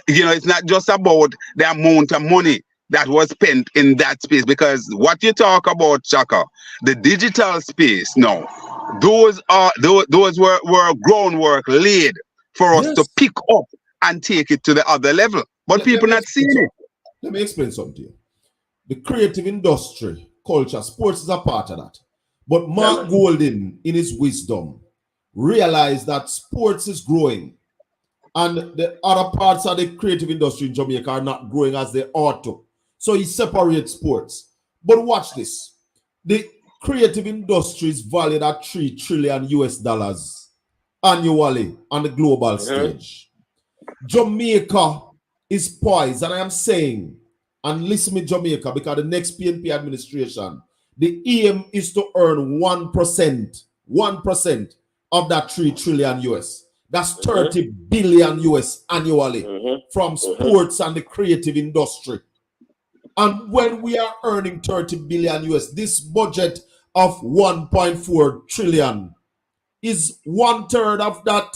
S5: You know, it's not just about the amount of money that was spent in that space, because what you talk about, SHACKA, the digital space now, those were groundwork laid for us to pick up and take it to the other level. But people not seeing it.
S2: Let me explain something to you. The creative industry, culture, sports is a part of that. But Mark Golden, in his wisdom, realized that sports is growing and the other parts of the creative industry in Jamaica are not growing as they ought to. So he separates sports. But watch this. The creative industry is valued at $3 trillion annually on the global stage. Jamaica is poised, and I am saying, and listen to Jamaica, because the next PNP administration, the aim is to earn 1% of that $3 trillion. That's 30 billion annually from sports and the creative industry. And when we are earning 30 billion this budget of 1.4 trillion is 1/3 of that.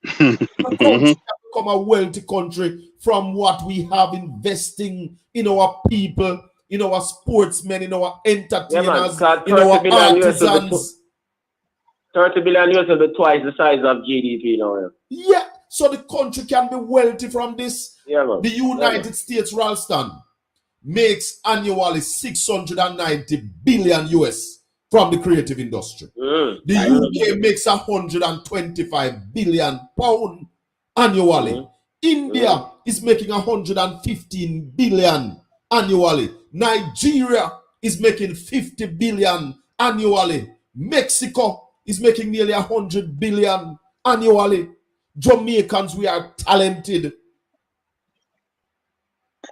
S2: The country become a wealthy country from what we have investing in our people, in our sportsmen, in our entertainers, in our artisans.
S6: 30 billion will be twice the size of GDP now.
S2: Yeah, so the country can be wealthy from this.
S6: Yeah, man.
S2: The United States, Ralston, makes annually 690 billion US from the creative industry. The UK makes 125 billion pound annually. India is making 115 billion annually. Nigeria is making 50 billion annually. Mexico is making nearly 100 billion annually. Jamaicans, we are talented.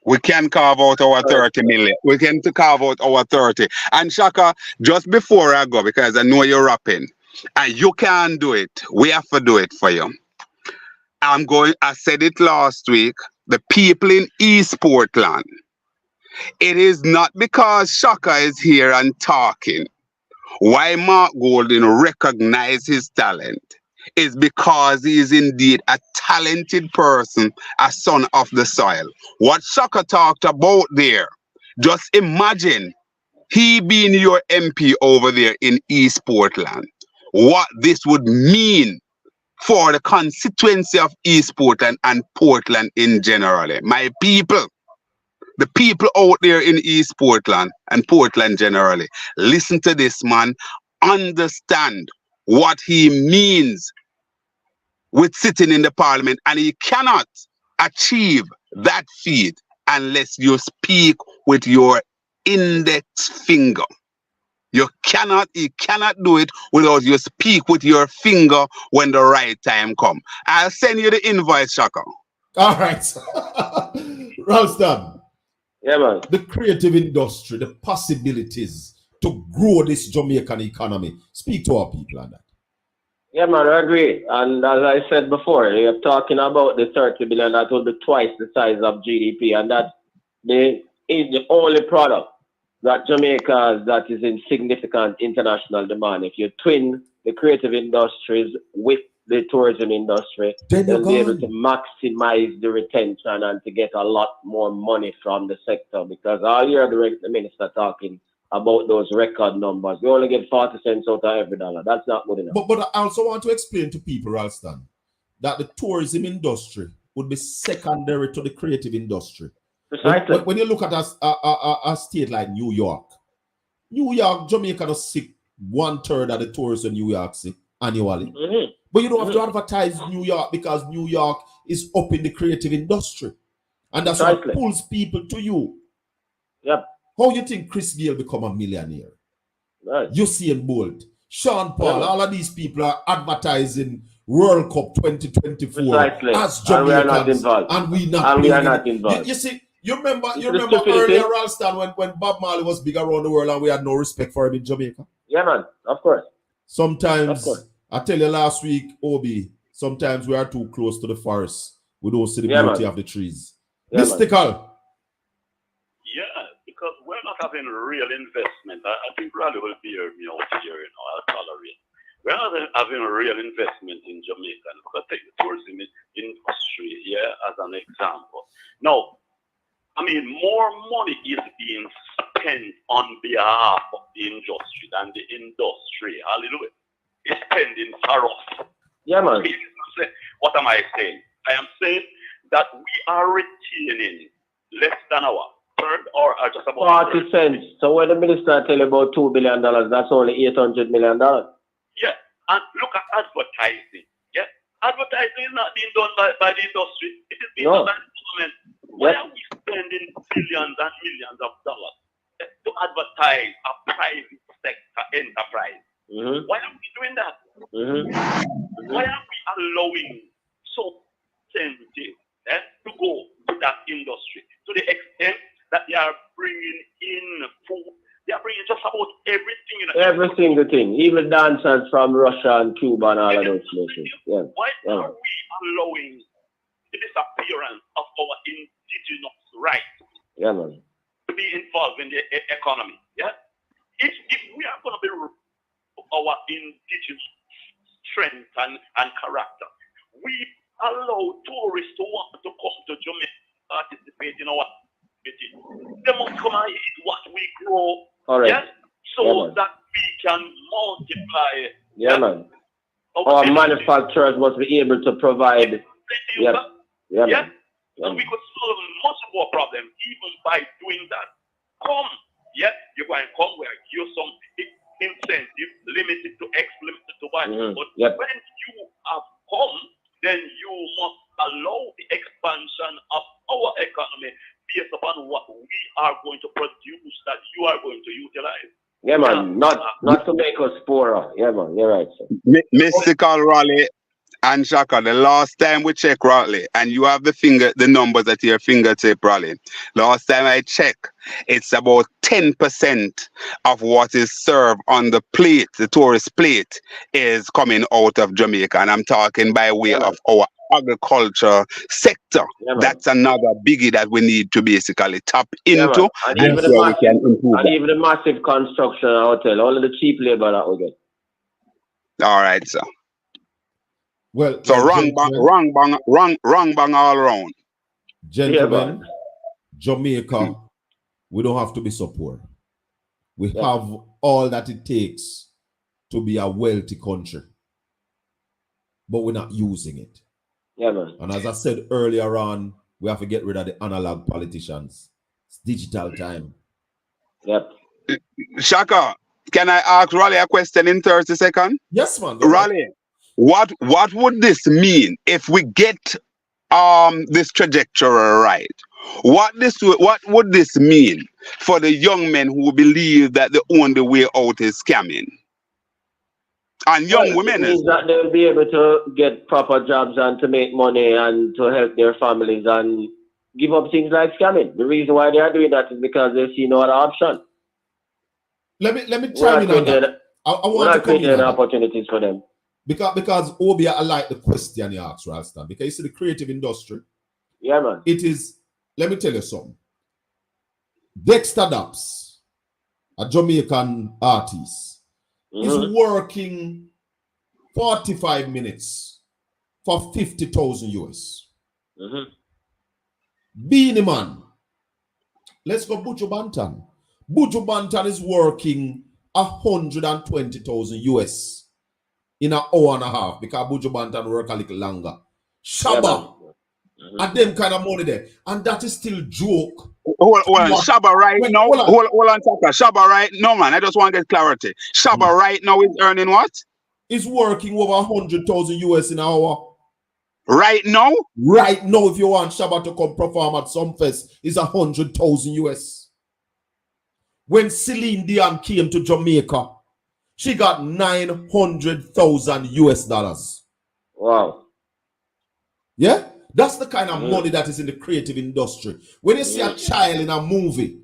S5: We can carve out our 30 million. We can carve out our 30. And Shaka, just before I go, because I know you're rapping, and you can't do it, we have to do it for you. I said it last week, the people in East Portland, it is not because Shaka is here and talking why Mark Golden recognized his talent. Is because he is indeed a talented person, a son of the soil. What Shaka talked about there, just imagine he being your MP over there in East Portland, what this would mean for the constituency of East Portland and Portland in general. My people, the people out there in East Portland and Portland generally, listen to this man, understand what he means with sitting in the parliament, and he cannot achieve that feat unless you speak with your index finger. He cannot do it without you speak with your finger when the right time comes. I'll send you the invite, Shaka.
S2: All right. Ralston.
S6: Yeah, man.
S2: The creative industry, the possibilities to grow this Jamaican economy. Speak to our people on that.
S6: Yeah, man, I agree. And as I said before, you're talking about the 30 billion, that will be twice the size of GDP, and that is the only product that Jamaica has that is in significant international demand. If you twin the creative industries with the tourism industry, they'll be able to maximize the retention and to get a lot more money from the sector, because I hear the minister talking about those record numbers. We only get 40 cents out of every dollar. That's not good enough.
S2: But I also want to explain to people, Ralston, that the tourism industry would be secondary to the creative industry.
S6: Precisely.
S2: When you look at a state like New York, Jamaica does see 1/3 of the tourists in New York see annually. But you don't have to advertise New York, because New York is up in the creative industry. And that's what pulls people to you.
S6: Yep.
S2: How you think Chris Gayle become a millionaire?
S6: Right.
S2: Usain Bolt, Sean Paul, all of these people are advertising World Cup 2024 as Jamaicans, and we are not involved. You see, you remember earlier, Ralston, when Bob Marley was big around the world and we had no respect for him in Jamaica?
S6: Yeah, man, of course.
S2: Sometimes, I tell you last week, Obi, sometimes we are too close to the forest. We don't see the beauty of the trees.
S6: Yeah,
S2: Mystical.
S7: Yeah, because we're not having real investment. I think Raleigh will bear me out here, I'll tolerate. We're not having a real investment in Jamaica. Look, take the tourism industry, as an example. Now, I mean, more money is being spent on behalf of the industry than the industry, hallelujah, is spending for us.
S6: Yeah, man.
S7: What am I saying? I am saying that we are retaining less than our third or just about
S6: 40 cents. So when the minister tell you about $2 billion, that's only $800 million.
S7: Yeah, and look at advertising. Yeah, advertising is not being done by the industry. It is being done by the government. Why are we spending billions and millions of dollars to advertise a private sector enterprise? Why are we doing that? Why are we allowing so sensitive to go to that industry to the extent that they are bringing in food? They are bringing just about everything.
S6: Every single thing, even dancers from Russia and Cuba and all of those places. Yeah.
S7: Why are we allowing the disappearance of our indigenous rights to be involved in the economy? Yeah. If we are going to be our indigenous strength and character, we allow tourists to want to come to Jamaica, participate in our activity. They must come and eat what we grow. Yes, so that we can multiply.
S6: Yeah, man. Our manufacturers must be able to provide.
S7: And we could solve much more problems even by doing that. Come, yes, you're going to come where you some incentive limited to X, limited to Y. But when you have come, then you must allow the expansion of our economy based upon what we are going to produce that you are going to utilize.
S6: Yeah, man. Not to make us poorer. Yeah, man. You're right, sir.
S5: Mystical Raleigh and Shaka, the last time we check Raleigh, and you have the numbers at your fingertip, Raleigh. Last time I checked, it's about 10% of what is served on the plate, the tourist plate, is coming out of Jamaica. And I'm talking by way of our agriculture sector. That's another biggie that we need to basically tap into.
S6: And even the massive construction hotel, all of the cheap labor that we get.
S5: All right, sir.
S2: Well,
S5: so wrong bang all around.
S2: Gentlemen, Jamaica, we don't have to be so poor. We have all that it takes to be a wealthy country, but we're not using it.
S6: Yeah, man.
S2: And as I said earlier on, we have to get rid of the analog politicians. It's digital time.
S6: Yep.
S5: Shaka, can I ask Raleigh a question in 30 seconds?
S2: Yes, man.
S5: Raleigh, what would this mean if we get this trajectory right? What would this mean for the young men who believe that the only way out is scamming? And young women.
S6: It means that they'll be able to get proper jobs and to make money and to help their families and give up things like scamming. The reason why they are doing that is because they see no other option.
S2: Let me chime in on that. I want to create
S6: opportunities for them.
S2: Because Obia, I like the question you asked, Ralston. Because you see the creative industry.
S6: Yeah, man.
S2: It is, let me tell you something. Dexter Daps, a Jamaican artist, is working 45 minutes for 50,000 US. Beanie Man, let's go Buju Banton. Buju Banton is working 120,000 US in an hour and a half because Buju Banton work a little longer. Shabba, and them kind of money there, and that is still joke.
S5: Hold on, Shabba right now. Hold on, Taka. Shabba right now, man. I just want to get clarity. Shabba right now is earning what?
S2: Is working over 100,000 US in an hour.
S5: Right now?
S2: Right now, if you want Shabba to come perform at some fest, is 100,000 US. When Celine Dion came to Jamaica, she got 900,000 US dollars.
S6: Wow.
S2: Yeah? That's the kind of money that is in the creative industry. When you see a child in a movie,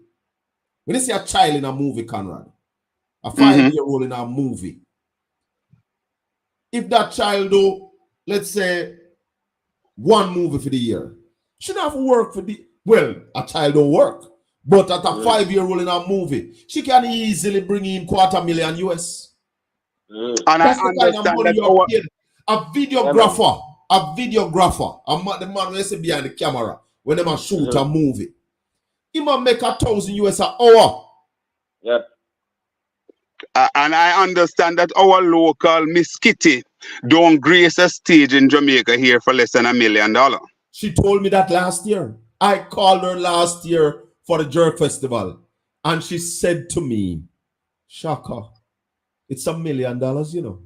S2: Conrad, a 5-year-old in a movie, if that child do, let's say, one movie for the year, she don't have to work for a child don't work. But at a 5-year-old in a movie, she can easily bring in $250,000 US.
S5: And
S2: that's
S5: I
S2: the kind of money you're paid. A videographer, the man who is behind the camera, when they shoot a movie, he might make 1,000 US an hour.
S6: Yep.
S5: And I understand that our local Miss Kitty don't grace a stage in Jamaica here for less than $1 million.
S2: She told me that last year. I called her last year for the Jerk Festival, and she said to me, Shaka, it's $1 million, you know.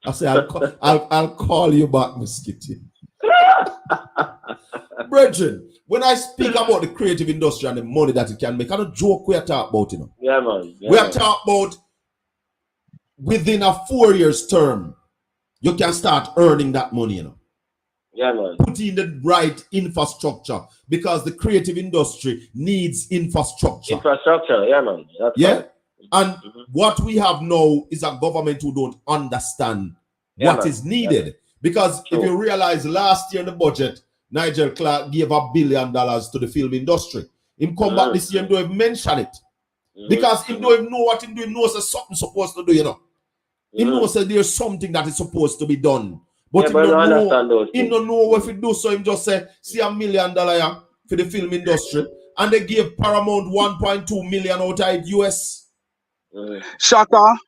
S2: I said, I'll call you back, Miss Kitty. Brethren, when I speak about the creative industry and the money that it can make, I don't joke we are talking about, you know.
S6: Yeah, man. Yeah,
S2: we are talking about within a 4 years term, you can start earning that money, you know.
S6: Yeah, man.
S2: Put in the right infrastructure because the creative industry needs infrastructure.
S6: Yeah, man. That's right.
S2: And what we have now is a government who don't understand what is needed. Because if you realize last year in the budget, Nigel Clark gave $1 billion to the film industry. Him come back this year and don't even mention it. Because he don't even know what he do. He knows there's something supposed to do, you know. He knows that there's something that is supposed to be done. But he don't know what he do. So he just say, see $1 million for the film industry. And they gave Paramount 1.2 million out of US.
S5: Shaka,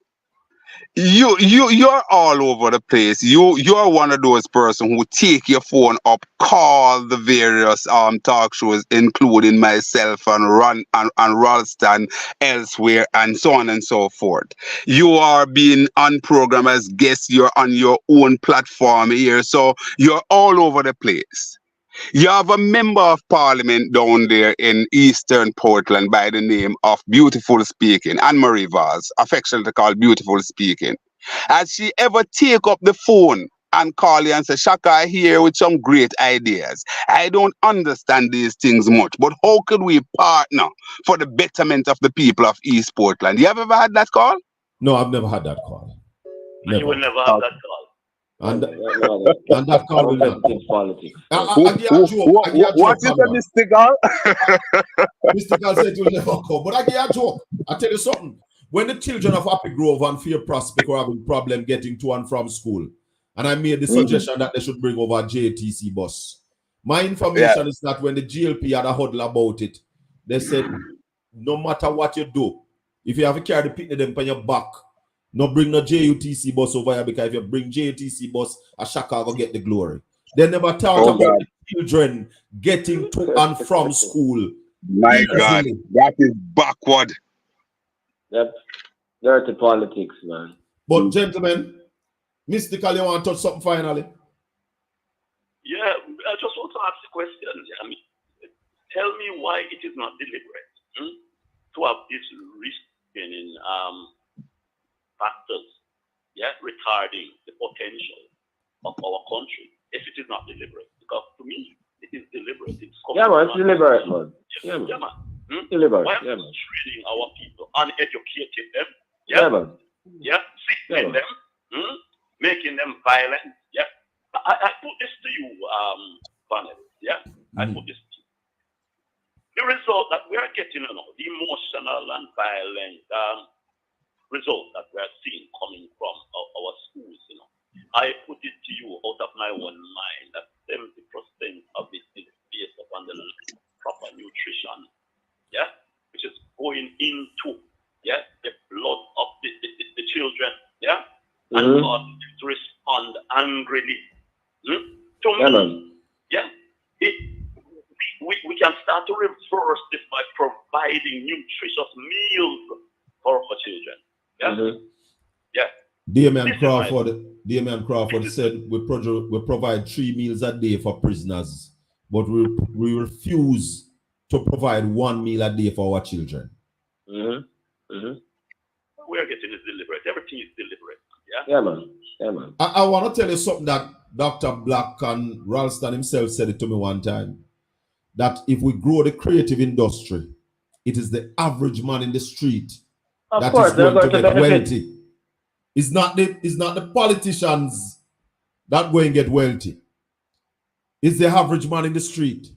S5: You're all over the place. You're one of those person who take your phone up, call the various talk shows, including myself and Ralston elsewhere, and so on and so forth. You are being on program as guest. You're on your own platform here, so you're all over the place. You have a member of parliament down there in Eastern Portland by the name of Beautiful Speaking, Anne-Marie Vaz, affectionately called Beautiful Speaking. Has she ever take up the phone and call you and say, Shaka, I here with some great ideas. I don't understand these things much, but how could we partner for the betterment of the people of East Portland? You have ever had that call?
S2: No, I've never had that call.
S7: You will never have that call.
S2: And that call will not.
S6: Politics.
S5: What is the mystical?
S2: Mystical said it will never come. But I give you a joke. I tell you something. When the children of Happy Grove and Fair Prospect were having problem getting to and from school, and I made the suggestion that they should bring over a JTC bus. My information is that when the GLP had a huddle about it, they said, no matter what you do, if you have to carry the picnic them on your back, no bring no JUTC bus over here, because if you bring JUTC bus, a SHACKA will get the glory. They never talk about the children getting to and from school.
S5: My God, that is backward.
S6: Yep. Dirty politics, man.
S2: But gentlemen, Mystical, you want to touch something finally?
S7: Yeah, I just want to ask the question. I mean, tell me why it is not deliberate to have this risk-gaining factors, retarding the potential of our country if it is not deliberate. Because to me, it is deliberate. It's
S6: it's deliberate, man.
S7: man.
S6: Deliberate.
S7: Why are we treating our people, uneducating them? Sickening them, making them violent. I put this to you, panel. I put this to you. The result that we are getting, the emotional and violent result that we are seeing coming from our schools, I put it to you out of my own mind that 70% of it is based upon the proper nutrition, which is going into the blood of the children, and not to respond angrily. To me, we can start to reverse this by providing nutritious meals for our children.
S2: Damian Crawford said we provide 3 meals a day for prisoners, but we refuse to provide 1 meal a day for our children.
S7: We are getting it deliberate. Everything is deliberate.
S6: Yeah, man.
S2: I want to tell you something that Dr. Black and Ralston himself said it to me one time. That if we grow the creative industry, it is the average man in the street that is going to get wealthy. It's not the politicians that go and get wealthy. It's the average man in the street.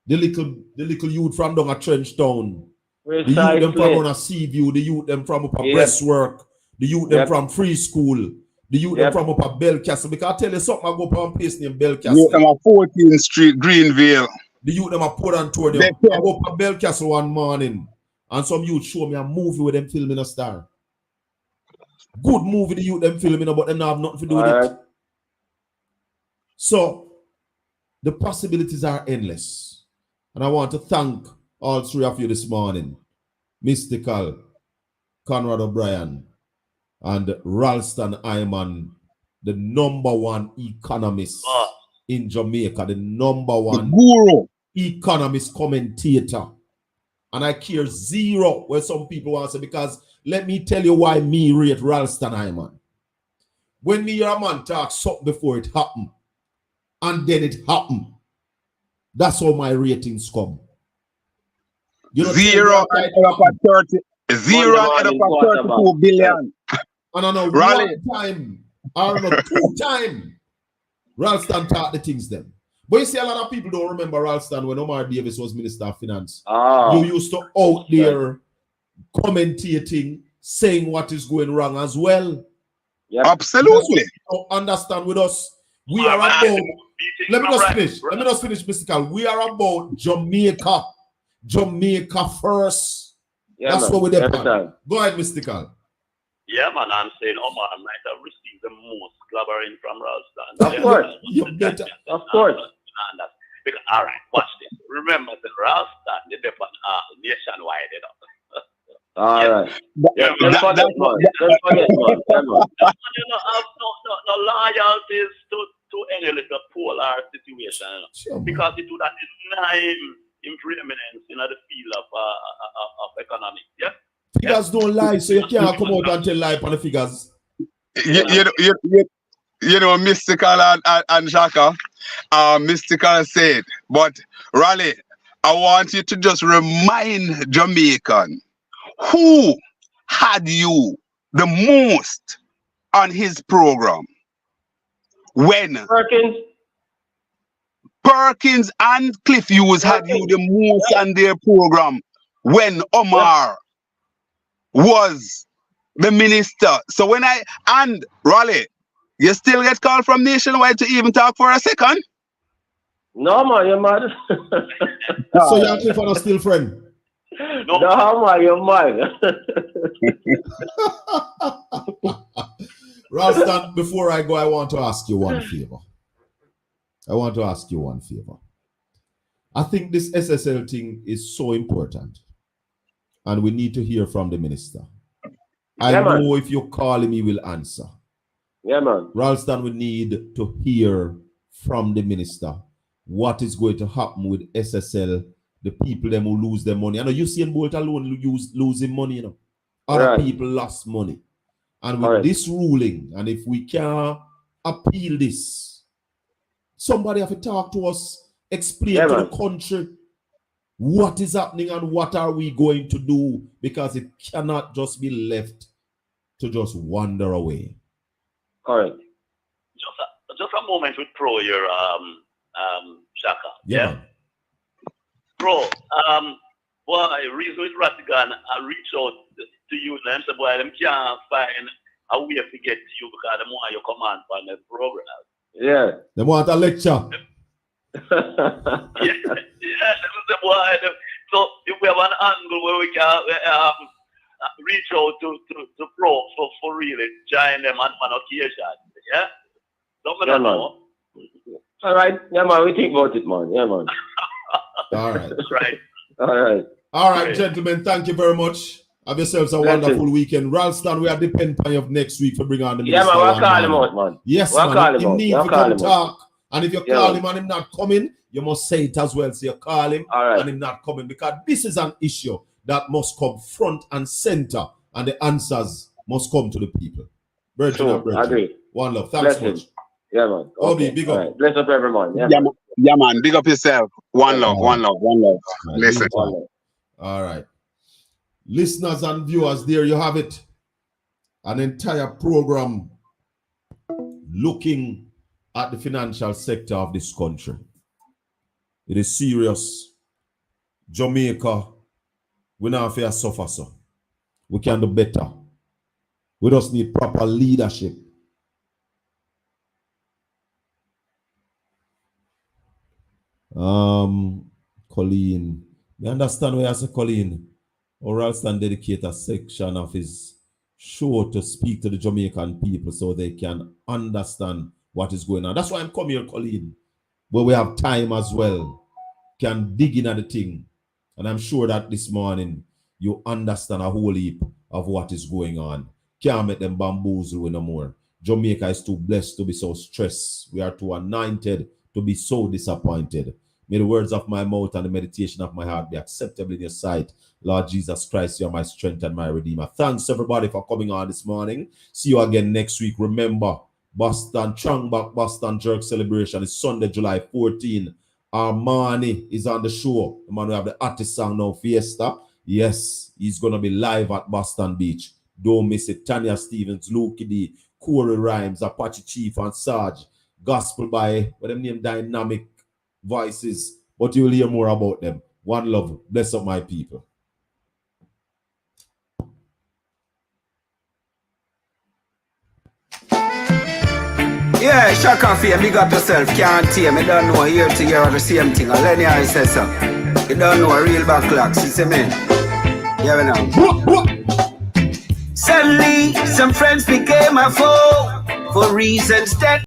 S2: The little youth from down a trench town. The youth them from on a sea view, the youth them from up a breastwork, the youth them from free school, the youth them from up a Belcastle. Because I tell you something, I go up a place named Belcastle.
S5: Youth them a 14th Street, Greenville.
S2: The youth them a Port Antonio. I go up a Belcastle one morning, and some youth show me a movie with them filming a star. Good movie the youth them filming, but them not have nothing to do with it. So the possibilities are endless. And I want to thank all 3 of you this morning. Mystical, Conrad O'Brien, and Ralston Iman, the #1 economist in Jamaica, the #1
S5: guru
S2: economist commentator. And I care zero where some people want to say, because let me tell you why me rate Ralston Iman. When me hear a man talk something before it happen, and then it happen, that's how my ratings come. You know,
S5: 0 and up at 30. 0 and up at 32 billion.
S2: And I know one time, or no 2 times, Ralston taught the things them. But you see, a lot of people don't remember Ralston when Omar Davis was Minister of Finance. You used to out there commentating, saying what is going wrong as well.
S5: Absolutely.
S2: So understand with us, we are about. Let me just finish, Mystical. We are about Jamaica. Jamaica first. That's what we're there. Go ahead, Mystical.
S7: Yeah, man, I'm saying Omar might have received the most clobbering from Ralston.
S6: Of course.
S2: You better.
S6: Of course.
S7: Because, all right, watch this. Remember the Ralston, they depend nationwide, you know.
S6: All right.
S7: Yeah,
S6: Don't forget, man. Don't forget, man. Come on.
S7: You know, have no loyalties to any little polar situation, you know,
S2: Sure, man.
S7: because it would have deny him preeminence in the field of economics. Yeah.
S2: Figures don't lie, so you can't come out and tell lie on the figures.
S5: You know, Mystical and Shaka, Mystical said, but Raleigh, I want you to just remind Jamaican who had you the most on his program when Perkins and Cliff Hughes had you the most on their program when Omar was the minister. So when and Raleigh, you still get called from Nationwide to even talk for a second?
S6: No, man, you're mad.
S2: So you and Cliff are not still friend?
S7: No,
S6: man, you're mad.
S2: Ralston, before I go, I want to ask you one favor. I think this SSL thing is so important, and we need to hear from the minister. I know if you call him, he will answer.
S6: Yeah, man.
S2: Ralston, we need to hear from the minister what is going to happen with SSL, the people them who lose their money. I know Usain Bolt alone losing money, you know. Other people lost money. And with this ruling, and if we can appeal this, somebody have to talk to us, explain to the country what is happening and what are we going to do, because it cannot just be left to just wander away.
S6: Correct.
S7: Just a moment with Pro here, Shaka.
S2: Yeah.
S7: Bro, boy, reason with Ratigan, I reach out to you and say, boy, them can't find a way to get to you because they want your command on the program.
S2: Yeah. They want a lecture.
S7: Boy, so if we have an angle where we can reach out to Pro for really join them on occasion, yeah? Don't know.
S6: All right. Yeah, man, we think about it, man. Yeah, man.
S2: All right.
S7: Right.
S2: All right, gentlemen. Thank you very much. Have yourselves a wonderful weekend. Ralston, we are depending on you next week for bringing on the minister.
S6: Yeah, man, we'll call him out, man.
S2: Yes, man. He needs to come talk. And if you call him and him not coming, you must say it as well. So you call him and him not coming, because this is an issue that must come front and center, and the answers must come to the people. Virgin and Virgin.
S6: Agree.
S2: One love. Thanks much.
S6: Yeah, man.
S2: Obi, big up.
S6: Right. Bless up everyone.
S5: Yeah, man. Big up yourself. One love.
S2: Right.
S5: Listen.
S2: All right. Listeners and viewers, there you have it. An entire program looking at the financial sector of this country. It is serious. Jamaica, we now have to suffer, so we can do better. We just need proper leadership. Colleen. You understand why I say Colleen? Or Ralston dedicate a section of his show to speak to the Jamaican people so they can understand what is going on. That's why I'm coming here, Colleen. But we have time as well. Can dig in at the thing. And I'm sure that this morning you understand a whole heap of what is going on. Can't make them bamboozle no more. Jamaica is too blessed to be so stressed. We are too anointed to be so disappointed. May the words of my mouth and the meditation of my heart be acceptable in your sight. Lord Jesus Christ, you are my strength and my redeemer. Thanks everybody for coming on this morning. See you again next week. Remember, Boston Changback Boston Jerk celebration is Sunday, July 14. Armani is on the show. The man who have the artist song now, Fiesta. Yes, he's going to be live at Boston Beach. Don't miss it. Tanya Stevens, Luke D, Corey Rhymes, Apache Chief and Sarge. Gospel by, what them name, Dynamic Voices. But you'll hear more about them. One love. Bless up my people.
S1: Yeah, Shaka Fame, big up yourself. Can't tame. You don't know here to hear the same thing. And Lenny I says so. You don't know a real backlocks. You see me? Yeah, we know. Suddenly, some friends became a foe for reasons that